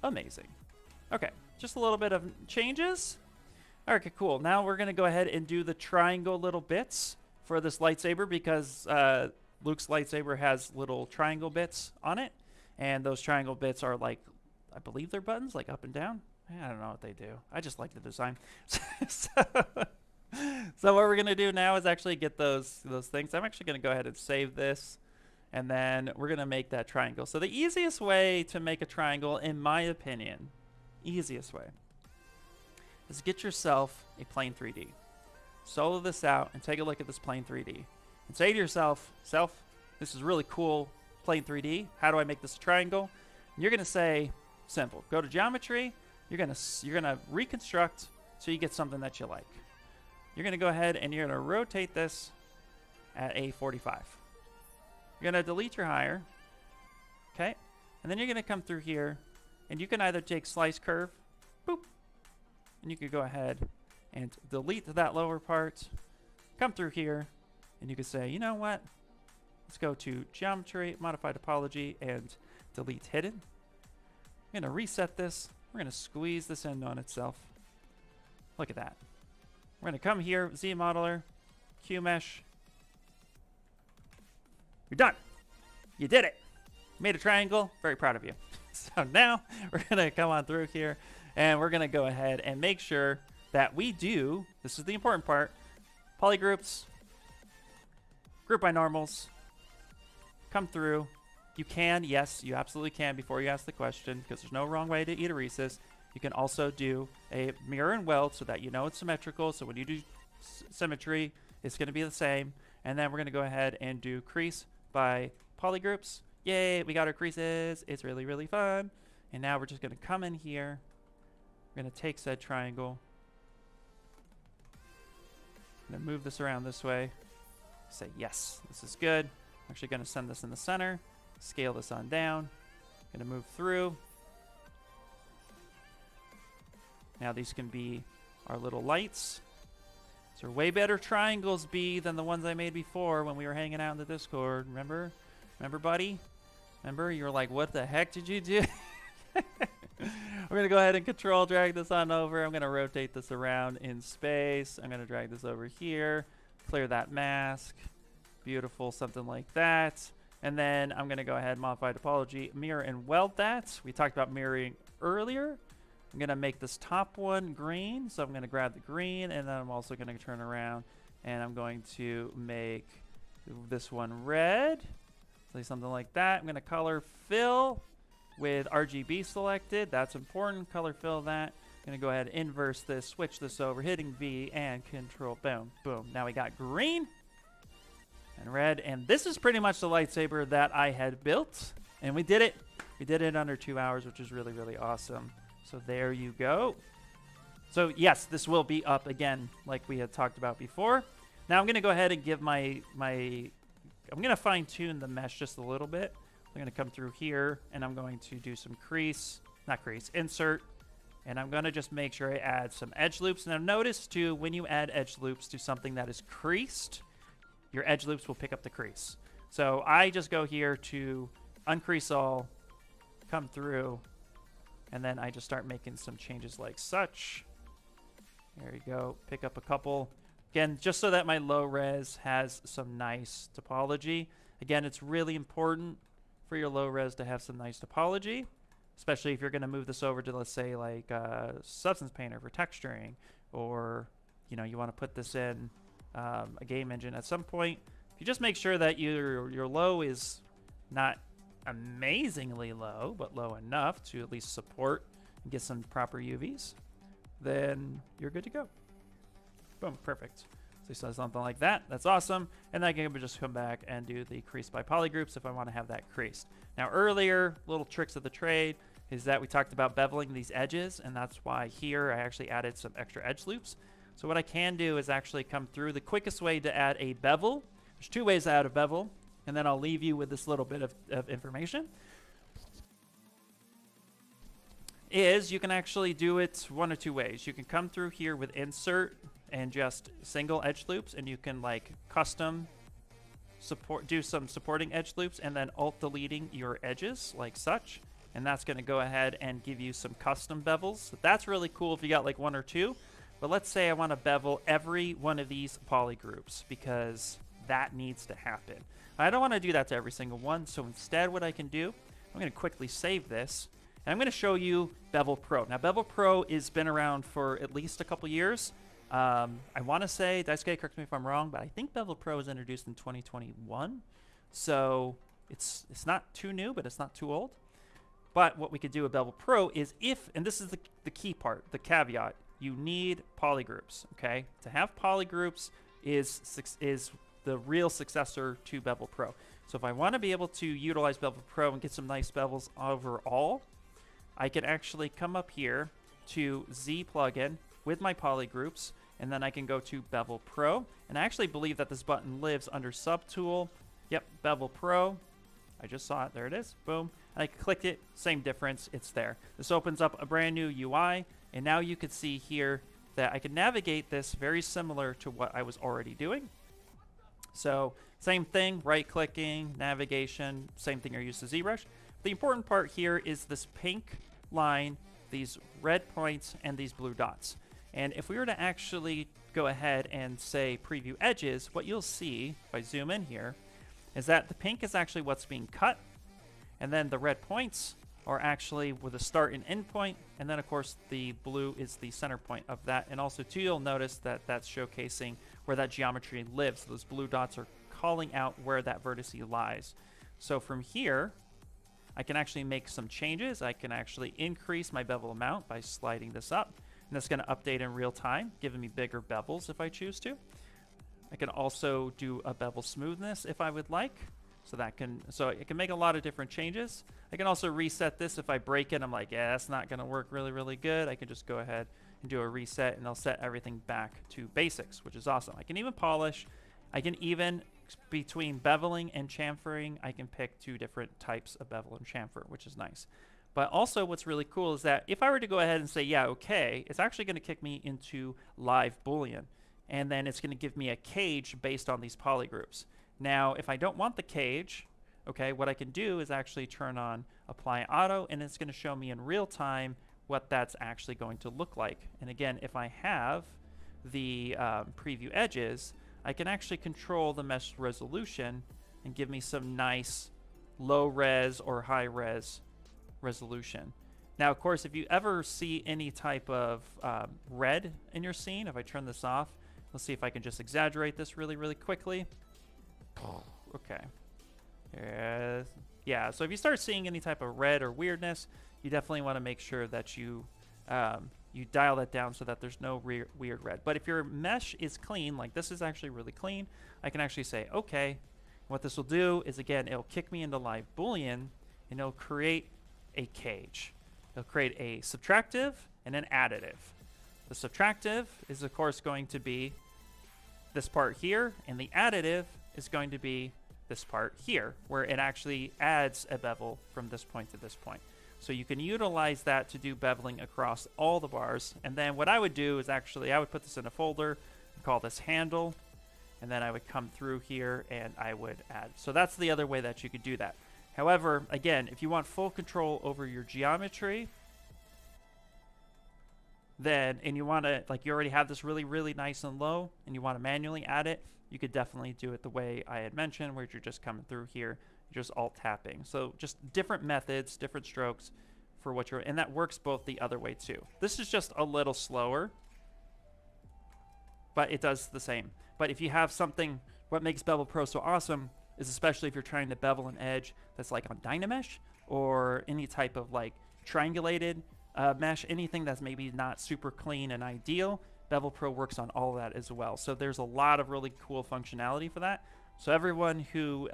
amazing. Okay, just a little bit of changes. Okay, cool. Now we're going to go ahead and do the triangle little bits for this lightsaber, because Luke's lightsaber has little triangle bits on it. And those triangle bits are like, I believe they're buttons, like up and down. I don't know what they do. I just like the design. So what we're going to do now is actually get those things. I'm actually going to go ahead and save this. And then we're going to make that triangle. So the easiest way to make a triangle, in my opinion, easiest way, is get yourself a plane 3D. Solo this out and take a look at this plane 3D. And say to yourself, this is really cool plane 3D. How do I make this a triangle? And you're going to say, simple. Go to geometry. You're gonna reconstruct so you get something that you like. You're going to go ahead and you're going to rotate this at a 45. You're going to delete your higher. Okay? And then you're going to come through here, and you can either take slice curve, boop, and you could go ahead and delete that lower part, come through here, and you could say, you know what? Let's go to geometry, modify topology, and delete hidden. I'm going to reset this. We're going to squeeze this end on itself. Look at that. We're going to come here, Z modeler, Q mesh. You're done. You did it. You made a triangle. Very proud of you. So now we're going to come on through here, and we're going to go ahead and make sure that we do, this is the important part, polygroups, group by normals, come through. You can, yes, you absolutely can before you ask the question, because there's no wrong way to eat a Reese's. You can also do a mirror and weld so that you know it's symmetrical. So when you do symmetry, it's going to be the same. And then we're going to go ahead and do crease by polygroups. Yay, we got our creases. It's really, really fun. And now we're just going to come in here. We're going to take said triangle. I'm going to move this around this way. Say, yes, this is good. I'm actually going to send this in the center. Scale this on down. I'm going to move through. Now these can be our little lights. These are way better triangles, B, than the ones I made before when we were hanging out in the Discord. Remember? Remember, buddy? Remember? You were like, what the heck did you do? We're going to go ahead and control drag this on over. I'm going to rotate this around in space. I'm going to drag this over here. Clear that mask. Beautiful, something like that. And then I'm going to go ahead and modify topology, mirror and weld that. We talked about mirroring earlier. I'm going to make this top one green. So I'm going to grab the green, and then I'm also going to turn around and I'm going to make this one red. Say something like that. I'm going to color fill with RGB selected. That's important. Color fill that. I'm going to go ahead and inverse this, switch this over, hitting V and control. Boom, boom. Now we got green and red, and this is pretty much the lightsaber that I had built, and we did it. We did it in under 2 hours, which is really, really awesome. So there you go. So yes, this will be up again, like we had talked about before. Now I'm going to go ahead and give I'm going to fine tune the mesh just a little bit. I'm going to come through here, and I'm going to do some insert, and I'm going to just make sure I add some edge loops. Now notice too, when you add edge loops to something that is creased, your edge loops will pick up the crease. So I just go here to uncrease all, come through, and then I just start making some changes like such. There you go. Pick up a couple. Again, just so that my low res has some nice topology. Again, it's really important for your low res to have some nice topology, especially if you're going to move this over to, let's say, like Substance Painter for texturing, or you want to put this in a game engine at some point. If you just make sure that your low is not amazingly low, but low enough to at least support and get some proper UVs, then you're good to go. Boom, perfect. So you saw something like that. That's awesome. And then I can just come back and do the crease by polygroups if I want to have that creased. Now earlier, little tricks of the trade is that we talked about beveling these edges, and that's why here I actually added some extra edge loops. So what I can do is actually come through. The quickest way to add a bevel, there's two ways to add a bevel, and then I'll leave you with this little bit of information, is you can actually do it one of two ways. You can come through here with insert and just single edge loops, and you can like custom do some supporting edge loops and then alt deleting your edges like such, and that's going to go ahead and give you some custom bevels. So that's really cool if you got like one or two. But let's say I want to bevel every one of these polygroups because that needs to happen. I don't want to do that to every single one, so instead what I can do, I'm going to quickly save this, and I'm going to show you Bevel Pro. Now, Bevel Pro has been around for at least a couple years. I want to say, Daisuke, correct me if I'm wrong, but I think Bevel Pro was introduced in 2021, so it's not too new, but it's not too old. But what we could do with Bevel Pro is and this is the key part, the caveat, you need polygroups, okay? To have polygroups is the real successor to Bevel Pro. So if I want to be able to utilize Bevel Pro and get some nice bevels overall, I can actually come up here to Z plugin with my polygroups, and then I can go to Bevel Pro. And I actually believe that this button lives under Subtool. Yep, Bevel Pro. I just saw it. There it is. Boom. And I clicked it. Same difference. It's there. This opens up a brand new UI. And now you can see here that I can navigate this very similar to what I was already doing. So same thing, right-clicking, navigation, same thing you're used to ZBrush. The important part here is this pink line, these red points, and these blue dots. And if we were to actually go ahead and say preview edges, what you'll see, if I zoom in here, is that the pink is actually what's being cut, and then the red points are actually with a start and end point, and then of course the blue is the center point of that. And also too, you'll notice that that's showcasing where that geometry lives. So those blue dots are calling out where that vertex lies. So from here, I can actually make some changes. I can actually increase my bevel amount by sliding this up, and that's going to update in real time, giving me bigger bevels if I choose to. I can also do a bevel smoothness if I would like. So it can make a lot of different changes. I can also reset this if I break it. I'm like, yeah, that's not going to work really, really good. I can just go ahead and do a reset, and I'll set everything back to basics, which is awesome. I can even polish. I can even, between beveling and chamfering, I can pick 2 different types of bevel and chamfer, which is nice. But also what's really cool is that if I were to go ahead and say, yeah, okay, it's actually going to kick me into live Boolean. And then it's going to give me a cage based on these polygroups. Now, if I don't want the cage, okay, what I can do is actually turn on Apply Auto, and it's going to show me in real time what that's actually going to look like. And again, if I have the preview edges, I can actually control the mesh resolution and give me some nice low res or high res resolution. Now, of course, if you ever see any type of red in your scene, if I turn this off, let's see if I can just exaggerate this really, really quickly. Okay. Yeah, so if you start seeing any type of red or weirdness, you definitely want to make sure that you dial that down so that there's no weird red. But if your mesh is clean, like this is actually really clean, I can actually say, okay. What this will do is, again, it'll kick me into live Boolean, and it'll create a cage. It'll create a subtractive and an additive. The subtractive is, of course, going to be this part here, and the additive is going to be this part here, where it actually adds a bevel from this point to this point. So you can utilize that to do beveling across all the bars. And then what I would do is actually, I would put this in a folder and call this handle, and then I would come through here and I would add. So that's the other way that you could do that. However, again, if you want full control over your geometry, then, and you want to, like, you already have this really, really nice and low, and you want to manually add it, you could definitely do it the way I had mentioned, where you're just coming through here, you're just alt tapping. So just different methods, different strokes for what you're, and that works both the other way too. This is just a little slower, but it does the same. But if you have something, what makes Bevel Pro so awesome is, especially if you're trying to bevel an edge that's like on Dynamesh or any type of like triangulated mesh, anything that's maybe not super clean and ideal, Bevel Pro works on all of that as well. So there's a lot of really cool functionality for that. So everyone who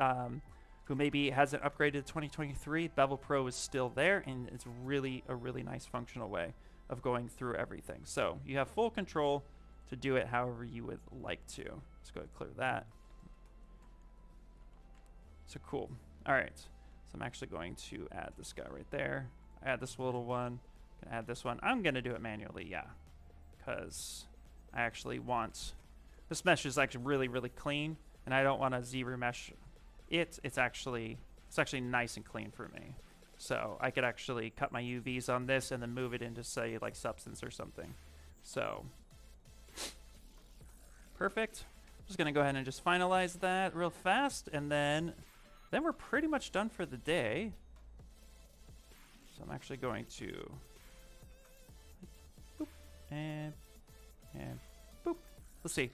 maybe hasn't upgraded to 2023, Bevel Pro is still there, and it's really a really nice functional way of going through everything. So you have full control to do it however you would like to. Let's go ahead and clear that. So cool. All right. So I'm actually going to add this guy right there. Add this little one. Add this one. I'm going to do it manually, yeah, because I actually want, this mesh is actually really, really clean, and I don't want to ZBrush it. It's actually nice and clean for me. So I could actually cut my UVs on this and then move it into, say, like Substance or something. So perfect. I'm just going to go ahead and just finalize that real fast, and then we're pretty much done for the day. So I'm actually going to boop, and boop. Let's see.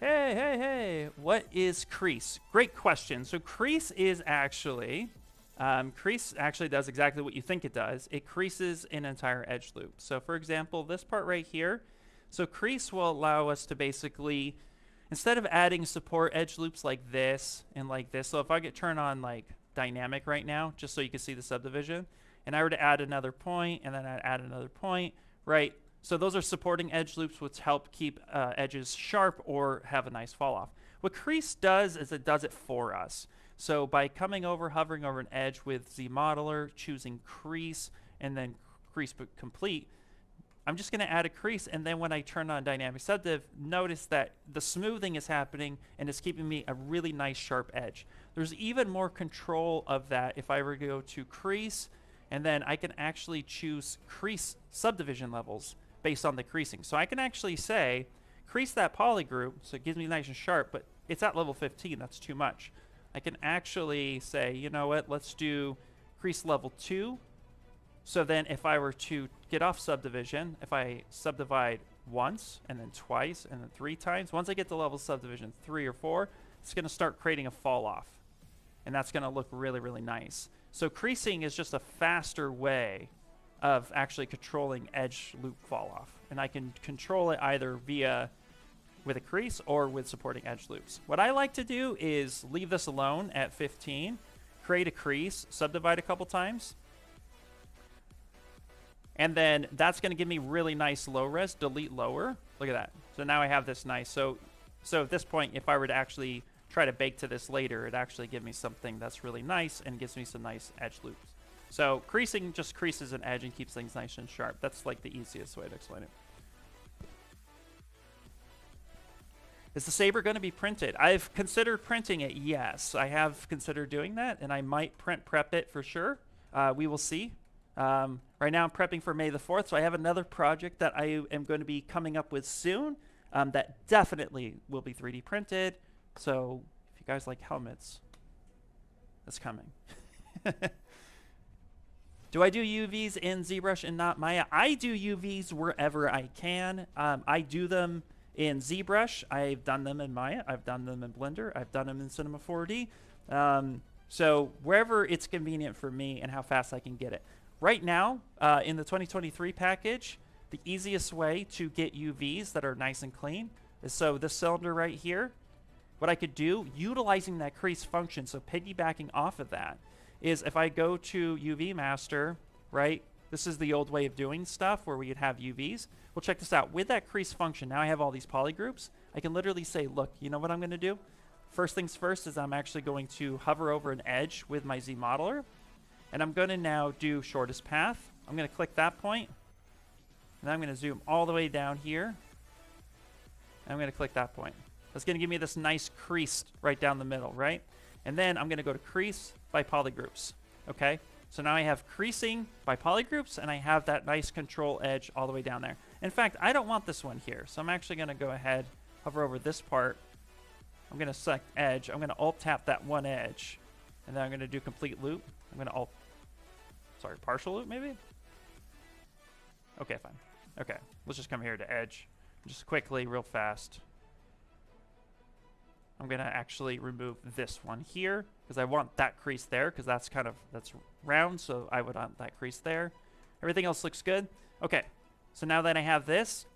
Hey, what is crease? Great question. So crease is actually Crease actually does exactly what you think it does. It creases an entire edge loop. So for example, this part right here, so crease will allow us to basically, instead of adding support edge loops like this and like this, so if I could turn on like dynamic right now, just so you can see the subdivision, and I were to add another point, and then I'd add another point, right? So those are supporting edge loops which help keep edges sharp or have a nice fall off. What crease does is it does it for us. So by coming over, hovering over an edge with ZModeler, choosing crease, and then crease complete, I'm just going to add a crease, and then when I turn on dynamic subdiv, notice that the smoothing is happening and it's keeping me a really nice sharp edge. There's even more control of that if I were to go to crease, and then I can actually choose crease subdivision levels based on the creasing. So I can actually say, crease that poly group, so it gives me nice and sharp, but it's at level 15, that's too much. I can actually say, you know what, let's do crease level 2. So then if I were to get off subdivision, if I subdivide once, and then twice, and then 3 times, once I get to level subdivision 3 or 4, it's going to start creating a fall off. And that's going to look really, really nice. So creasing is just a faster way of actually controlling edge loop fall off. And I can control it either via with a crease or with supporting edge loops. What I like to do is leave this alone at 15, create a crease, subdivide a couple times, and then that's going to give me really nice low res, delete lower. Look at that. So now I have this nice. So at this point, if I were to actually try to bake to this later, it actually gives me something that's really nice and gives me some nice edge loops. So creasing just creases an edge and keeps things nice and sharp. That's like the easiest way to explain it. Is the saber going to be printed? I've considered printing it, yes. I have considered doing that, and I might prep it for sure. We will see. Right now I'm prepping for May the 4th, so I have another project that I am going to be coming up with soon that definitely will be 3D printed. So if you guys like helmets, that's coming. Do I do UVs in ZBrush and not Maya? I do UVs wherever I can. I do them in ZBrush. I've done them in Maya. I've done them in Blender. I've done them in Cinema 4D. So wherever it's convenient for me and how fast I can get it. Right now, in the 2023 package, the easiest way to get UVs that are nice and clean is so this cylinder right here, what I could do, utilizing that crease function, so piggybacking off of that, is if I go to UV Master, right, this is the old way of doing stuff where we would have UVs. Well, check this out. With that crease function, now I have all these poly groups. I can literally say, look, you know what I'm going to do? First things first is I'm actually going to hover over an edge with my ZModeler, and I'm going to now do shortest path. I'm going to click that point, and I'm going to zoom all the way down here, and I'm going to click that point. That's going to give me this nice crease right down the middle, right? And then I'm going to go to crease by polygroups, okay? So now I have creasing by polygroups, and I have that nice control edge all the way down there. In fact, I don't want this one here, so I'm actually going to go ahead, hover over this part. I'm going to select edge. I'm going to alt-tap that one edge, and then I'm going to do complete loop. I'm going to partial loop maybe? Okay, fine. Okay, let's just come here to edge. Just quickly, real fast. I'm going to actually remove this one here because I want that crease there because that's that's round, so I would want that crease there. Everything else looks good. Okay, so now that I have this,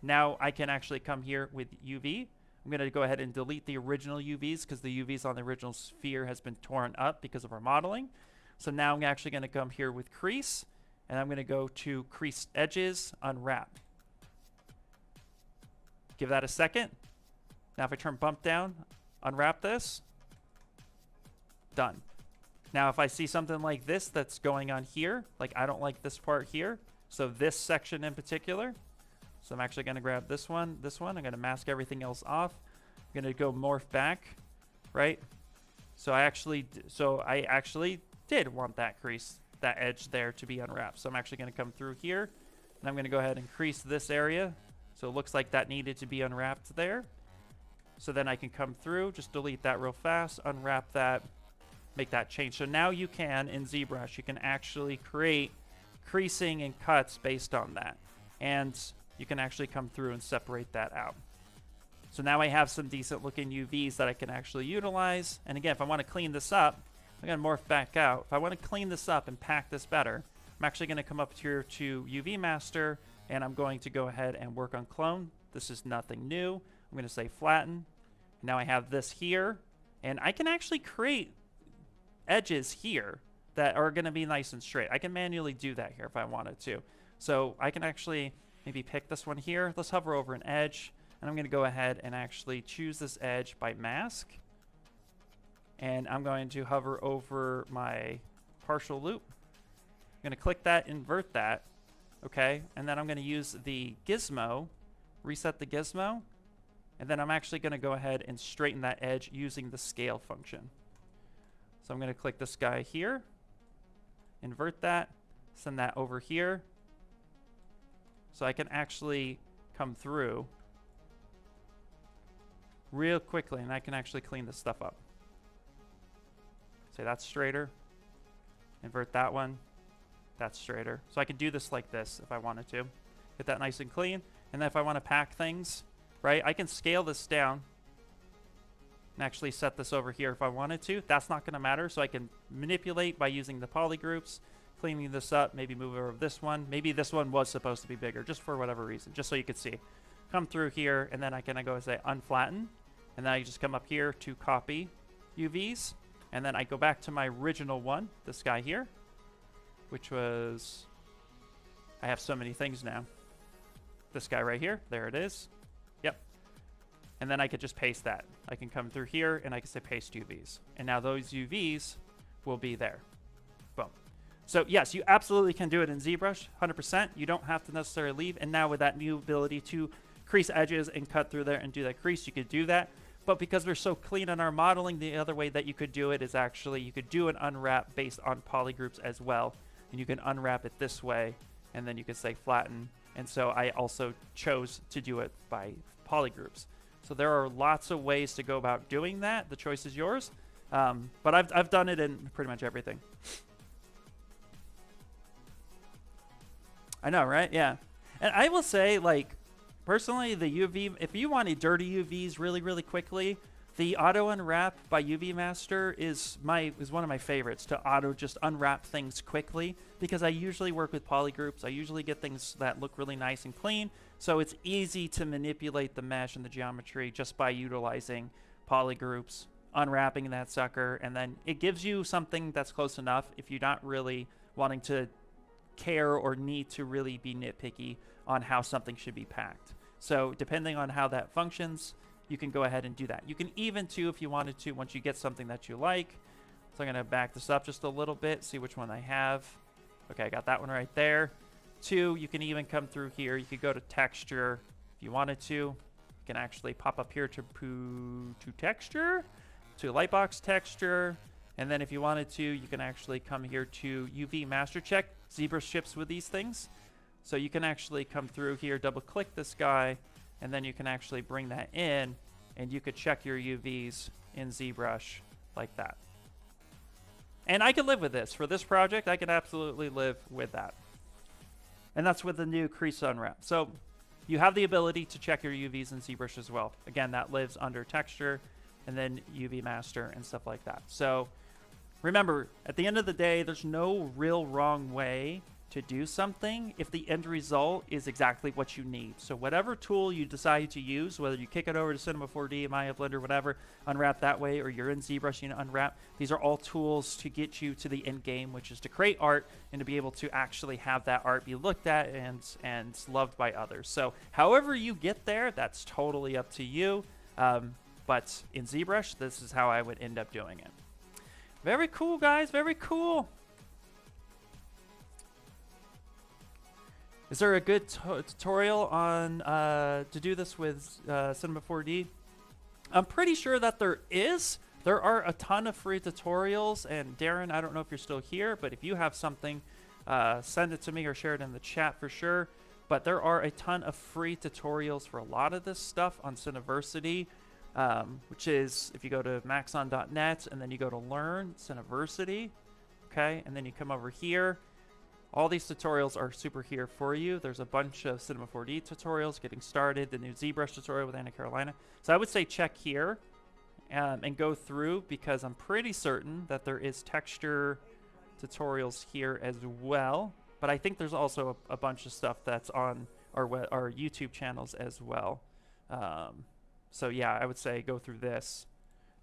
now I can actually come here with UV. I'm going to go ahead and delete the original UVs because the UVs on the original sphere has been torn up because of our modeling. So now I'm actually going to come here with crease, and I'm going to go to crease edges, unwrap. Give that a second. Now if I turn bump down, unwrap this, done. Now if I see something like this that's going on here, like I don't like this part here, so this section in particular, so I'm actually going to grab this one, I'm going to mask everything else off. I'm going to go morph back, right? So I actually did want that crease, that edge there to be unwrapped. So I'm actually going to come through here, and I'm going to go ahead and crease this area. So it looks like that needed to be unwrapped there. So then I can come through, just delete that real fast, unwrap that, make that change. So now you can, in ZBrush, you can actually create creasing and cuts based on that. And you can actually come through and separate that out. So now I have some decent looking UVs that I can actually utilize. And again, if I want to clean this up, I'm going to morph back out. If I want to clean this up and pack this better, I'm actually going to come up here to UV Master, and I'm going to go ahead and work on clone. This is nothing new. I'm going to say flatten. Now I have this here, and I can actually create edges here that are going to be nice and straight. I can manually do that here if I wanted to. So I can actually maybe pick this one here. Let's hover over an edge, and I'm going to go ahead and actually choose this edge by mask. And I'm going to hover over my partial loop. I'm going to click that, invert that, okay? And then I'm going to use the gizmo, reset the gizmo, and then I'm actually going to go ahead and straighten that edge using the scale function. So I'm going to click this guy here, invert that, send that over here, so I can actually come through real quickly, and I can actually clean this stuff up. Say that's straighter, invert that one, that's straighter. So I can do this like this if I wanted to. Get that nice and clean. And then if I want to pack things, right, I can scale this down and actually set this over here if I wanted to. That's not going to matter, so I can manipulate by using the poly groups, cleaning this up, maybe move over this one. Maybe this one was supposed to be bigger, just for whatever reason, just so you could see. Come through here, and then I can go and say unflatten, and then I just come up here to copy UVs, and then I go back to my original one, this guy here, which was, I have so many things now. This guy right here, there it is. Yep. And then I could just paste that. I can come through here and I can say paste UVs. And now those UVs will be there. Boom. So yes, you absolutely can do it in ZBrush, 100%. You don't have to necessarily leave. And now with that new ability to crease edges and cut through there and do that crease, you could do that. But because we're so clean on our modeling, the other way that you could do it is actually you could do an unwrap based on polygroups as well. And you can unwrap it this way, and then you can say flatten. And so I also chose to do it by polygroups. So there are lots of ways to go about doing that. The choice is yours. But I've done it in pretty much everything. I know, right? Yeah. And I will say, like, personally, the UV, if you want a dirty UVs really, really quickly, the auto unwrap by UV Master is one of my favorites to auto just unwrap things quickly, because I usually work with polygroups. I usually get things that look really nice and clean, so it's easy to manipulate the mesh and the geometry just by utilizing polygroups, unwrapping that sucker, and then it gives you something that's close enough if you're not really wanting to care or need to really be nitpicky on how something should be packed. So depending on how that functions, you can go ahead and do that. You can even too, if you wanted to, once you get something that you like. So I'm going to back this up just a little bit, see which one I have. Okay, I got that one right there. 2, you can even come through here. You could go to texture if you wanted to. You can actually pop up here to texture, to lightbox texture. And then if you wanted to, you can actually come here to UV master check. ZBrush ships with these things. So you can actually come through here, double click this guy, and then you can actually bring that in, and you could check your UVs in ZBrush like that. And I can live with this. For this project, I can absolutely live with that. And that's with the new crease unwrap. So you have the ability to check your UVs in ZBrush as well. Again, that lives under texture and then UV master and stuff like that. So remember, at the end of the day, there's no real wrong way to do something if the end result is exactly what you need. So whatever tool you decide to use, whether you kick it over to Cinema 4D, Maya, Blender, whatever, unwrap that way, or you're in ZBrush, you unwrap, these are all tools to get you to the end game, which is to create art and to be able to actually have that art be looked at and loved by others. So however you get there, that's totally up to you. But in ZBrush, this is how I would end up doing it. Very cool, guys. Very cool. Is there a good tutorial on to do this with Cinema 4D? I'm pretty sure that there is. There are a ton of free tutorials. And Darren, I don't know if you're still here, but if you have something, send it to me or share it in the chat for sure. But there are a ton of free tutorials for a lot of this stuff on Cineversity. Which is, if you go to maxon.net and then you go to learn Cineversity, okay, and then you come over here, all these tutorials are super here for you. There's a bunch of Cinema 4D tutorials getting started, the new ZBrush tutorial with Anna Carolina. So I would say check here and go through, because I'm pretty certain that there is texture tutorials here as well. But I think there's also a bunch of stuff that's on our YouTube channels as well. So yeah, I would say go through this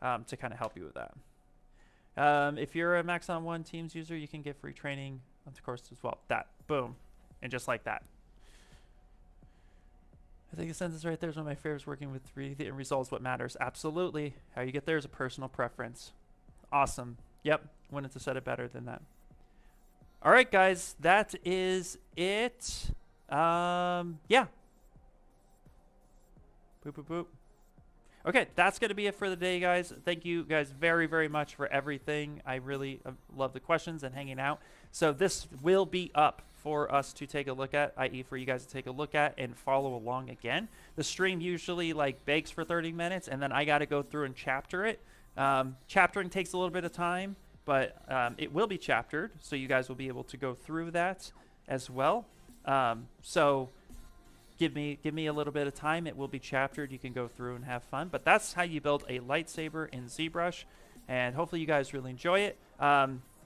to kind of help you with that. If you're a Maxon 1 Teams user, you can get free training on the course as well. That, boom, and just like that. I think the sentence right there is one of my favorites. Working with 3D, the end result is what matters. Absolutely. How you get there is a personal preference. Awesome. Yep. Wanted to set it better than that. All right, guys. That is it. Yeah. Boop, boop, boop. Okay, that's going to be it for the day, guys. Thank you guys very, very much for everything. I really love the questions and hanging out. So this will be up for us to take a look at, i.e. for you guys to take a look at and follow along again. The stream usually like bakes for 30 minutes, and then I got to go through and chapter it. Chaptering takes a little bit of time, but it will be chaptered, so you guys will be able to go through that as well. So give me a little bit of time. It will be chaptered. You can go through and have fun. But that's how you build a lightsaber in ZBrush, and hopefully you guys really enjoy it.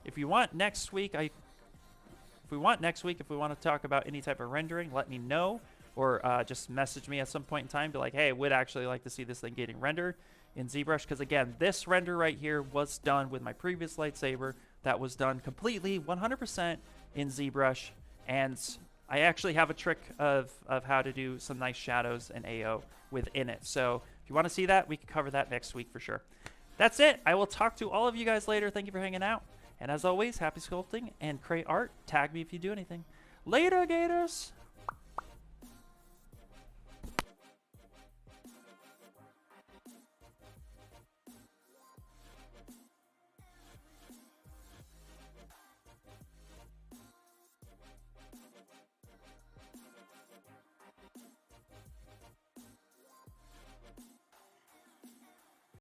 If you want next week, if we want to talk about any type of rendering, let me know, or just message me at some point in time. Be like, hey, I would actually like to see this thing getting rendered in ZBrush, because again, this render right here was done with my previous lightsaber. That was done completely 100% in ZBrush, and I actually have a trick of how to do some nice shadows and AO within it. So if you want to see that, we can cover that next week for sure. That's it. I will talk to all of you guys later. Thank you for hanging out. And as always, happy sculpting and create art. Tag me if you do anything. Later, Gators.